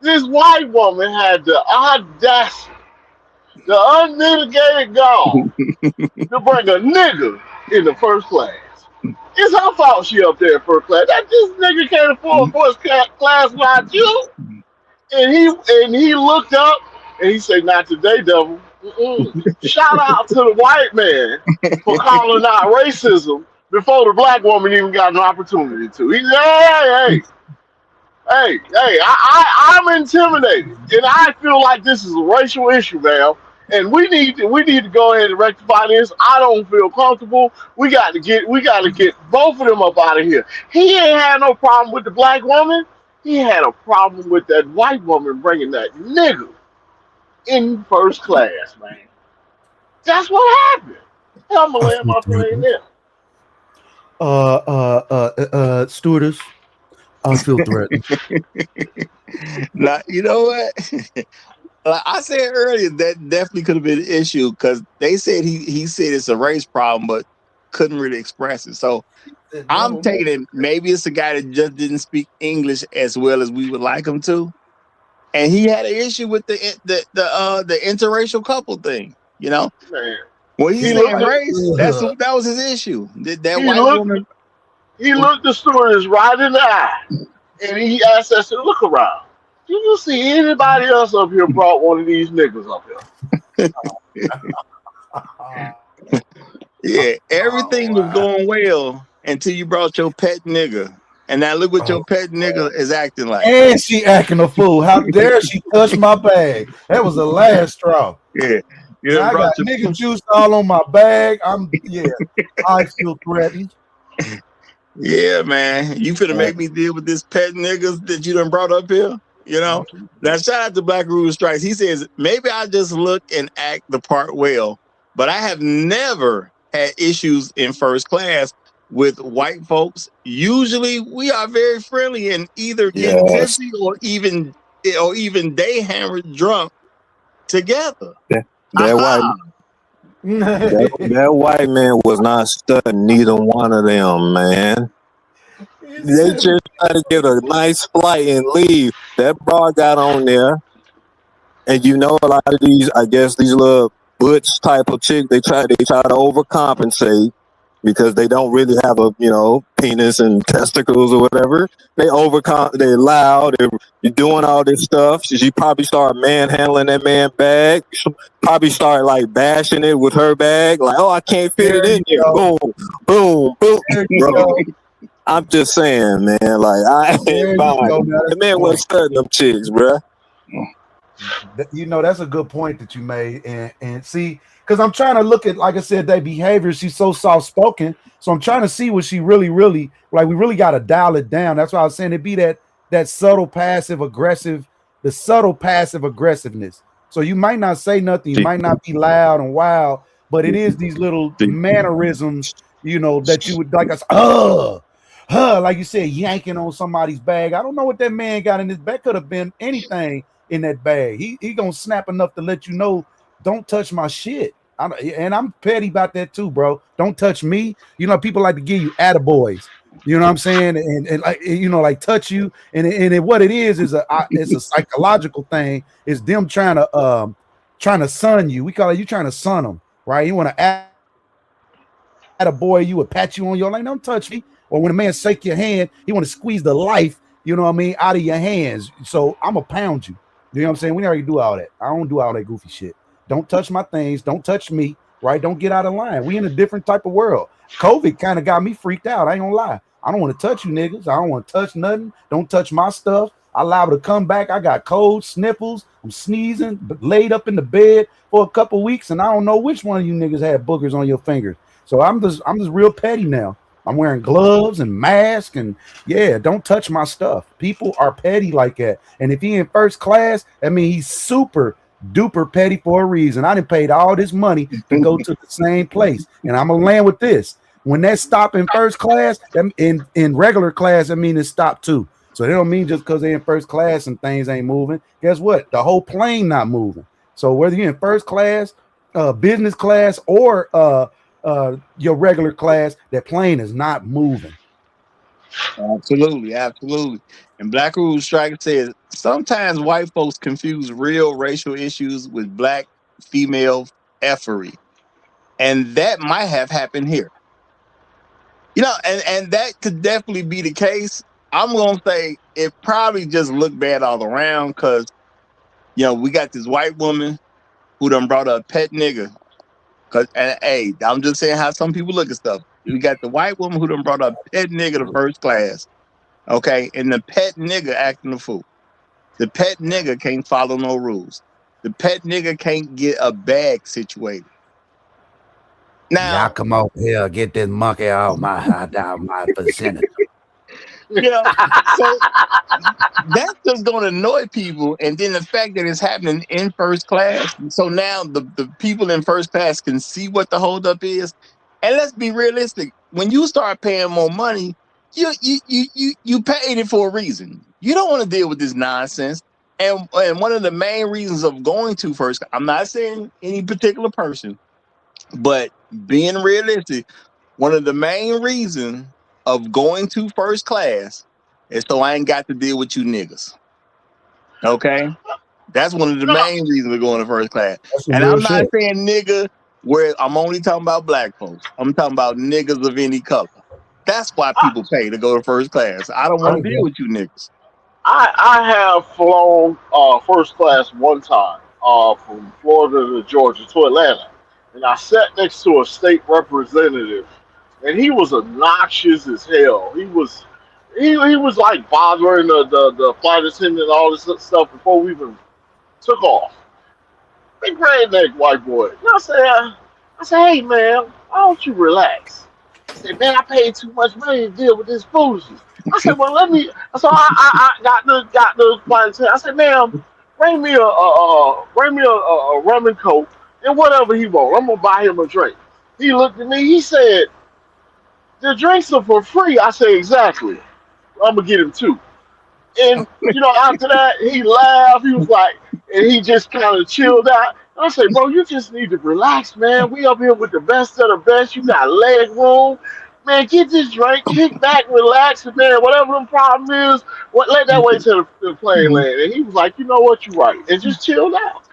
this white woman had the audacity, the unmitigated gall to bring a nigga in the first class. It's her fault she up there in first class. That this nigga can't afford first class like you. And he looked up and he said, "Not today, devil." Shout out to the white man for calling out racism before the black woman even got an opportunity to. He said, I'm intimidated, and I feel like this is a racial issue, man. And we need to go ahead and rectify this. I don't feel comfortable. We got to get both of them up out of here. He ain't had no problem with the black woman. He had a problem with that white woman bringing that nigga in first class, man. That's what happened. I'm gonna I land feel my plane threatened. there. Stewardess, I feel threatened. Now, you know what? Like I said earlier, that definitely could have been an issue because they said he said it's a race problem, but couldn't really express it. So I'm taking it. Maybe it's a guy that just didn't speak English as well as we would like him to, and he had an issue with the interracial couple thing. You know, Man, when he's he saying looked at race, that was his issue. That he white looked woman. he looked the stewardess right in the eye, and he asked us to look around. Do you see anybody else up here brought one of these niggas up here? Yeah, everything was going well until you brought your pet nigga, and now look what your pet nigga is acting like. And she acting a fool. How dare she touch my bag? That was the last straw. Yeah, you Now done I got brought your nigga juice all on my bag. I feel threatened. yeah, man. You finna make me deal with this pet niggas that you done brought up here. You know. Now shout out to Black Ruler Strikes. He says maybe I just look and act the part well, but I have never had issues in first class with white folks. Usually we are very friendly and either getting Yes. tipsy or even day hammered drunk together. That white that white man was not studying neither one of them, man. They just try to get a nice flight and leave. That broad got on there, and you know a lot of these, I guess these little butch type of chicks, they try to overcompensate because they don't really have a penis and testicles or whatever. They're loud, you're doing all this stuff. She probably start manhandling that man bag. She probably start like bashing it with her bag, like, oh, I can't fit it in here. Boom, boom, boom, bro. I'm just saying, man. Like I ain't buying. The man wasn't studying them chicks, bro. That's a good point that you made, and see, because I'm trying to look at, like I said, their behavior. She's so soft spoken, so I'm trying to see what she really like. We really got to dial it down. That's why I was saying it be that subtle passive aggressive, the subtle passive aggressiveness. So you might not say nothing, you might not be loud and wild, but it is these little mannerisms, that you would like us. Like you said, yanking on somebody's bag. I don't know what that man got in his bag. Could have been anything in that bag. He gonna snap enough to let you know, don't touch my shit. And I'm petty about that too, bro. Don't touch me. People like to give you attaboys. You know what I'm saying? And like like touch you. And what it is it's a psychological thing. It's them trying to sun you. We call it you trying to sun them, right? You want to attaboy you, would pat you on your leg. Don't touch me. Or when a man shake your hand, he want to squeeze the life, out of your hands. So I'm gonna pound you. You know what I'm saying? We already do all that. I don't do all that goofy shit. Don't touch my things. Don't touch me. Right? Don't get out of line. We in a different type of world. COVID kind of got me freaked out. I ain't gonna lie. I don't want to touch you niggas. I don't want to touch nothing. Don't touch my stuff. I liable to come back. I got cold sniffles. I'm sneezing, but laid up in the bed for a couple weeks, and I don't know which one of you niggas had boogers on your fingers. So I'm just real petty now. I'm wearing gloves and mask, and yeah, don't touch my stuff. People are petty like that. And if he in first class, I mean he's super duper petty for a reason. I done paid all this money to go to the same place, and I'm gonna land with this. When that stop in first class, in regular class, I mean it stopped too. So they don't mean just because they're in first class and things ain't moving. Guess what? The whole plane not moving. So whether you're in first class, business class, or your regular class, that plane is not moving. Absolutely, absolutely. And Black Rule Striker says sometimes white folks confuse real racial issues with black female effery, and that might have happened here. You know, and that could definitely be the case. I'm gonna say it probably just looked bad all around because we got this white woman who done brought a pet nigga. And hey, I'm just saying how some people look at stuff. We got the white woman who done brought a pet nigga to first class. Okay, and the pet nigga acting a fool. The pet nigga can't follow no rules. The pet nigga can't get a bag situated. Now, y'all come over here, get this monkey out my vicinity. So that's just going to annoy people. And then the fact that it's happening in first class, so now the people in first class can see what the holdup is. And let's be realistic. When you start paying more money, you paid it for a reason. You don't want to deal with this nonsense. And one of the main reasons of going to first, I'm not saying any particular person, but being realistic, one of the main reasons of going to first class is so I ain't got to deal with you niggas. Okay? That's one of the main reasons we're going to first class. And I'm not saying nigga where I'm only talking about black folks. I'm talking about niggas of any color. That's why people pay to go to first class. I don't want to deal with you niggas. I have flown first class one time from Florida to Georgia to Atlanta, and I sat next to a state representative, and he was obnoxious as hell. He was like bothering the flight attendant and all this stuff before we even took off. Big redneck white boy. You know what I'm saying? I said, hey man, why don't you relax? He said, man, I paid too much money to deal with this foolishness. I said, well, let me. So I got the flight attendant. I said, ma'am, bring me a rum and coke and whatever he want. I'm gonna buy him a drink. He looked at me. He said, the drinks are for free. I said, exactly. I'm gonna get him two. And after that, he laughed. He was like, and he just kind of chilled out. And I said, bro, you just need to relax, man. We up here with the best of the best. You got leg room. Man, get this drink, kick back, relax, and man, whatever the problem is, let that wait till the plane land. And he was like, you know what, you're right. And just chilled out.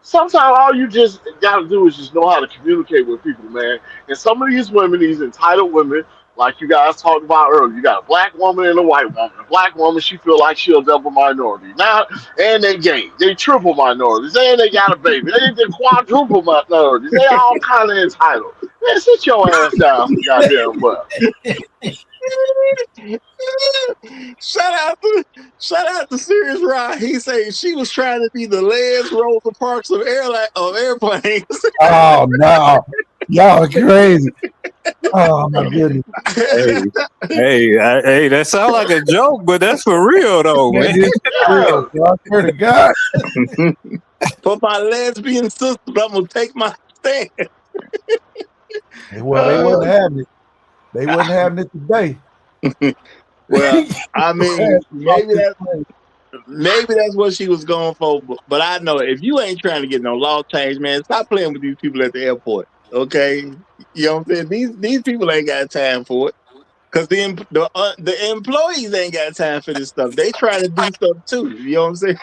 Sometimes all you just got to do is just know how to communicate with people, man. And some of these women, these entitled women, like you guys talked about earlier, you got a black woman and a white woman. A black woman, she feel like she a double minority. Now, and they gay. They triple minorities. And they got a baby. They quadruple minorities. They all kind of entitled. Man, sit your ass down some goddamn well. Shout out to Serious Rod. He said she was trying to be the Les Rosa Parks of airplanes. Oh no, y'all are crazy. Oh my goodness. Hey, that sounds like a joke, but that's for real though, man. Real, I swear to God. For my lesbian sister, I'm gonna take my stand. Well, they wasn't having it. They wasn't having it today. Well, I mean, maybe that's what she was going for. But I know if you ain't trying to get no law change, man, stop playing with these people at the airport. Okay, you know what I'm saying? These people ain't got time for it because the employees ain't got time for this stuff. They trying to do stuff too. You know what I'm saying?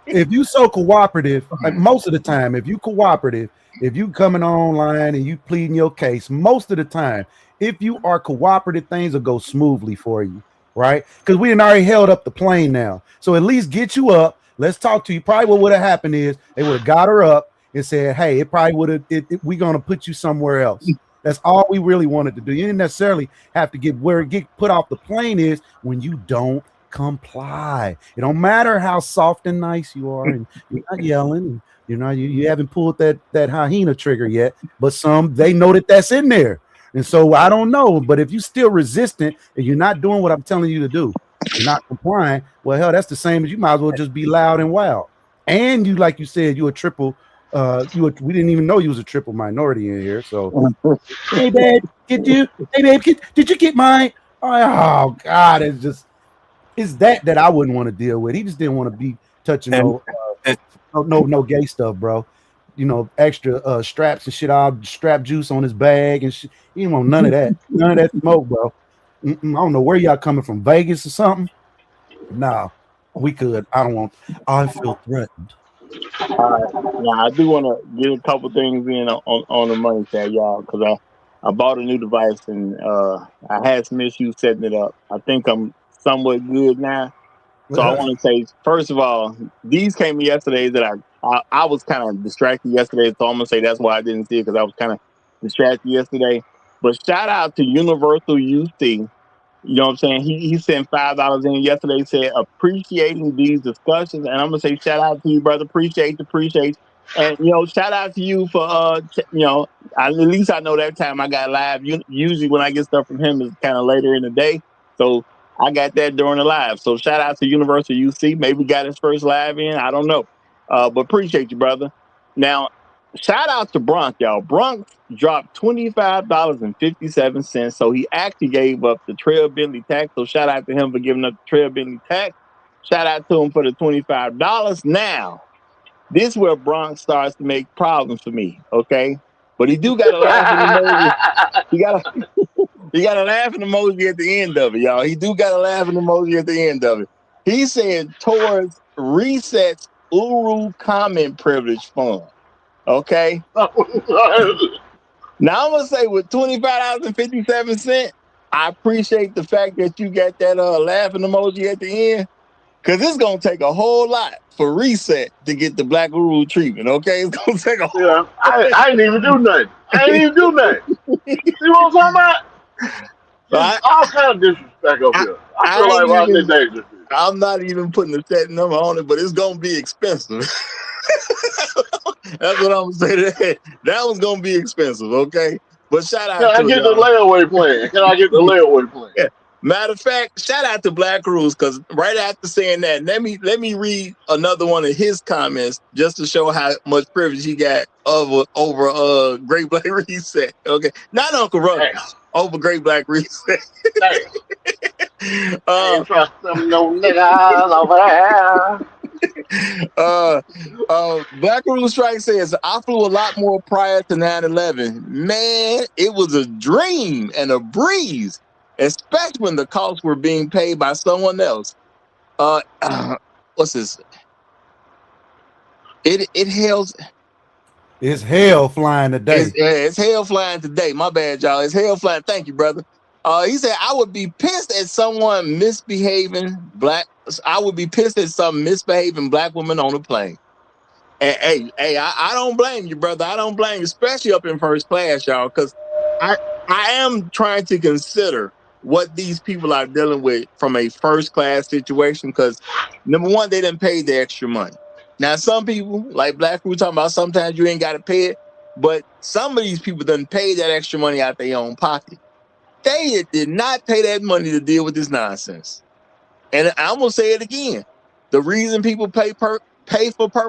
If you so cooperative, like most of the time, if you cooperative, if you coming online and you pleading your case, most of the time, if you are cooperative, things will go smoothly for you, right? Because we done already held up the plane now. So at least get you up. Let's talk to you. Probably what would have happened is they would have got her up and said, hey, it probably would have, we're going to put you somewhere else. That's all we really wanted to do. You didn't necessarily have to get where it get put off the plane is when you don't comply. It don't matter how soft and nice you are, and you're not yelling, and you haven't pulled that hyena trigger yet, but some they know that that's in there. And so I don't know, but if you're still resistant and you're not doing what I'm telling you to do, you're not complying, well, hell, that's the same as you might as well just be loud and wild. And you, like you said, you a triple, we didn't even know you was a triple minority in here. So, hey, babe, did you get mine? Oh, God, it's that I wouldn't want to deal with. He just didn't want to be touching no gay stuff, bro. Extra straps and shit, all strap juice on his bag and shit. He didn't want none of that. None of that smoke, bro. I don't know where y'all coming from, Vegas or something. Nah, we could. I feel threatened. Now I do want to get a couple things in on the money side, y'all, because I bought a new device and I had some issues setting it up. I think I'm somewhat good now. So I want to say, first of all, these came yesterday that I was kind of distracted yesterday. So I'm going to say that's why I didn't see it, because I was kind of distracted yesterday. But shout out to Universal UC. You know what I'm saying? He sent $5 in yesterday, said appreciating these discussions. And I'm going to say shout out to you, brother. Appreciate. And, shout out to you for, at least I know that time I got live. Usually when I get stuff from him is kind of later in the day. So I got that during the live. So shout out to Universal UC. Maybe got his first live in. I don't know. But appreciate you, brother. Now, shout out to Bronx, y'all. Bronx dropped $25.57. So he actually gave up the Trail Bentley tax. So shout out to him for giving up the Trail Bentley tax. Shout out to him for the $25. Now, this is where Bronx starts to make problems for me, okay? But he do got a laughing emoji. He got a laughing emoji at the end of it, y'all. He do got a laughing emoji at the end of it. He said towards resets Uru comment privilege fund. Okay. Now I'm gonna say with $25.57, I appreciate the fact that you got that laughing emoji at the end, because it's gonna take a whole lot for reset to get the Black Uru treatment. Okay, it's gonna take a whole Yeah, I ain't even do nothing. See what I'm talking about? All kind of disrespect up here. I feel like Rodney Dangerfield. I'm not even putting a set number on it, but it's gonna be expensive. That's what I'm gonna say. That was gonna be expensive, okay? But shout out Can I get the layaway plan? Yeah. Matter of fact, shout out to Black Rules, because right after saying that, let me read another one of his comments just to show how much privilege he got over Great Black Reset. Okay, not Uncle Ruckus, over Great Black Reset. Ain't trust them no niggas over there. Black Rule Strike says, I flew a lot more prior to 9/11. Man, it was a dream and a breeze, especially when the costs were being paid by someone else. What's this? It's hell flying today. It's hell flying today. My bad, y'all. It's hell flying. Thank you, brother. He said, I would be pissed at someone misbehaving I would be pissed at some misbehaving black woman on a plane. And hey, I don't blame you, brother. I don't blame you, especially up in first class, y'all, because I am trying to consider what these people are dealing with from a first class situation, because number one, they didn't pay the extra money. Now, some people, like Black, we're talking about, sometimes you ain't got to pay it, but some of these people done pay that extra money out their own pocket. They did not pay that money to deal with this nonsense. And I'm gonna say it again: the reason people pay for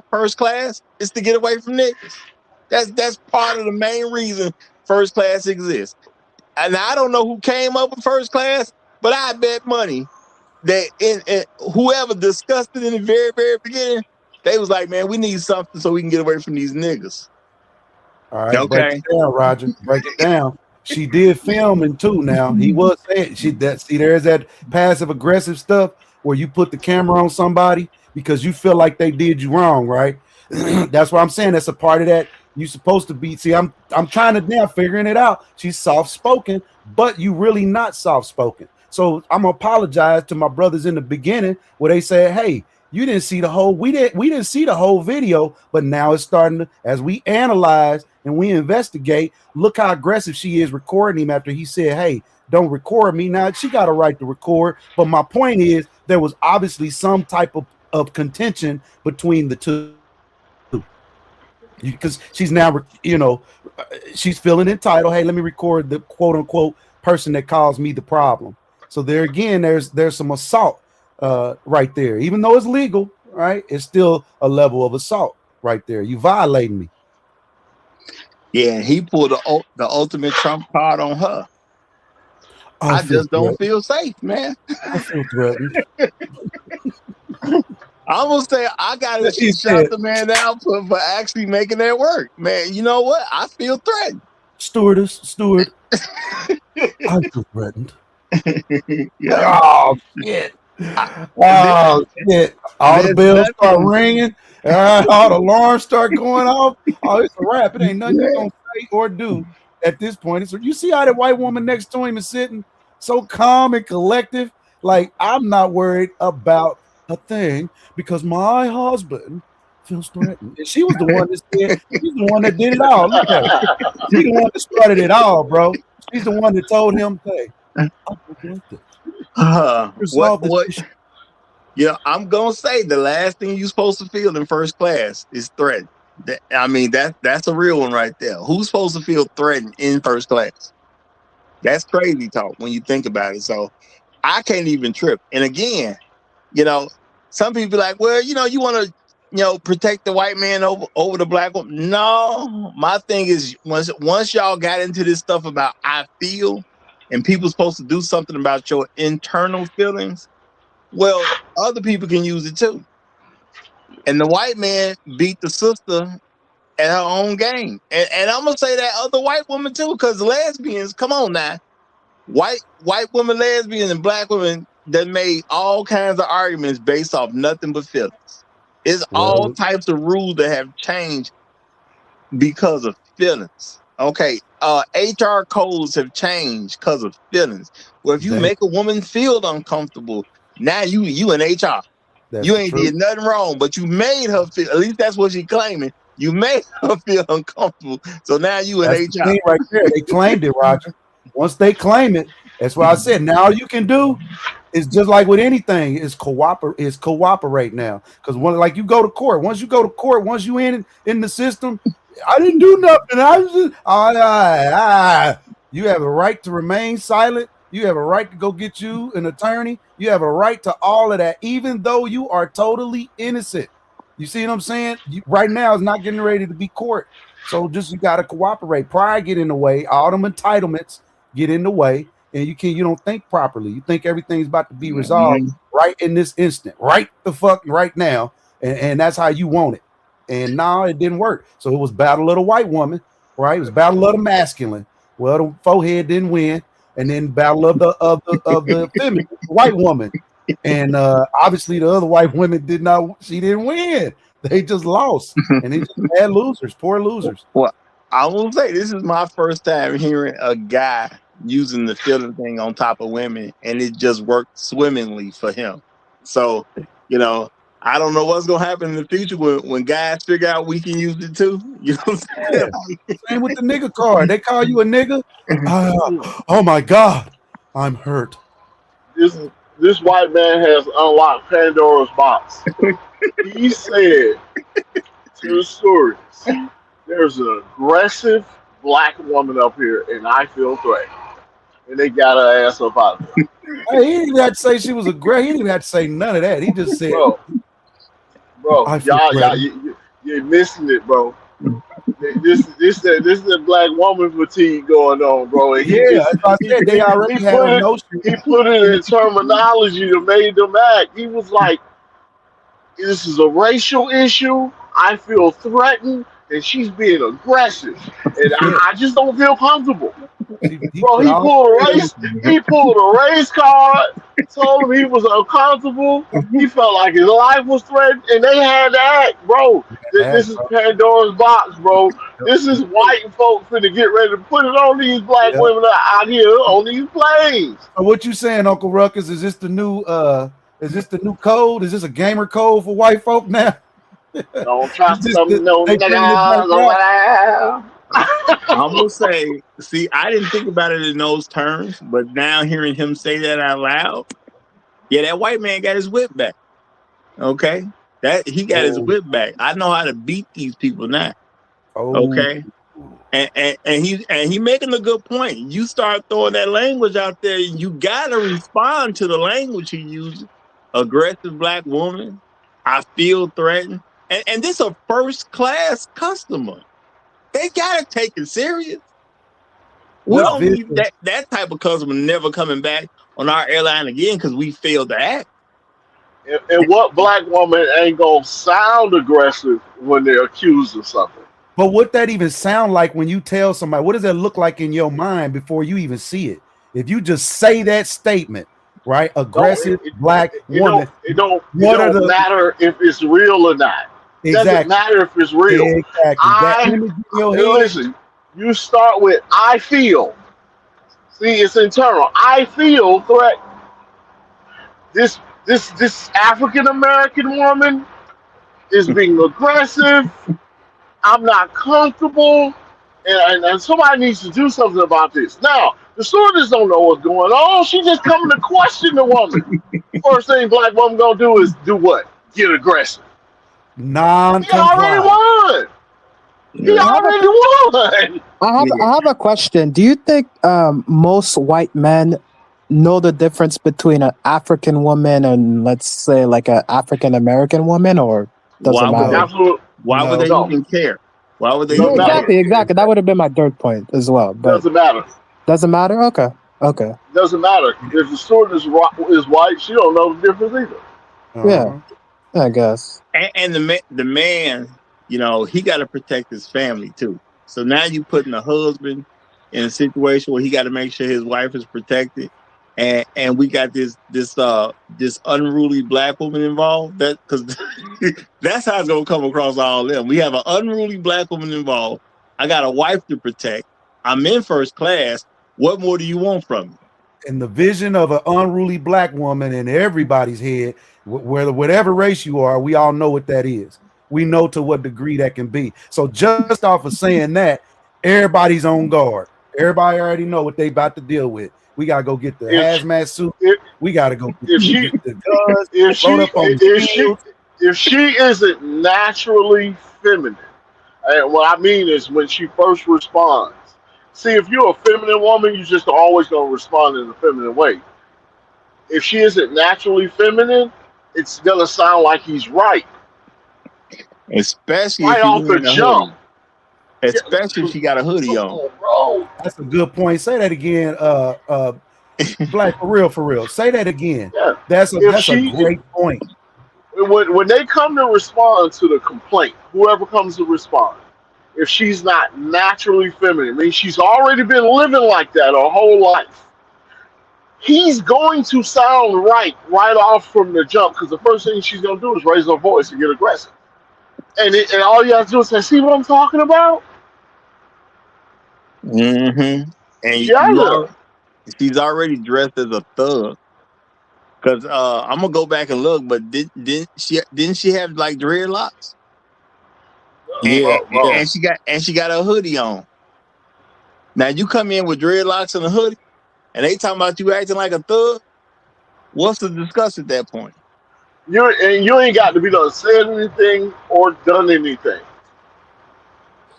first class is to get away from niggas. That's part of the main reason first class exists. And I don't know who came up with first class, but I bet money that in whoever discussed it in the very, very beginning, they was like, man, we need something so we can get away from these niggas. All right, break it down, Roger. Break it down. She did filming too. Now he was saying there's that passive aggressive stuff where you put the camera on somebody because you feel like they did you wrong, right? That's what I'm saying. That's a part of that. You're supposed to be. See, I'm trying to now figuring it out. She's soft spoken, but you really not soft spoken. So I'm gonna apologize to my brothers in the beginning where they said, hey, You didn't see the whole. We didn't see the whole video, but now it's starting to, as we analyze and we investigate. Look how aggressive she is recording him after he said, "Hey, don't record me." Now she got a right to record, but my point is there was obviously some type of contention between the two, because she's now, she's feeling entitled. Hey, let me record the quote unquote person that caused me the problem. So there again, there's some assault right there. Even though it's legal, right? It's still a level of assault right there. You violating me. Yeah, he pulled the ultimate trump card on her. I just don't feel safe, man. I feel threatened. I'm gonna say I gotta shout the man out for actually making that work, man. You know what? I feel threatened. Steward. I feel threatened. Yeah. Oh shit! Oh shit! All the bells start ringing. All the alarms start going off. Oh, it's a wrap. It ain't nothing you're gonna say or do at this point. You see how that white woman next to him is sitting so calm and collective? Like, I'm not worried about a thing because my husband feels threatened. And she was the one that said, she's the one that did it all. Look at her. She's the one that started it all, bro. She's the one that told him, hey, I don't like this. What? Yeah, I'm gonna say the last thing you're supposed to feel in first class is threatened. That's a real one right there. Who's supposed to feel threatened in first class? That's crazy talk when you think about it. So I can't even trip. And again, some people be like, well, you want to, protect the white man over the black woman. No, my thing is once y'all got into this stuff about I feel, and people supposed to do something about your internal feelings, well, other people can use it too. And the white man beat the sister at her own game. And I'm gonna say that other white woman too, because lesbians, come on now. White women, lesbians, and black women that made all kinds of arguments based off nothing but feelings. It's all types of rules that have changed because of feelings. Okay, HR codes have changed because of feelings. Well, if you make a woman feel uncomfortable, now you in HR. You ain't did nothing wrong, but you made her feel. At least that's what she's claiming. You made her feel uncomfortable, so now you in HR. The right there, they claimed it, Roger. Once they claim it, that's what I said. Now all you can do is just like with anything, is cooperate now. Because like you go to court, once you in the system, I didn't do nothing. I was just you have a right to remain silent. You have a right to go get you an attorney. You have a right to all of that, even though you are totally innocent. You see what I'm saying? Right now, it's not getting ready to be court. So you got to cooperate. Pride get in the way. All them entitlements get in the way, and you don't think properly. You think everything's about to be resolved right in this instant, right the fuck right now, and that's how you want it. And now it didn't work. So it was battle of the white woman, right? It was battle of the masculine. Well, the forehead didn't win. And then battle of the feminine white woman, and obviously the other white women didn't win. They just lost, and they just had losers, poor losers. Well, I will say this is my first time hearing a guy using the feeling thing on top of women, and it just worked swimmingly for him. So, I don't know what's gonna happen in the future when guys figure out we can use it too. You know what I'm saying? Same with the nigga card. They call you a nigga. Oh my God, I'm hurt. This white man has unlocked Pandora's box. He said to the stories, there's an aggressive black woman up here, and I feel threatened. And they got her ass up out of there. Hey, he didn't even have to say she was aggressive. He didn't even have to say none of that. He just said, Bro, you're missing it, bro. This is the black woman fatigue going on, bro. And they already had a notion. He put it in terminology that made them act. He was like, "This is a racial issue. I feel threatened, and she's being aggressive, and I just don't feel comfortable." Bro, he pulled a race card, told him he was uncomfortable. He felt like his life was threatened, and they had to act, bro. This is Pandora's box, bro. This is white folks finna get ready to put it on these black women out here on these planes. So what you saying, Uncle Ruckus? Is this the new Is this the new code? Is this a gamer code for white folk now? Don't trust Is this them, no they bringing it back niggas or out? whatever. I'm gonna say, see, I didn't think about it in those terms, but now hearing him say that out loud, yeah, that white man got his whip back. Okay, that he got his whip back. I know how to beat these people now. Oh, Okay, and he making a good point. You start throwing that language out there, you gotta respond to the language he uses. Aggressive black woman, I feel threatened, and this a first class customer. They gotta take it serious. We the don't need vision. that type of customer never coming back on our airline again because we failed to act. And what black woman ain't gonna sound aggressive when they're accused of something? But what that even sound like when you tell somebody? What does that look like in your mind before you even see it? If you just say that statement, right? Aggressive black woman. It don't What are the matter if it's real or not. It doesn't exactly? matter if it's real. Exactly. That image in your head. Listen, you start with I feel. See, it's internal. I feel threat. This African American woman is being aggressive. I'm not comfortable, and somebody needs to do something about this. Now, the stewardess don't know what's going on. She just coming to question the woman. First thing black woman gonna do is do what? Get aggressive. He already Non-compliant. won. He already won. I have a question. Do you think most white men know the difference between an African woman and, let's say, like an African American woman, or doesn't matter? Why would they even care? Why would they? No, exactly. That would have been my third point as well. But Doesn't matter. doesn't matter. Okay. Doesn't matter. If the stewardess is white, she don't know the difference either. Yeah, I guess. And the man, you know, he got to protect his family too. So now you putting the husband in a situation where he got to make sure his wife is protected, and we got this unruly black woman involved. That because that's how it's gonna come across all them. We have an unruly black woman involved. I got a wife to protect. I'm in first class. What more do you want from me? And the vision of an unruly black woman in everybody's head, whatever race you are, we all know what that is. We know to what degree that can be. So just off of saying that, everybody's on guard. Everybody already know what they about to deal with. We gotta go get the hazmat suit. We gotta go get the guns. If she isn't naturally feminine, and what I mean is when she first responds. See, if you're a feminine woman, you're just always gonna respond in a feminine way. If she isn't naturally feminine, it's gonna sound like he's right. Especially right if off the jump. Especially if she got a hoodie on. Bro. That's a good point. Say that again. Black, for real. Say that again. Yeah. That's a great point. When they come to respond to the complaint, whoever comes to respond, if she's not naturally feminine, I mean, she's already been living like that her whole life, he's going to sound right off from the jump, because the first thing she's going to do is raise her voice and get aggressive. And all you have to do is say, see what I'm talking about? Mm-hmm. And she's already dressed as a thug. Because I'm gonna go back and look, but didn't she have like dreadlocks? And she got a hoodie on. Now you come in with dreadlocks and a hoodie, and they talking about you acting like a thug. What's the discuss at that point? You ain't got to be done said anything or done anything.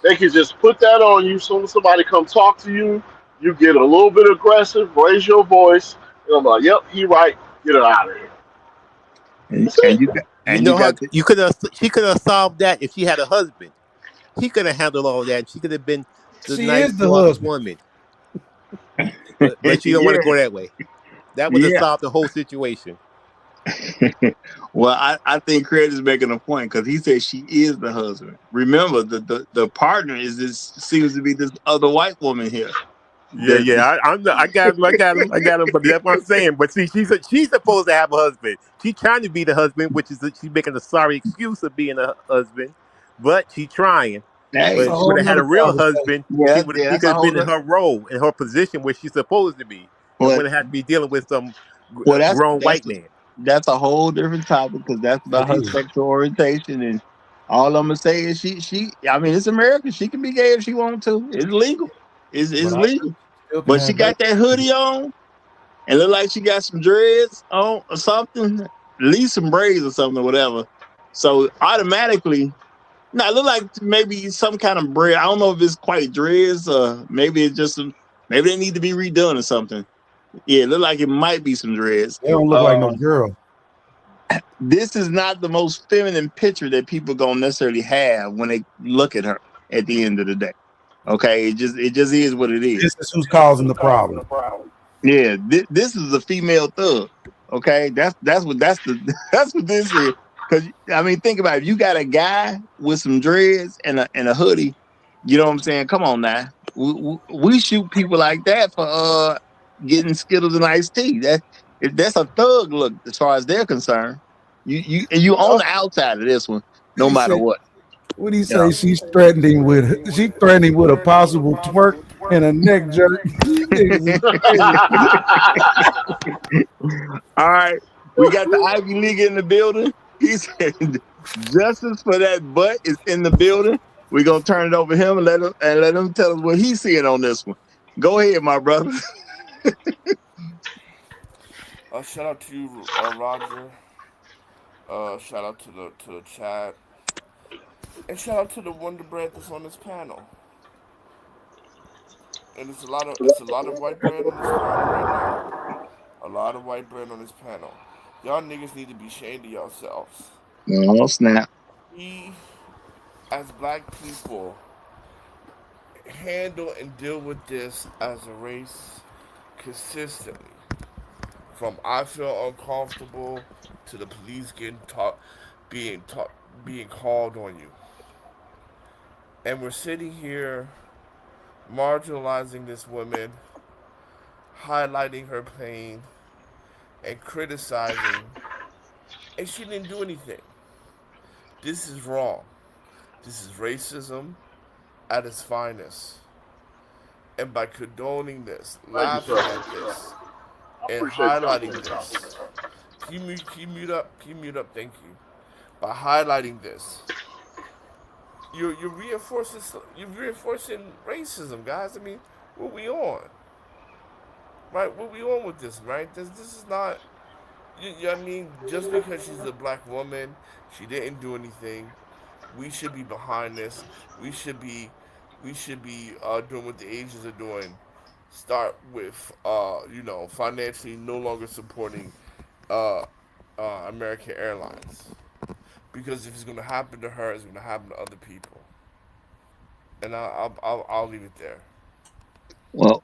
They can just put that on you. Soon as somebody come talk to you, you get a little bit aggressive, raise your voice, and I'm like, "Yep, he right. Get her out of here." She could have solved that if she had a husband. He could have handled all that. She could have been She nice is the husband. woman. But she don't want to go that way. That would have solved the whole situation. Well, I think Craig is making a point because he said she is the husband. Remember, the partner seems to be this other white woman here. I got him. But that's what I'm saying. But see, she's supposed to have a husband. She's trying to be the husband, which is she's making a sorry excuse of being a husband, but she's trying. Hey, but she would have had a real husband. She could have been in her role, in her position where she's supposed to be. And wouldn't have to be dealing with some grown white man. that's a whole different topic because that's It about her is. sexual orientation. And all I'm gonna say is I mean, it's America. She can be gay if she wants to. It's legal. It's But I legal. still can But she have babies. got that hoodie on and look like she got some dreads on or something, at least some braids or something or whatever. So automatically, now it look like maybe some kind of braid. I don't know if it's quite dreads or maybe it's just maybe they need to be redone or something. Yeah, it look like it might be some dreads. They don't look like no girl. This is not the most feminine picture that people gonna necessarily have when they look at her at the end of the day. Okay, it just is what it is. This is who's causing the problem. Yeah, this is a female thug. Okay, that's what this is. Because I mean, think about it. If you got a guy with some dreads and a hoodie, you know what I'm saying? Come on now, we shoot people like that for getting Skittles and iced tea. That's a thug look as far as they're concerned. You on the outside of this one, no He matter said, what. what do you You know. say? She's threatening a possible twerk and a neck jerk. Niggas is crazy. All right, we got the Ivy League in the building. He said justice for that butt is in the building. We're gonna turn it over to him and let him tell us what he's seeing on this one. Go ahead, my brother. Shout out to you, Roger. Shout out to the chat, and shout out to the Wonder Bread that's on this panel. And it's a lot of white bread on this panel right now. A lot of white bread on this panel. Y'all niggas need to be ashamed of yourselves. Oh snap! We, as black people, handle and deal with this as a race consistently. From I feel uncomfortable to the police being called on you. And we're sitting here marginalizing this woman, highlighting her pain, and criticizing, and she didn't do anything. This is wrong. This is racism at its finest. And by condoning this, Thank you, laughing sir. at this, I and appreciate highlighting y'all. this, can you mute up? Can you mute up? Thank you. By highlighting this, you're reinforcing racism, guys. I mean, what we on? Right? What we on with this, right? This is not. I mean, just because she's a black woman, she didn't do anything. We should be behind this. We should be, doing what the Asians are doing. Start with, financially no longer supporting uh, American Airlines, because if it's gonna happen to her, it's gonna happen to other people. And I'll leave it there. Well,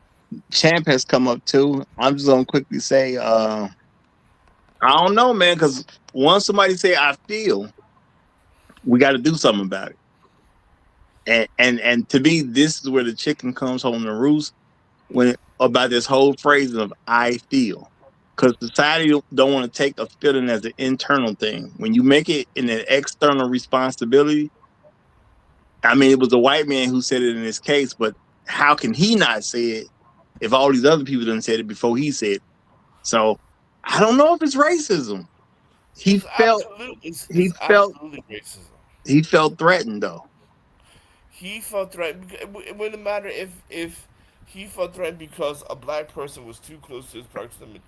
Champ has come up too. I'm just gonna quickly say, I don't know, man, because once somebody say I feel, we got to do something about it. And to me, this is where the chicken comes home to roost when about this whole phrase of I feel. Because society don't want to take a feeling as an internal thing. When you make it in an external responsibility, I mean, it was a white man who said it in this case, but how can he not say it if all these other people done said it before he said it? So I don't know if it's racism. He felt he It's felt absolutely racism. he felt threatened though. He felt threatened. It wouldn't matter if he felt threatened because a black person was too close to his proximity.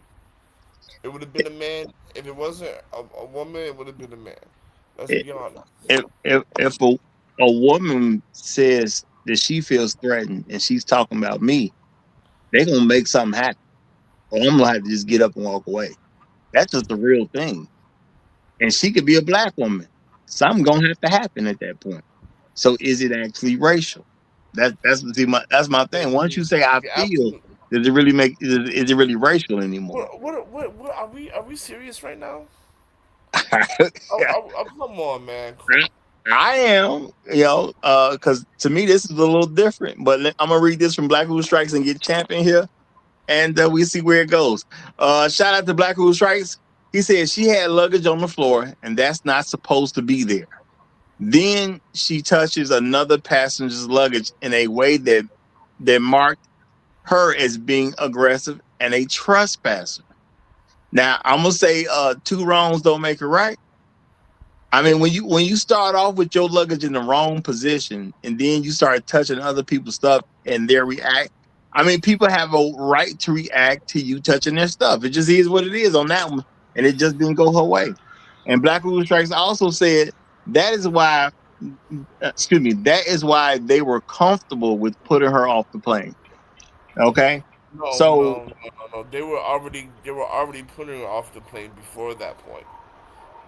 It would have been a man. If it wasn't a woman, it would have been a man. Let's be honest. If a woman says that she feels threatened and she's talking about me, they're gonna make something happen. Or I'm gonna have to just get up and walk away. That's just the real thing. And she could be a black woman. Something gonna have to happen at that point. So is it actually racial? That's my thing. Once you say I feel, Absolutely. does it really make is it really racial anymore? What are we serious right now? Yeah, Come on, man. I am, because to me this is a little different. But I'm gonna read this from Black Who Strikes and get champion here, and we see where it goes. Shout out to Black Who Strikes. He said she had luggage on the floor, and that's not supposed to be there. Then she touches another passenger's luggage in a way that marked her as being aggressive and a trespasser. Now I'm gonna say two wrongs don't make it right. I mean, when you start off with your luggage in the wrong position and then you start touching other people's stuff and they react. I mean, people have a right to react to you touching their stuff. It just is what it is on that one, and it just didn't go her way. And Black Rule Strikes also said that is why, excuse me, that is why they were comfortable with putting her off the plane. Okay, No, so no, no, no, no. They were already putting her off the plane before that point.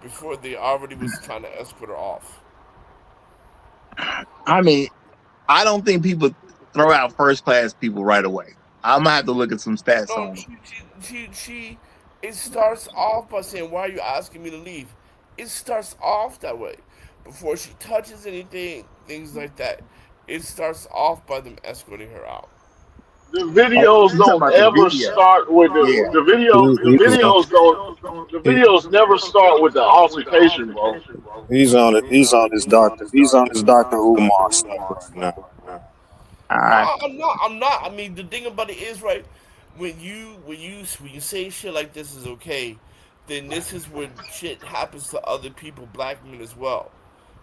Before they already was trying to escort her off. I mean, I don't think people throw out first class people right away. I'm gonna have to look at some stats No, on it. she. It starts off by saying, "Why are you asking me to leave?" It starts off that way, before she touches anything, things like that. It starts off by them escorting her out. The Oh, videos you talking don't about the ever video? start with Yeah. the video. He, The he was on. videos don't. The He, videos never start with the altercation, bro. he's on it. He's on his doctor. He's on his Doctor Umar stuff right now. All No, right. I'm not. I'm not. I mean, the thing about it is, right? When you say shit like this is okay, then this is when shit happens to other people, black men as well.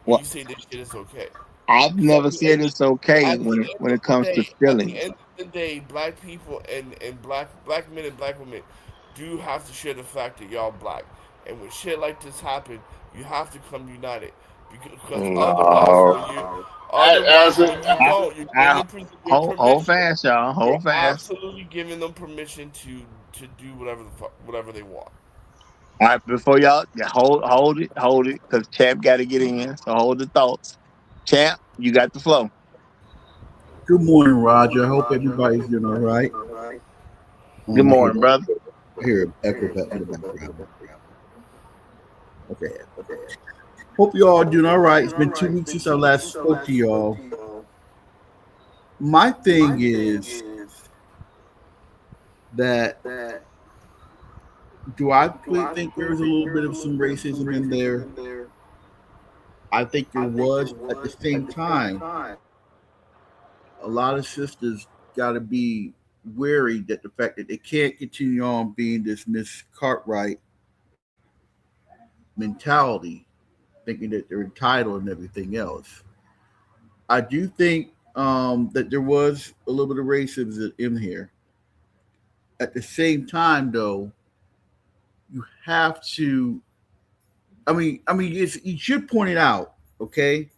When Well, you say this shit is okay, I've because never said it's okay when it comes to at the feelings. end of the day, black people and black men and black women do have to share the fact that y'all black. And when shit like this happen, you have to come united. Because otherwise, No, As when you I, don't, you're giving I, them hold permission. fast, y'all. You're Hold fast. absolutely giving them permission to do whatever they want. All right, before y'all hold it, because Champ got to get in. So hold the thoughts. Champ, you got the flow. Good morning, Roger. I hope everybody's doing all right. Good I hear morning, brother. echo back in the background. Okay. Hope you all doing all right. It's been 2 weeks since I last spoke to y'all. My thing is that do I really think there's a little bit of some racism in there? I think there was. At the same time, a lot of sisters got to be wary that the fact that they can't continue on being this Miss Cartwright mentality, thinking that they're entitled and everything else. I do think that there was a little bit of racism in here. At the same time, though, you have to. You should point it out, okay?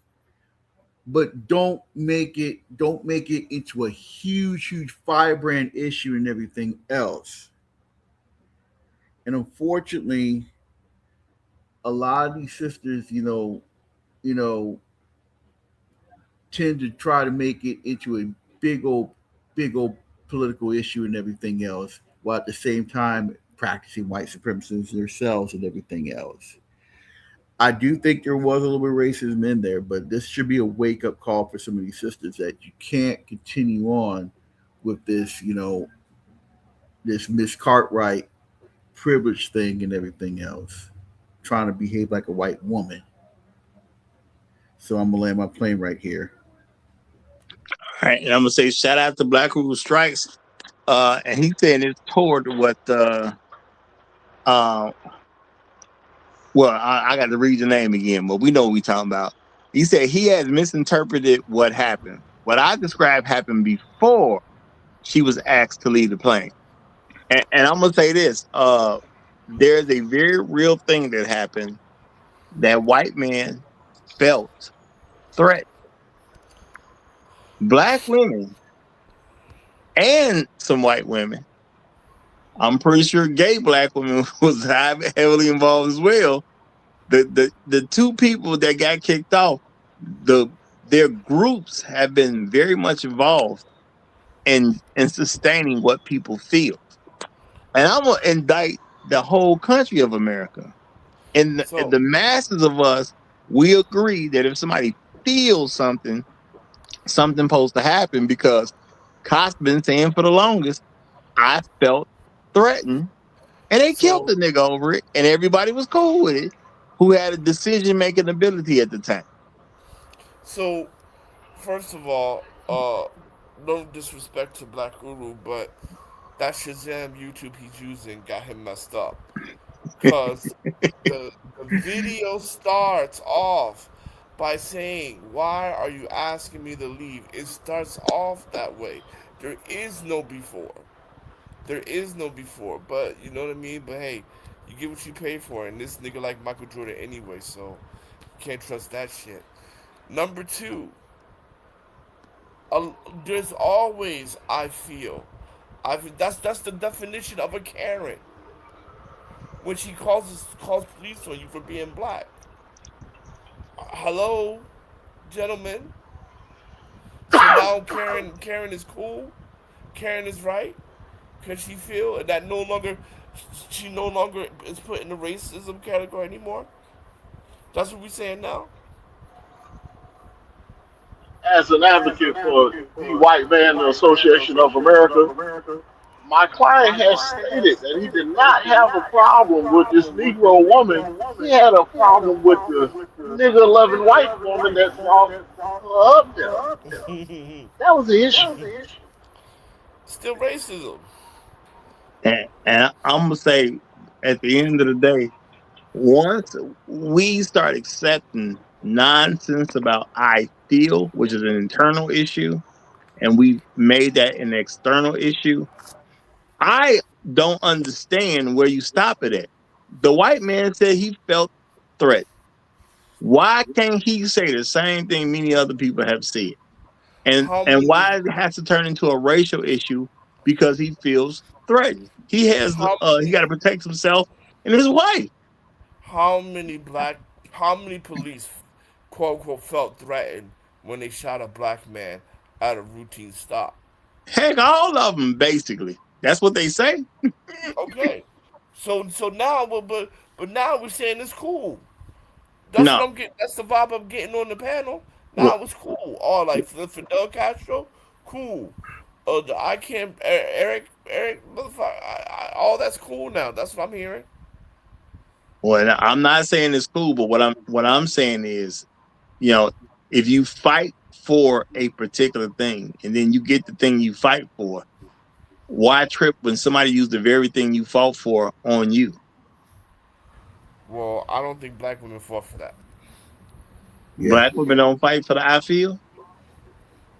But don't make it into a huge firebrand issue and everything else. And unfortunately, a lot of these sisters, you know, tend to try to make it into a big old political issue and everything else, while at the same time practicing white supremacy themselves and everything else. I do think there was a little bit of racism in there, but this should be a wake up call for some of these sisters that you can't continue on with this, this Miss Cartwright privilege thing and everything else, trying to behave like a white woman. So I'm gonna land my plane right here. All right, and I'm gonna say shout out to Black Rule Strikes. And he's saying it's toward what uh well, I got to read the name again, but we know what we talking about. He said he has misinterpreted what happened. What I described happened before she was asked to leave the plane. And I'm gonna say this: there's a very real thing that happened that white men felt threat. Black women and some white women. I'm pretty sure gay black women was heavily involved as well. The two people that got kicked off, their groups have been very much involved in sustaining what people feel. And I'm gonna indict the whole country of America. And So the masses of us, we agree that if somebody feels something, something supposed to happen because Cops been saying for the longest, I felt threatened, and they killed so the nigga over it, and everybody was cool with it, who had a decision making ability at the time. so first of all, no disrespect to Black Uru, but that Shazam YouTube he's using got him messed up. Cause the video starts off by saying, "Why are you asking me to leave?" It starts off that way. There is no before. There is no before. But you know what I mean? But hey, you get what you pay for, and this nigga like Michael Jordan anyway, so you can't trust that shit. Number two, uh, there's always I feel. That's the definition of a Karen. When she calls police on you for being black. Hello, gentlemen. So now Karen is cool. Karen is right because she feel that no longer she no longer is put in the racism category anymore. That's what we saying now. As an advocate for the White Man Association of America, my client has stated that he did not have a problem with this Negro woman. He had a problem with the nigger loving white woman that brought her up there. That was the issue. Still racism. And I'm gonna say, at the end of the day, once we start accepting nonsense about I feel, which is an internal issue, and we made that an external issue, I don't understand where you stop it at. The white man said he felt threatened. Why can't he say the same thing many other people have said? How And many? why it has to turn into a racial issue because he feels threatened? How He many? got to protect himself and his wife. How many black? How many police, quote unquote, felt threatened when they shot a black man at a routine stop? Heck, all of them basically. That's what they say. Okay, so now, but now we're saying it's cool. That's what No, I'm getting. That's the vibe I'm getting on the panel. well, Now it's cool. All like Fidel Castro, cool. The I can't Eric, motherfucker. All that's cool now. That's what I'm hearing. well, I'm not saying it's cool, but what I'm saying is, you know, if you fight for a particular thing and then you get the thing you fight for, why trip when somebody used the very thing you fought for on you? Well, I don't think black women fought for that. Yeah. Black women don't fight for the I feel.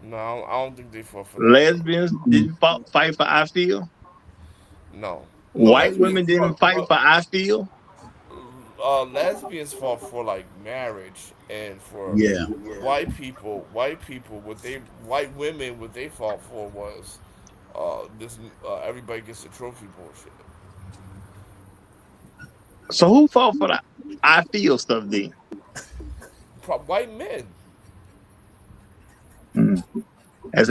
No, I don't think they fought for that. Lesbians didn't fight for I feel. No, no, White lesbians women didn't fought. fight for I feel. Lesbians fought for like marriage, and for Yeah. white people, what they white women, what they fought for was this everybody gets a trophy bullshit. So who fought for the I feel stuff then? White men. Hmm.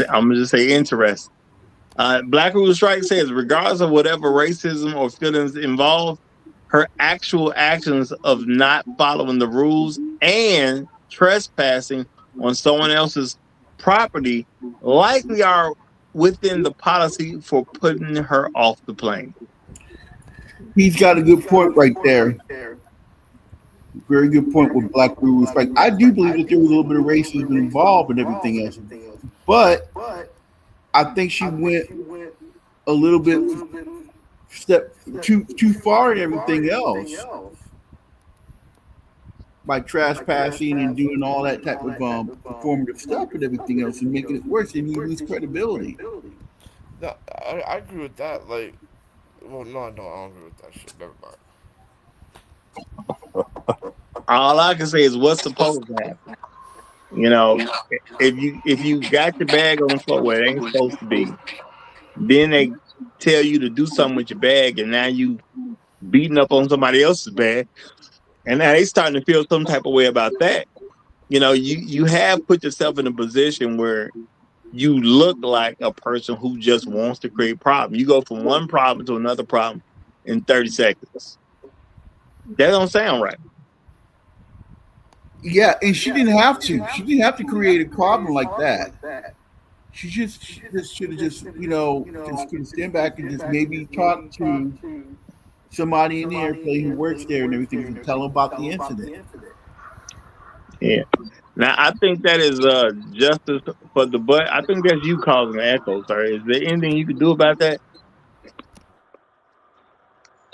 I'm gonna just say interesting. Black Rule Strike says, regardless of whatever racism or feelings involved, her actual actions of not following the rules and trespassing on someone else's property likely are within the policy for putting her off the plane. He's got a good point right there. Very good point with Black Rules. Like I do believe that there was a little bit of racism involved and everything else, but I think she went a little bit step too far and everything else by trespassing and doing all that type of performative stuff and everything else and making it worse and you lose credibility. No, I agree with that. Like, well, no, I don't agree with that shit. Never mind. All I can say is what's supposed to happen. You know, if you got your bag on the floor where it ain't supposed to be, then they tell you to do something with your bag, and now you beating up on somebody else's bag, and now they starting to feel some type of way about that. You know, you have put yourself in a position where you look like a person who just wants to create problems. You go from one problem to another problem in 30 seconds. That don't sound right. Yeah, and she didn't have to. She didn't have to create a problem like that. She just should have just just could stand back and just maybe talk to somebody in the airplane who works there and everything and tell them about the incident. Yeah. Now I think that is justice for the butt. I think that's you causing the echo, sir. Is there anything you can do about that?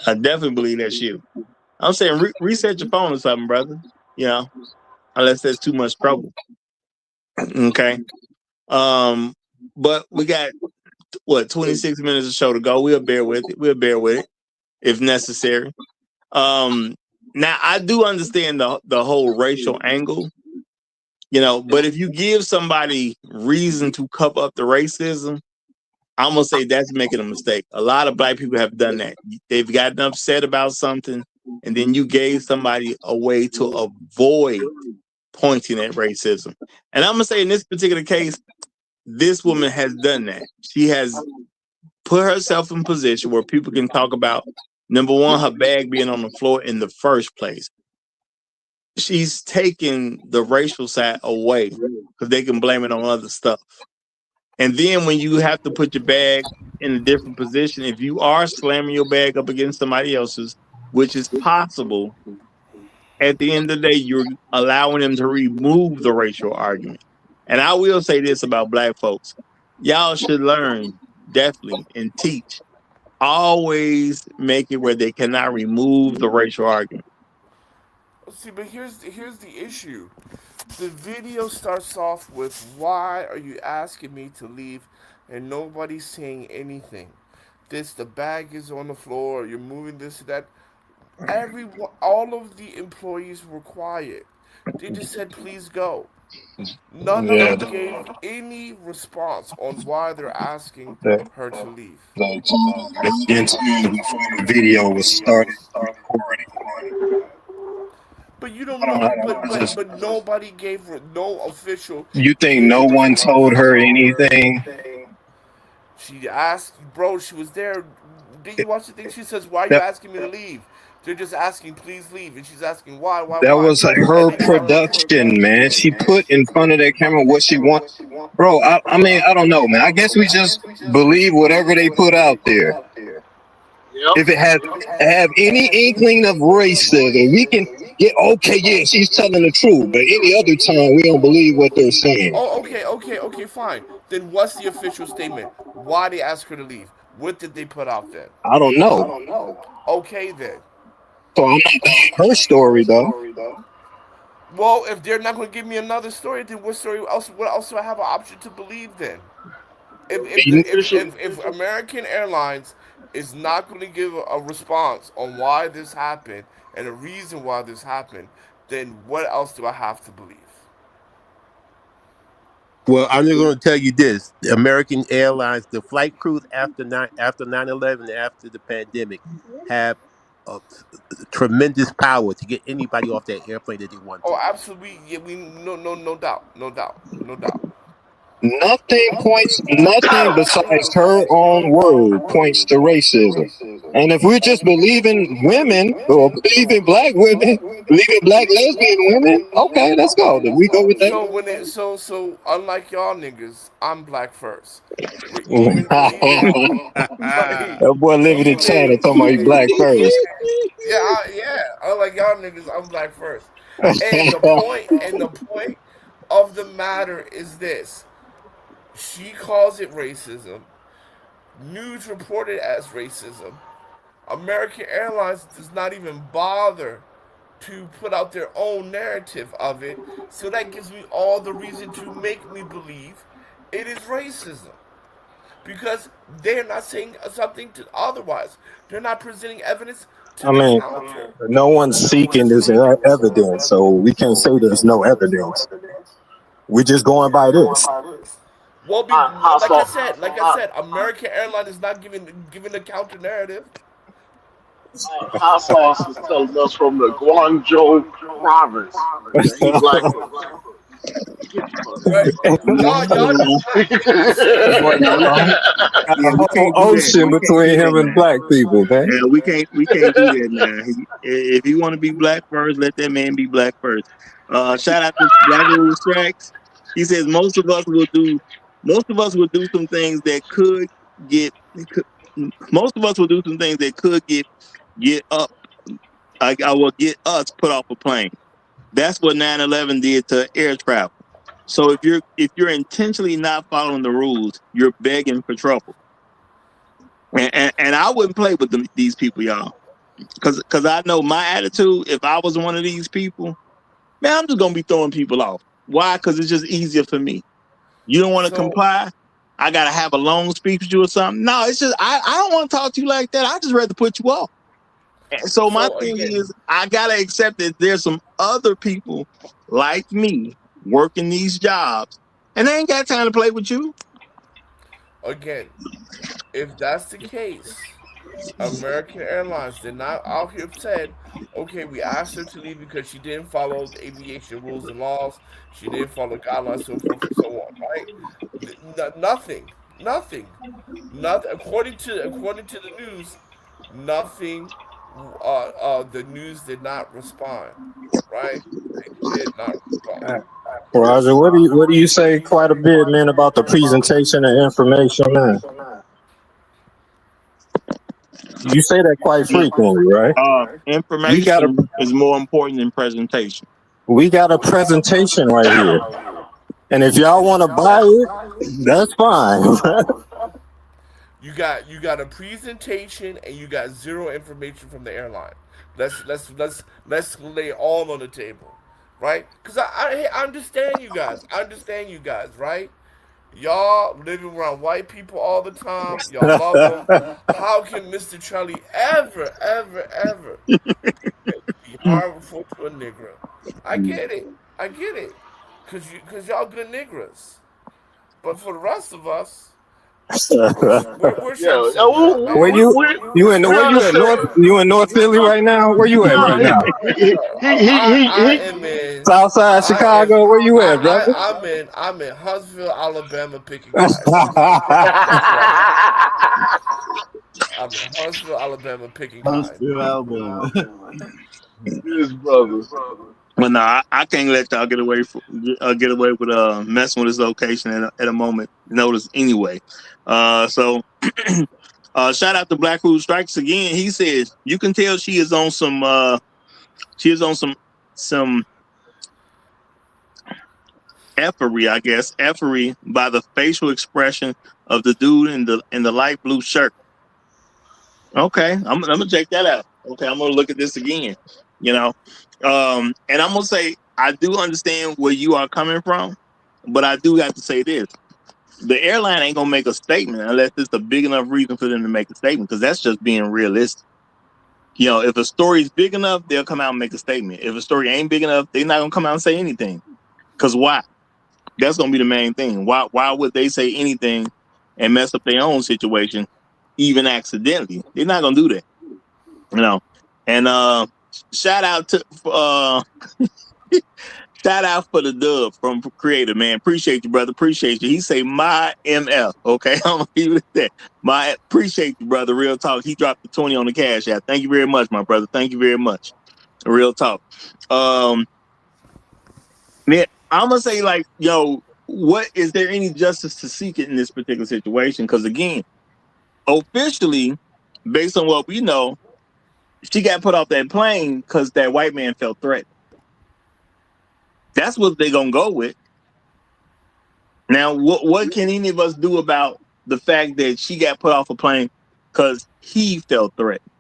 I definitely believe that's you. I'm saying reset your phone or something, brother. You know, unless there's too much trouble. Okay. Um, but we got what 26 minutes of show to go. We'll bear with it. We'll bear with it if necessary. Now I do understand the whole racial angle, you know, but if you give somebody reason to cover up the racism, I'm gonna say that's making a mistake. A lot of black people have done that. They've gotten upset about something, and then you gave somebody a way to avoid pointing at racism. And I'm gonna say in this particular case, this woman has done that. She has put herself in a position where people can talk about number one, her bag being on the floor in the first place. She's taken the racial side away because they can blame it on other stuff. And then when you have to put your bag in a different position, if you are slamming your bag up against somebody else's, which is possible, at the end of the day, you're allowing them to remove the racial argument. And I will say this about black folks. Y'all should learn definitely and teach. Always make it where they cannot remove the racial argument. See, but here's the issue. The video starts off with, "Why are you asking me to leave?" and nobody's saying anything. The bag is on the floor. You're moving this that. All of the employees were quiet. They just said, "Please go." None of Yeah, them gave any response on why they're asking that her to leave. the entire before the video was started recording. But you don't I don't know. know. I just, But nobody gave no official you think gave no a one told response. her anything? She asked, bro. She was there. Did you watch the thing? She says, "Why are you That asking me to leave?" They're just asking, "Please leave," and she's asking, "Why, why, that why?" was And her they tell her, production, man. She put in front of that camera what she want. Bro, I mean, I don't know, man. I guess we just believe whatever they put out there. Yep. If it have any inkling of racism, we can get okay. Yeah, she's telling the truth. But any other time, we don't believe what they're saying. "Oh, okay, fine. Then what's the official statement? Why they ask her to leave? What did they put out then?" I don't know. Okay, then. So I'm not buying her story though. Well, if they're not going to give me another story, then what story else? What else do I have an option to believe then? If American Airlines is not going to give a response on why this happened and a reason why this happened, then what else do I have to believe? Well, I'm just going to tell you this: the American Airlines, the flight crews after 9/11, after the pandemic, have a tremendous power to get anybody off that airplane that they want Oh, to. absolutely. Yeah, we no doubt, no doubt. Nothing points, nothing besides her own word points to racism. And if we're just believing women or believing black women, believing black lesbian women, okay, let's go. Then we go with that. So unlike y'all niggas, I'm black first. But even like That boy living in China talking about he black first. yeah, unlike y'all niggas, I'm black first. And the point of the matter is this: she calls it racism. News reported as racism. American Airlines does not even bother to put out their own narrative of it, so that gives me all the reason to make me believe it is racism. Because they're not saying something to otherwise. They're not presenting evidence to I the mean, counter. no one's seeking this evidence, so we can't say there's no evidence. We're just going by this. Well, like I said, American Airlines is not giving a counter narrative. Hot sauce is telling us from the Guangzhou province that he black first. Get the fuck out Right? Y'all. That boy got Yeah, a we whole can't do that. ocean We can't do between that him and now. black people, man. Yeah, we can't do that now. If you want to be black first, let that man be black first. Shout out to Black Rule Strikes. He says most of us will do some things that could get could- most of us will do some things that could get up. I will get us put off a plane. That's what 9/11 did to air travel. So if you're intentionally not following the rules, you're begging for trouble. And I wouldn't play with these people, y'all. Cause I know my attitude. If I was one of these people, man, I'm just gonna be throwing people off. Why? Because it's just easier for me. You don't want to So comply. I gotta have a long speech with you or something. No, it's just I don't want to talk to you like that. I just rather put you off. And so my so thing again, is, I gotta accept that there's some other people like me working these jobs, and they ain't got time to play with you. again, if that's the case, American Airlines did not out here said, okay, we asked her to leave because she didn't follow the aviation rules and laws, she didn't follow guidelines, so forth and so on, right? Nothing, nothing, nothing. According to the news, nothing. The news did not respond, right? They did not respond. Roger, what do you say quite a bit, man, about the presentation of information, man? You say that quite frequently, right? We got a Information is more important than presentation. we got a presentation right here, and if y'all want to buy it, that's fine. You got a presentation and you got zero information from the airline. Let's lay it all on the table, right? Because I understand you guys. I understand you guys, right? Y'all living around white people all the time. Y'all love them. How can Mr. Charlie ever be harmful to a nigger? I get it. I get it. Cause y'all good niggers. But for the rest of us, we're Yeah, subsets, Where man. where we you at North? understand. You in North Philly right now? Where you at No, right now? I am in. Southside I am. Chicago? Where you at, brother? I'm in Huntsville, Alabama, picking cotton. That's where I'm at. I'm in Huntsville, Alabama, picking cotton. Huntsville, Alabama. This brother. But no, I can't let y'all get away with messing with this location at a moment notice anyway. So shout out to Black Food Strikes again. He says you can tell she is on some effery, I guess, effery by the facial expression of the dude in the light blue shirt. Okay, I'm gonna check that out. Okay, I'm gonna look at this again. You know, and I'm gonna say I do understand where you are coming from, but I do have to say this: the airline ain't gonna make a statement unless it's a big enough reason for them to make a statement, because that's just being realistic. You know, if a story is big enough, they'll come out and make a statement. If a story ain't big enough, they're not gonna come out and say anything. Cause why? That's gonna be the main thing. Why would they say anything and mess up their own situation, even accidentally? They're not gonna do that. You know. And shout out to shout out for the dub from Creator, man. Appreciate you, brother. Appreciate you. He say my MF. Okay, I'm gonna leave it at that. My appreciate you, brother. Real talk. He dropped the 20 on the cash app. Thank you very much, my brother. Thank you very much. Real talk. Man, I'm gonna say, like, yo, what is there any justice to seek it in this particular situation? Because again, officially, based on what we know, she got put off that plane because that white man felt threatened. That's what they're gonna go with. Now, what can any of us do about the fact that she got put off a plane because he felt threatened?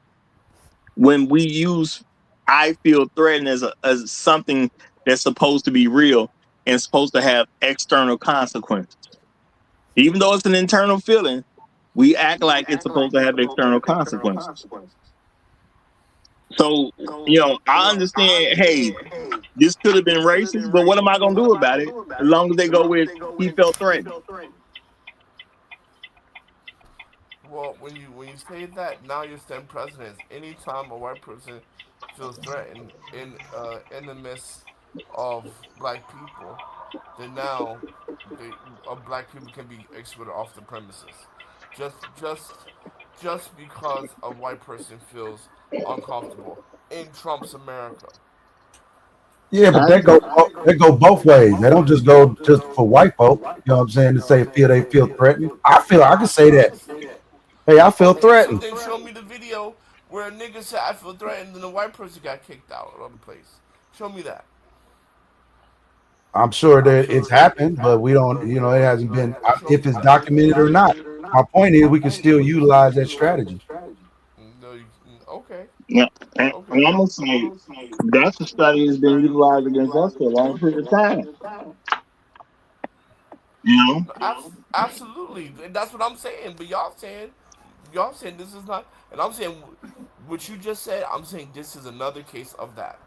When we use "I feel threatened" as something that's supposed to be real and supposed to have external consequences, even though it's an internal feeling, we act like it's supposed to have external consequences. So, you know, I understand. Hey, this could have been racist, but what am I gonna do about it? As long as they go with he felt threatened. Well, when you say that, now you're setting precedents. Anytime a white person feels threatened in the midst of black people, then now black people can be excluded off the premises, just just just because a white person feels uncomfortable in Trump's America. Yeah, but that go both ways. They don't just go just for white folk. You know what I'm saying? To say they feel threatened. I can say that. Hey, I feel Okay, so threatened. then show me the video where a nigga said I feel threatened and the white person got kicked out of the place. Show me that. I'm sure that it's happened, but we don't. You know, it hasn't been if it's documented or not. My point is, we can still utilize that strategy. No, okay. Yeah, and Okay. I'm gonna say that's a study that's been utilized against us for a long period of time. You know, Absolutely, and that's what I'm saying. But y'all saying this is not, and I'm saying what you just said. I'm saying this is another case of that.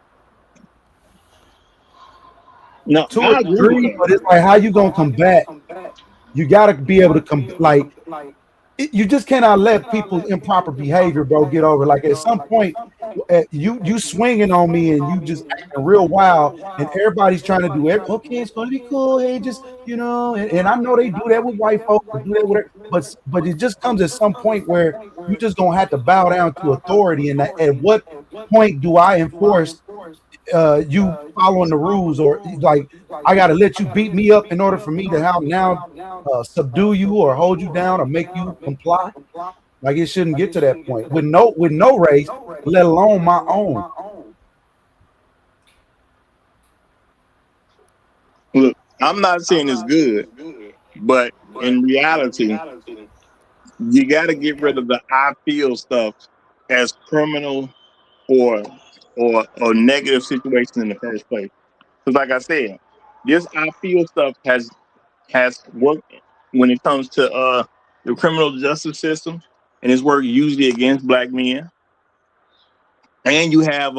no, To a I agree with degree, that. but it's like how you gonna combat. You got to be able to like you just cannot let people's improper behavior, bro, get over. Like at some point, you swinging on me and you just acting real wild, and everybody's trying to do it. Okay, it's gonna be cool. Hey, just and I know they do that with white folks, they do that with, but it just comes at some point where you just gonna have to bow down to authority. And at what point do I enforce you following the rules, or like I got to let you beat me up in order for me to how now subdue you or hold you down or make you comply? Like it shouldn't get to that point with no race, let alone my own. Look, I'm not saying it's good, but in reality, you got to get rid of the I feel stuff as criminal or or negative situations in the first place. Because, like I said, this I feel stuff has worked when it comes to the criminal justice system, and it's worked usually against black men. And you have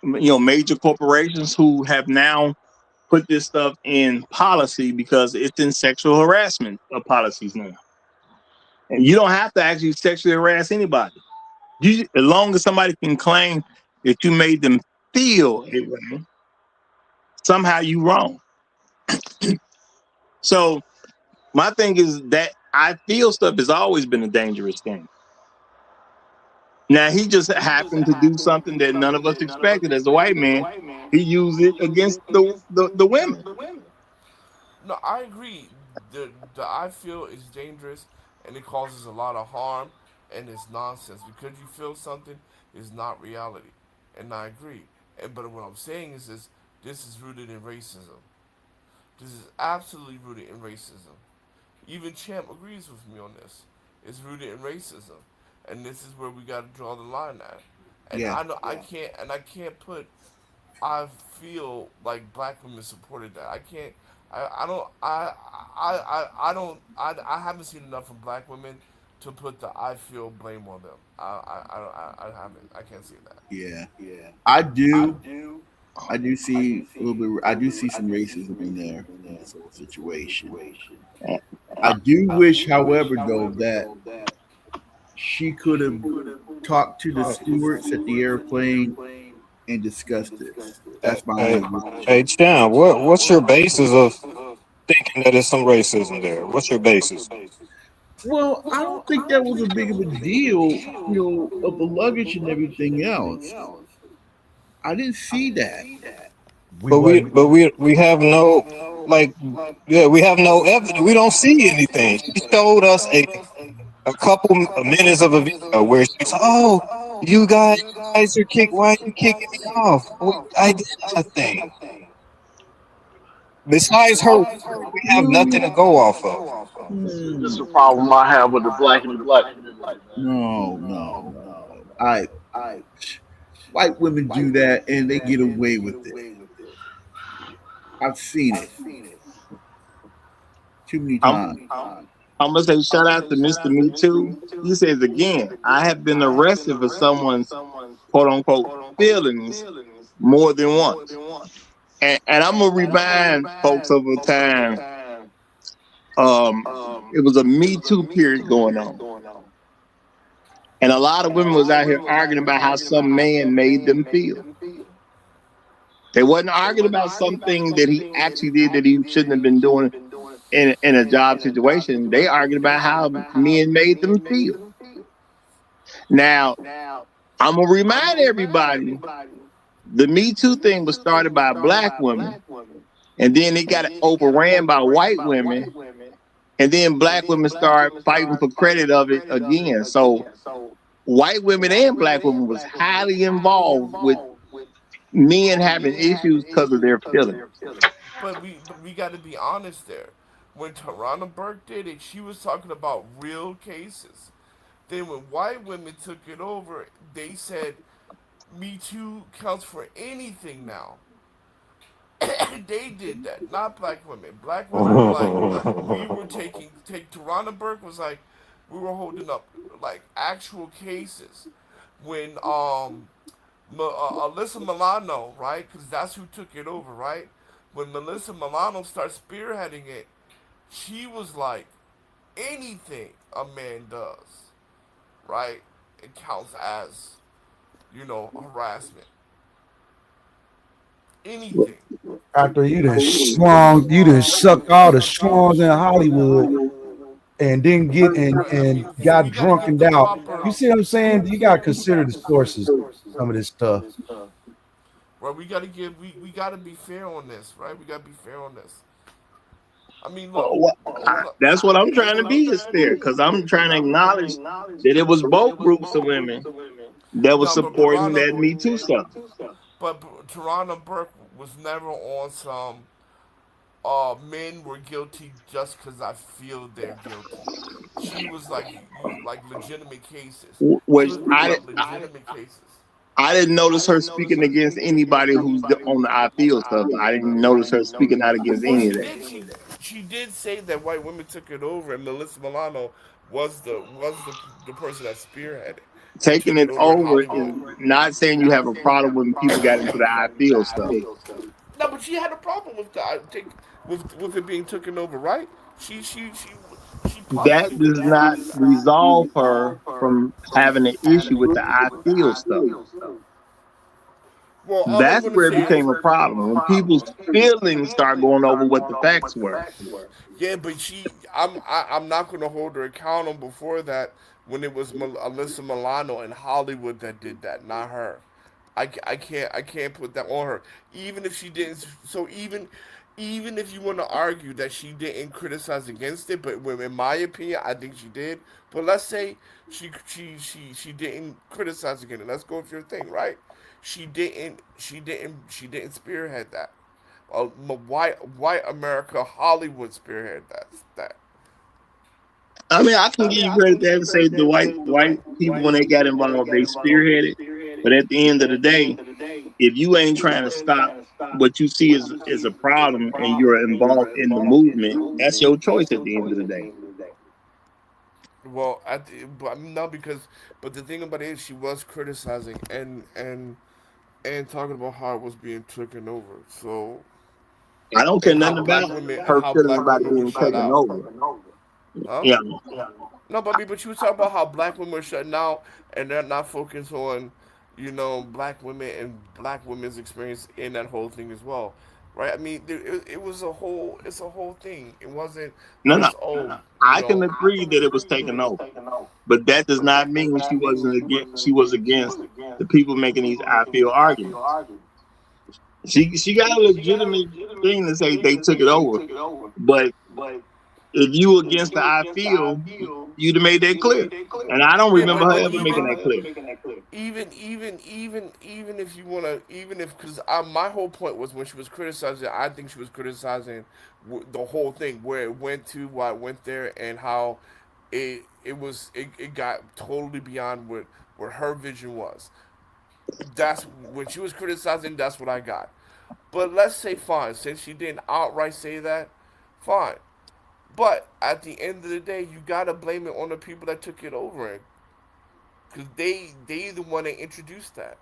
major corporations who have now put this stuff in policy because it's in sexual harassment policies now. And you don't have to actually sexually harass anybody. As long as somebody can claim that you made them feel a way, somehow you wrong. So my thing is that I feel stuff has always been a dangerous thing. Now he just happened to do something that none of us expected as a white man. He used it against the women. No, I agree. The I feel is dangerous and it causes a lot of harm and it's nonsense because you feel something is not reality, and I agree. But what I'm saying is this is rooted in racism. This is absolutely rooted in racism. Even Champ agrees with me on this. It's rooted in racism, and this is where we got to draw the line at. And Yeah. I know I can't put I feel like black women supported that. I can't. I don't. I don't. I haven't seen enough from black women to put the I feel blame on them. I haven't. I can't see that. Yeah. I do. I do see a little bit. I do see some racism in there in this whole situation. I do wish, however, though, that she could have talked to the stewards at the airplane and discussed this. That's my Hey, only wish. hey, Chan, what's your basis of thinking that there's some racism there? What's your basis? Well, I don't think that was a big of a deal, of the luggage and everything else. I didn't see that. We But we wasn't. but we have no like yeah, we have no evidence. We don't see anything. She showed us a couple minutes of a video where she's, oh, you guys are kick. Why are you kicking me off? I did nothing. Besides her word, we have nothing to go off of. That's a problem I have with the black and the black community, man. No, no, no, no. White women do that and they get away with it. I've seen it too many I'm times. I'm gonna say shout out to Mr. Me Too. He says again, I have been arrested for someone's quote unquote feelings more than once. And I'm gonna remind folks of a time um it was a Me Too period going on. And a lot of women was out here arguing about how some man made them feel. They wasn't arguing about something that he actually did that he shouldn't have been doing in a job situation. They argued about how men made them feel. Now, I'm gonna remind everybody the Me Too thing was started by black women, and then it got overran by white women, and then black women started fighting for credit of it again. So white women and black women was highly involved with men having issues because of their feelings. But we got to be honest there. When Tarana Burke did it, she was talking about real cases. Then when white women took it over, they said Me Too counts for anything now. They did that, not black women. Black women were like, we were Tarana Burke was like, we were holding up like actual cases when Alyssa Milano, right? Because that's who took it over, right? When Melissa Milano started spearheading it, she was like, anything a man does, right? It counts as, harassment. Anything. After you done sucked all the schlongs in Hollywood and didn't get and So got we got to drunk give and the out. proper. You see what I'm saying? You gotta consider the sources, some of this stuff. Right, we gotta be fair on this, right? We gotta be fair on this. I mean, look, Well, look that's what I'm trying to be is fair because I'm trying to acknowledge that it was both groups of women that was no, but supporting that Me Too stuff. Tarana Burke was never on some men were guilty just because I feel they're guilty. She was like like legitimate cases. She Which was bringing up legitimate cases. I didn't notice her speaking against anybody who's on the I feel stuff. I didn't notice her speaking out against Well, any of that. she did say that white women took it over, and Melissa Milano was the person that spearheaded and Taking took it it over in over Hollywood. is not saying you have a problem when people got into the I feel stuff. No, but she had a problem with with it being taken over, right? She That publicly does not denounced that. resolve her from having an issue with the I feel stuff. Well, all I'm That's gonna where it say is, became a problem when people's feelings start going over what the facts were. yeah, but I'm not gonna hold her accountable for that when it was Alyssa Milano in Hollywood that did that, not her. I can't put that on her. Even if she didn't, so even if you want to argue that she didn't criticize against it, but in my opinion, I think she did. But let's say she didn't criticize against it. Let's go with your thing, right? She didn't spearhead that. White America Hollywood spearhead that. I mean, I can give you credit there and say the white people when they got involved, they spearheaded. But at the end of the day, if you ain't trying to stop what you see as a problem and you're involved in the movement, that's your choice at the end of the day. Well, but no, but the thing about it is she was criticizing and talking about how it was being taken over. So I don't care and how nothing black about women and her how feeling black about it women were being shut taken out. over. Huh? Yeah. No, but she was talking about how black women are shutting out and they're not focused on, black women and black women's experience in that whole thing as well, right? I mean, it was it's a whole thing. It wasn't No, no. just I can agree that it was taken over. But that does not mean she was against the people making these I feel arguments. She got a legitimate thing to say they took it over. But if you against the I feel, you'd have made that clear. And I don't yeah, remember her but ever making that clear. even if you wanna, even if because my whole point was when she was criticizing, I think she was criticizing the whole thing where it went to, why it went there, and how it got totally beyond what her vision was. That's when she was criticizing. That's what I got. But let's say fine, since she didn't outright say that, fine. But at the end of the day, you gotta blame it on the people that took it over, because they the one that introduced that,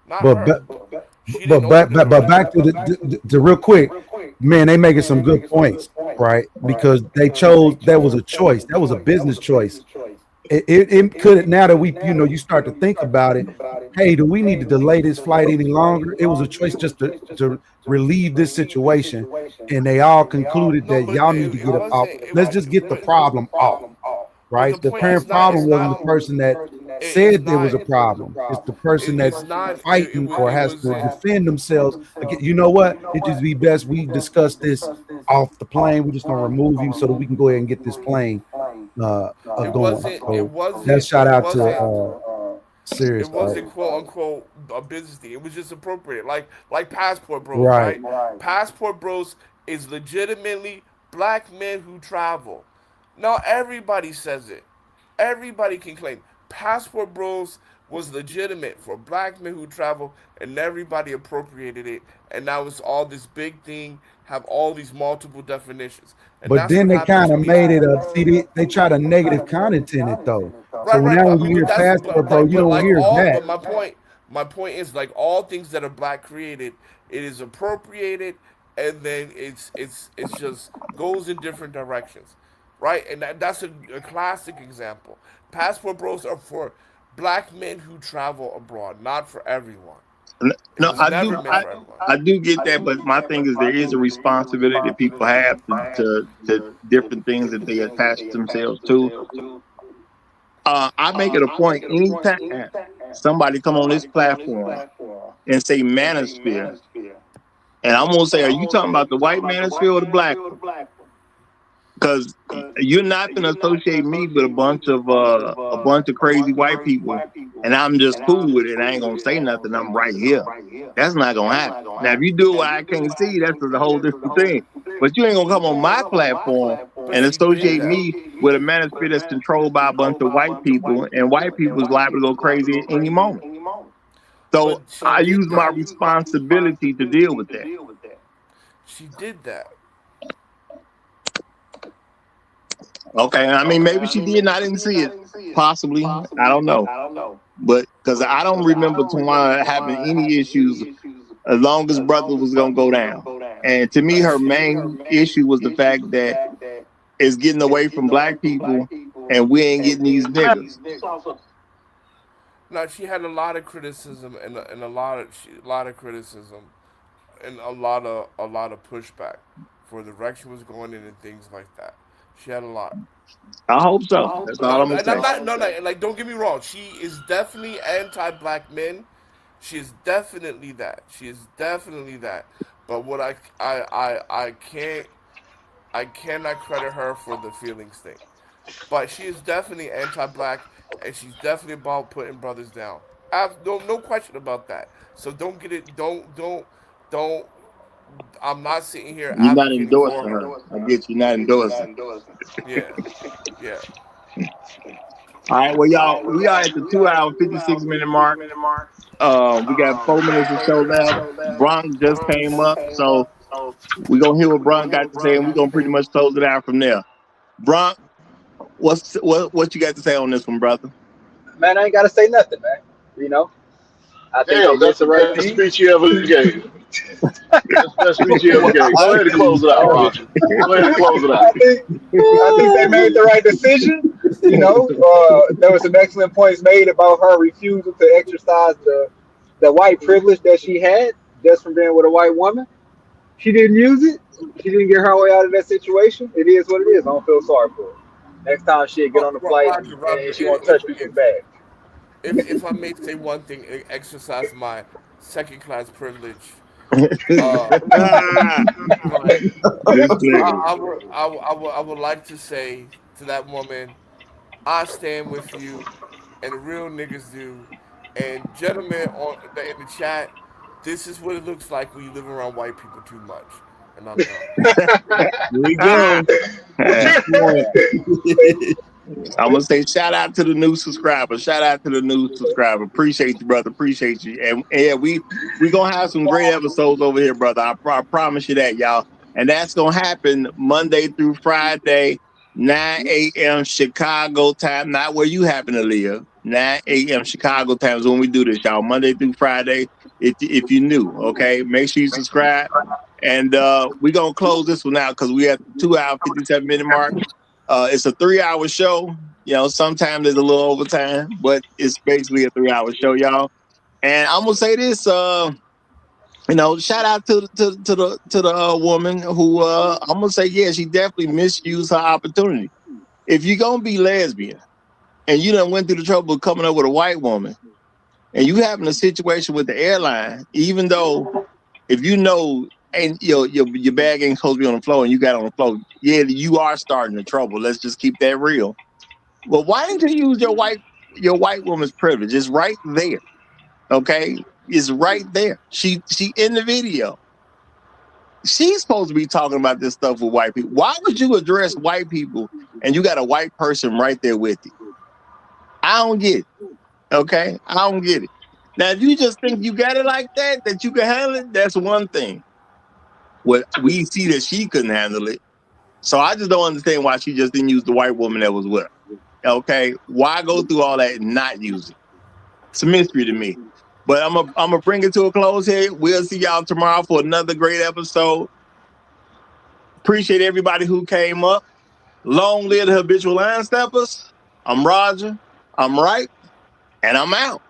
not But her. but She but didn't but open the but, door but to back that. to the real quick, man. They making some good points, right? Because they chose that was a choice. That was a business choice. It could now that we you start to think about it. Hey, do we need to delay this flight any longer? It was a choice just to relieve this situation, and they all concluded No, that but y'all need to get up off. Let's just get the problem off. but the Right? The point is apparent not. problem It's wasn't not. the person that It's said there was not. a problem. It's the person It's that's not. fighting or has to defend themselves. Again, you know what? It just be best we discuss this off the plane. We're just gonna remove you so that we can go ahead and get this plane It going. wasn't. It So that's wasn't. shout It out to wasn't. It Serious, right? wasn't quote unquote a business thing. It was just appropriate, like Passport Bros, Right. right? Passport Bros is legitimately black men who travel. Now everybody says it. Everybody can claim Passport Bros was legitimate for black men who travel, and everybody appropriated it, and now it's all this big thing, have all these multiple definitions, and But that's then what they happened kind to of me. made it a see they try to negative content in it though. So Right, when right. now But I when mean, you but hear that's passport, bro, you but don't like hear all. that. But my point is like all things that are black created, it is appropriated, and then it's just goes in different directions, right? And that's a classic example. Passport Bros are for black men who travel abroad, not for everyone. It No, was I do. never meant for everyone. I do get that, but my thing is there is a responsibility that people have to different things that they attach themselves to. I make it a point anytime somebody come on this platform and say manosphere, and I'm gonna say, are you talking about the white manosphere or the black one? Because you're not gonna associate me with a bunch of crazy white people, and I'm just cool with it. And I ain't gonna say nothing. I'm right here. That's not gonna happen. Now, if you do what I can't see, that's a whole different thing. But you ain't gonna come on my platform But and she did associate that. me with a manosphere that's controlled by a bunch of white people, and white people is liable to go crazy at any moment. So But she I did use my that. responsibility to deal with that. She did that. Okay, I mean maybe she did, and I didn't see it. Possibly, I don't know. But because I don't remember Tawana having any issues as long as brother was gonna go down. And to me, her main issue was the fact that it's getting away from black people, and we ain't getting these niggas. No, she had a lot of criticism and a lot of criticism and a lot of pushback for the direction was going in and things like that. She had a lot. I hope so. That's all I'm gonna And I'm say. not no, like don't get me wrong. She is definitely anti-black men. She is definitely that. She is definitely that. But what I cannot credit her for the feelings thing. But she is definitely anti-black, and she's definitely about putting brothers down. No question about that. So don't get it. Don't. I'm not sitting here You're not advocating for endorsing her. her. I get you not endorsing. Yeah, yeah. All right, well, y'all, we are at the 2 hour 56 minute mark. We got 4 minutes or so left. Bronx just came up, so we're gonna hear what Bronx got to say, and we're gonna pretty much close it out from there. Bronx, what you got to say on this one, brother? Man, I ain't gotta say nothing, man. You know, I think they Damn, did that's the the right best thing. speech you ever gave. That's the best speech you ever gave. Go ahead and close it out, Roger. Go ahead and close it out. I think they made the right decision. You know, there were some excellent points made about her refusal to exercise the white privilege that she had just from being with a white woman. She didn't use it. She didn't get her way out of that situation. It is what it is. I don't feel sorry for her. Next time she get on the flight Roger, and she won't touch people's bags. if I may say one thing, exercise my second class privilege. Like, This nigga. I would like to say to that woman, I stand with you, and real niggas do. And gentlemen in the chat, this is what it looks like when you live around white people too much. And I'm done. Here we go. I'm gonna say shout out to the new subscriber. Shout out to the new subscriber. Appreciate you, brother. Appreciate you. And yeah, we gonna have some great episodes over here, brother. I promise you that, y'all. And that's gonna happen Monday through Friday, 9 a.m. Chicago time. Not where you happen to live. 9 a.m. Chicago time is when we do this, y'all. Monday through Friday. If you're new, okay, make sure you subscribe. And we're gonna close this one out because we at the 2 hour 57 minute mark. It's a 3 hour show. You know, sometimes there's a little overtime, but it's basically a 3 hour show, y'all. And I'm gonna say this, shout out to the woman who I'm gonna say, yeah, she definitely misused her opportunity. If you're gonna be lesbian and you done went through the trouble of coming up with a white woman, and you having a situation with the airline, even though if you know and your bag ain't supposed to be on the floor and you got it on the floor, yeah, you are starting the trouble. Let's just keep that real. Well, why didn't you use your white woman's privilege? It's right there. Okay? It's right there. She in the video. She's supposed to be talking about this stuff with white people. Why would you address white people and you got a white person right there with you? I don't get it. Okay, I don't get it. Now, if you just think you got it like that you can handle it, that's one thing. What we see that she couldn't handle it. So I just don't understand why she just didn't use the white woman that was with her. Okay, why go through all that and not use it? It's a mystery to me. But I'm gonna bring it to a close here. We'll see y'all tomorrow for another great episode. Appreciate everybody who came up. Long live the habitual line steppers. I'm Roger. I'm right, and I'm out.